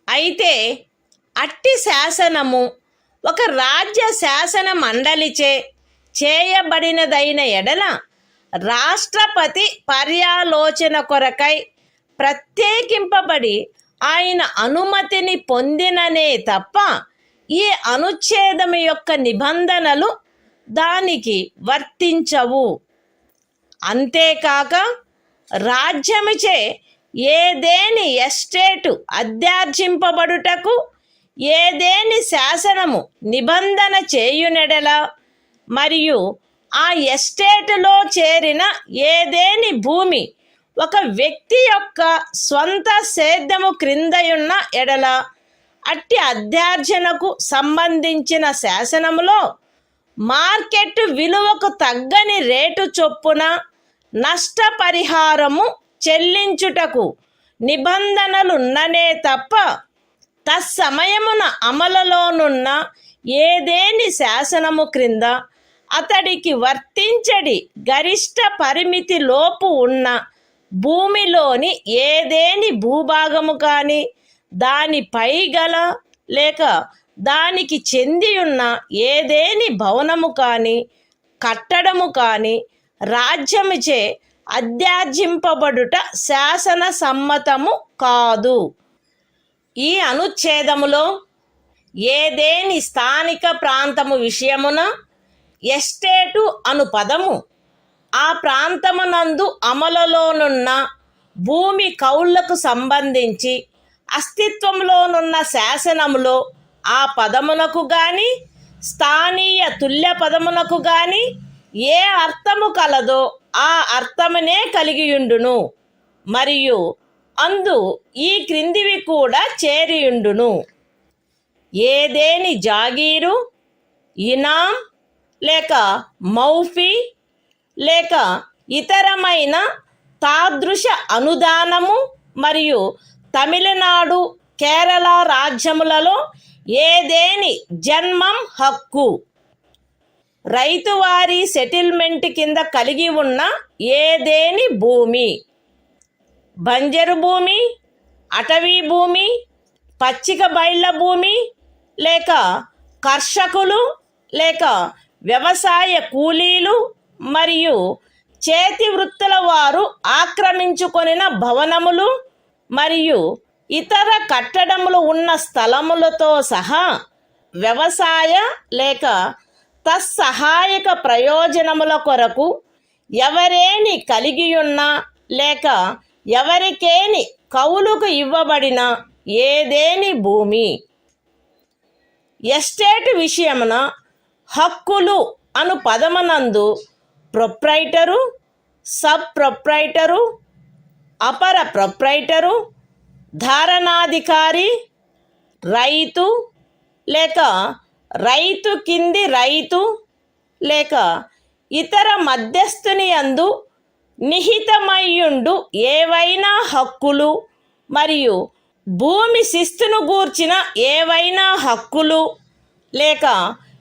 Speaker 1: అయితే అట్టి శాసనము ఒక రాజ్య శాసన మండలిచే చేయబడినదైన ఎడల రాష్ట్రపతి పర్యాలోచన కొరకై ప్రత్యేకింపబడి ఆయన అనుమతిని పొందిననే తప్ప ఈ అనుచ్ఛేదము యొక్క నిబంధనలు దానికి వర్తించవు. అంతేకాక రాజ్యముచే ఏదేని ఎస్టేటు అధ్యార్జింపబడుటకు ఏదేని శాసనము నిబంధన చేయునెడల మరియు ఆ ఎస్టేటులో చేరిన ఏదేని భూమి ఒక వ్యక్తి యొక్క స్వంత సేద్యము క్రిందయున్న ఎడల అట్టి అధ్యార్జనకు సంబంధించిన శాసనములో మార్కెట్ విలువకు తగ్గని రేటు చొప్పున నష్టపరిహారము చెల్లించుటకు నిబంధనలున్ననే తప్ప తత్సమయమున అమలులోనున్న ఏదేని శాసనము క్రింద అతడికి వర్తించడి గరిష్ట పరిమితి లోపు ఉన్న భూమిలోని ఏదేని భూభాగము కానీ దానిపై గల లేక దానికి చెందియున్న ఏదేని భవనము కానీ కట్టడము కానీ రాజ్యముచే అధ్యార్జింపబడుట శాసన సమ్మతము కాదు. ఈ అనుచ్ఛేదములో ఏదేని స్థానిక ప్రాంతము విషయమున ఎస్టేటు అను పదము ఆ ప్రాంతమునందు అమలులోనున్న భూమి కౌళ్లకు సంబంధించి అస్తిత్వంలోనున్న శాసనములో ఆ పదమునకు గాని స్థానీయ తుల్య పదమునకు గాని ఏ అర్థము కలదో ఆ అర్థమునే కలిగియుండును మరియు అందు ఈ క్రిందివి కూడా చేరియుండును. ఏదేని జాగీరు, ఇనాం లేక మౌఫీ లేక ఇతరమైన తాదృశ అనుదానము మరియు తమిళనాడు కేరళ రాజ్యములలో ఏదేని జన్మం హక్కు రైతువారి సెటిల్మెంట్ కింద కలిగి ఉన్న ఏదేని భూమి, బంజరు భూమి, అటవీ భూమి, పచ్చిక బయళ్ళ భూమి లేక కర్షకులు లేక వ్యవసాయ కూలీలు మరియు చేతి వృత్తుల వారు ఆక్రమించుకొనిన భవనములు మరియు ఇతర కట్టడములు ఉన్న స్థలములతో సహా వ్యవసాయ లేక తత్సహాయక ప్రయోజనముల కొరకు ఎవరేని కలిగియున్నా లేక ఎవరికేని కౌలుకు ఇవ్వబడిన ఏదేని భూమి. ఎస్టేట్ విషయమున హక్కులు అను పదమునందు ప్రొప్రైటరు, సబ్ ప్రొప్రైటరు, అపర ప్రొప్రైటరు, ధారణాధికారి, రైతు లేక రైతు కింది రైతు లేక ఇతర మధ్యస్థుని యందు నిహితమయ్యుండు ఏవైనా హక్కులు మరియు భూమి శిస్తును గూర్చిన ఏవైనా హక్కులు లేక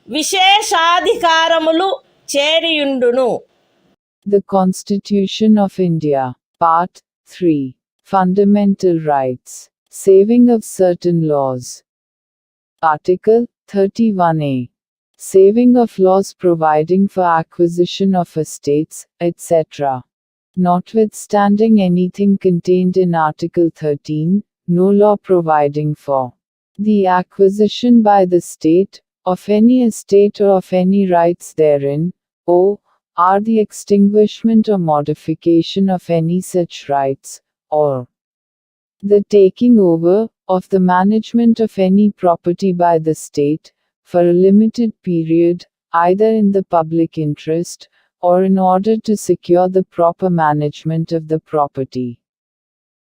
Speaker 1: విశేషాధికారములు చేరియుండును.
Speaker 2: The Constitution of India, Part 3, Fundamental Rights, Saving of Certain Laws. Article 31A. Saving of laws providing for acquisition of estates, etc. Notwithstanding anything contained in Article 13, no law providing for the acquisition by the state of any estate or of any rights therein, or the extinguishment or modification of any such rights, or the taking over of the management of any property by the state, for a limited period, either in the public interest, or in order to secure the proper management of the property,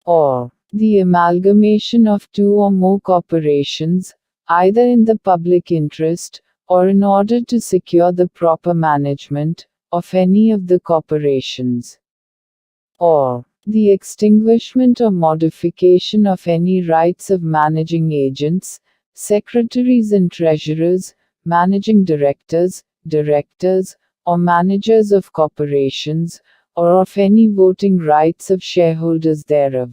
Speaker 2: or the amalgamation of two or more corporations, either in the public interest, or in order to secure the proper management of any of the corporations, or the extinguishment or modification of any rights of managing agents, secretaries and treasurers, managing directors, or managers of corporations, or of any voting rights of shareholders thereof,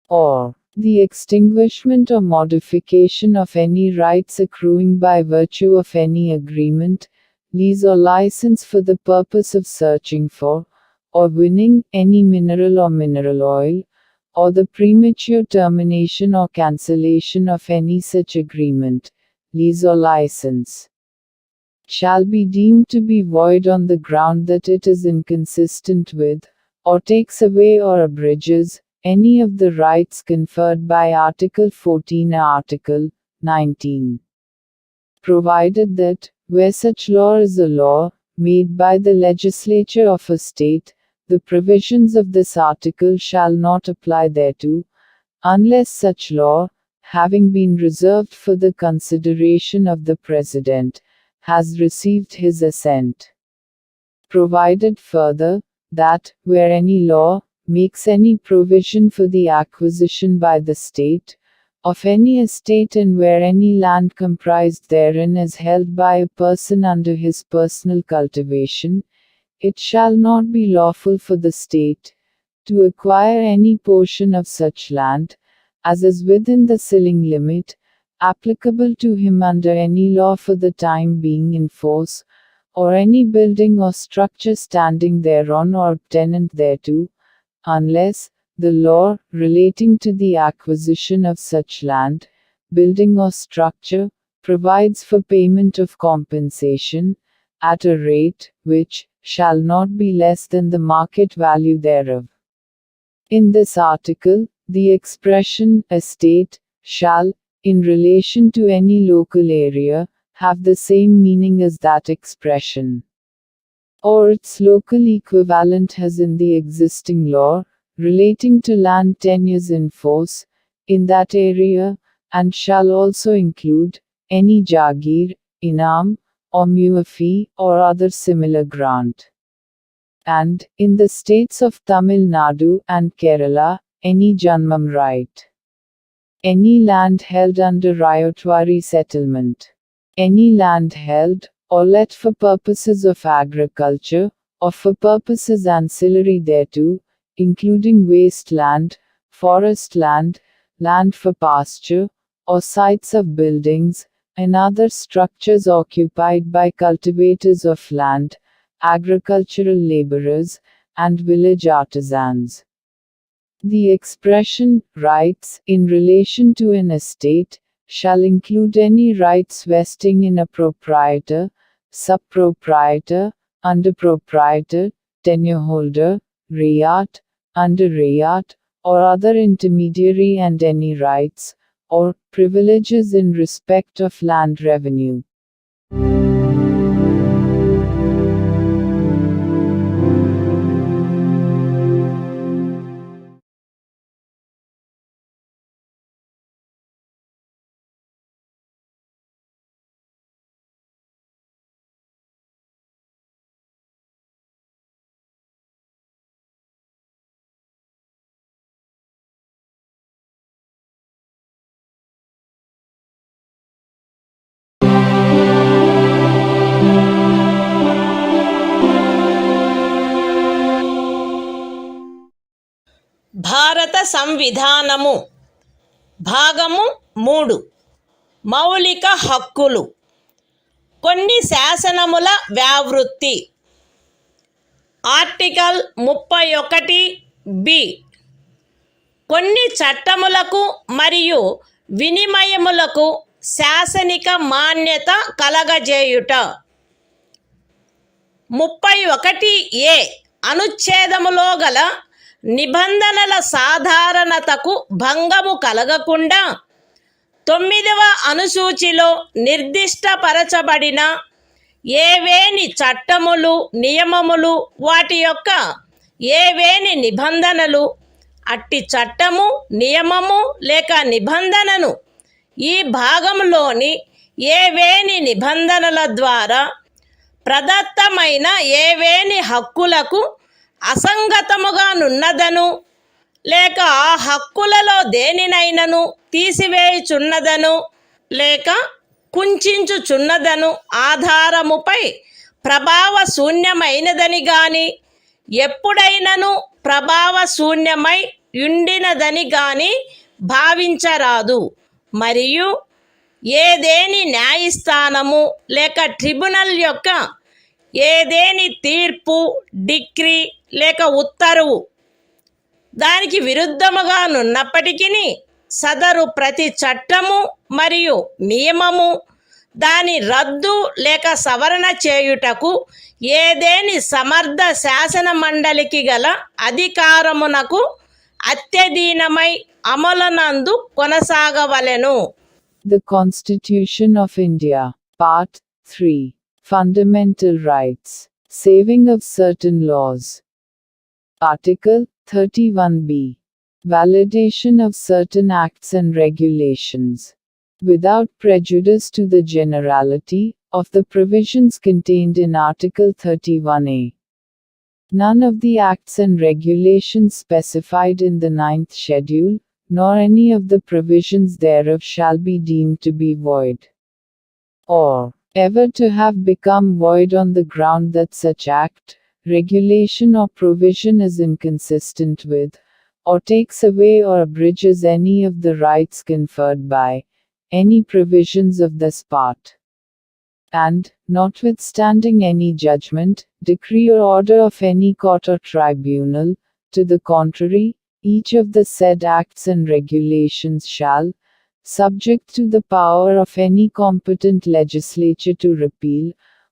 Speaker 2: or the extinguishment or modification of any rights accruing by virtue of any agreement, lease or license for the purpose of searching for, or winning, any mineral or mineral oil, or the premature termination or cancellation of any such agreement, lease or license, shall be deemed to be void on the ground that it is inconsistent with, or takes away or abridges, any of the rights conferred by Article 14 or Article 19. Provided that, where such law is a law, made by the legislature of a state, the provisions of this article shall not apply thereto, unless such law, having been reserved for the consideration of the President, has received his assent. Provided further, that, where any law makes any provision for the acquisition by the state of any estate, and where any land comprised therein is held by a person under his personal cultivation, it shall not be lawful for the state to acquire any portion of such land as is within the ceiling limit applicable to him under any law for the time being in force, or any building or structure standing thereon or tenant thereto, unless the law relating to the acquisition of such land, building or structure provides for payment of compensation at a rate which shall not be less than the market value thereof. In this article, the expression estate shall, in relation to any local area, have the same meaning as that expression, or its local equivalent has in the existing law relating to land tenures in force in that area, and shall also include any jagir, inam, or muafi, or other similar grant. And, in the states of Tamil Nadu and Kerala, any janmam right. Any land held under Ryotwari settlement. Any land held, or let for purposes of agriculture, or for purposes ancillary thereto, including waste land, forest land, land for pasture, or sites of buildings, and other structures occupied by cultivators of land, agricultural laborers, and village artisans. The expression, rights, in relation to an estate, shall include any rights vesting in a proprietor, sub-proprietor, under-proprietor, tenure-holder, rayat, under-rayat, or other intermediary, and any rights, or privileges in respect of land revenue.
Speaker 1: భారత సంవిధానము భాగము 3 మౌలిక హక్కులు. కొన్ని శాసనముల వ్యావృత్తి. Article 31(b) కొన్ని చట్టములకు మరియు వినిమయములకు శాసనిక మాన్యత కలగజేయుట. 31(a) అనుచ్ఛేదములో గల నిబంధనల సాధారణతకు భంగము కలగకుండా 9వ అనుసూచిలో నిర్దిష్టపరచబడిన ఏవేని చట్టములు, నియమములు, వాటి యొక్క ఏవేని నిబంధనలు, అట్టి చట్టము, నియమము లేక నిబంధనను ఈ భాగంలోని ఏవేని నిబంధనల ద్వారా ప్రదత్తమైన ఏవేని హక్కులకు అసంగతముగా నున్నదను లేక ఆ హక్కులలో దేనినైనను తీసివేయుచున్నదను లేక కుంచుచున్నదను ఆధారముపై ప్రభావశూన్యమైనదని గాని ఎప్పుడైనను ప్రభావశూన్యమై ఉండినదని గాని భావించరాదు. మరియు ఏదేని న్యాయస్థానము లేక ట్రిబ్యునల్ యొక్క ఏదేని తీర్పు, డిక్రీ లేక ఉత్తర్వు దానికి విరుద్ధముగా నున్నప్పటికీ సదరు ప్రతి చట్టము మరియు నియమము దాని రద్దు లేక సవరణ చేయుటకు ఏదేని సమర్థ శాసన మండలికి గల అధికారమునకు అత్యధీనమై అమలునందు కొనసాగవలెను.
Speaker 2: The Constitution of India, Part 3. Fundamental Rights. Saving of certain laws. Article 31B. Validation of certain acts and regulations. Without prejudice to the generality of the provisions contained in Article 31A. None of the acts and regulations specified in the 9th schedule, nor any of the provisions thereof shall be deemed to be void, or ever to have become void on the ground that such act, regulation or provision is inconsistent with, or takes away or abridges any of the rights conferred by any provisions of this part. And, notwithstanding any judgment, decree or order of any court or tribunal, to the contrary, each of the said acts and regulations shall, subject to the power of any competent legislature to repeal,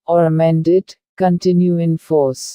Speaker 2: or amend it, continue in force.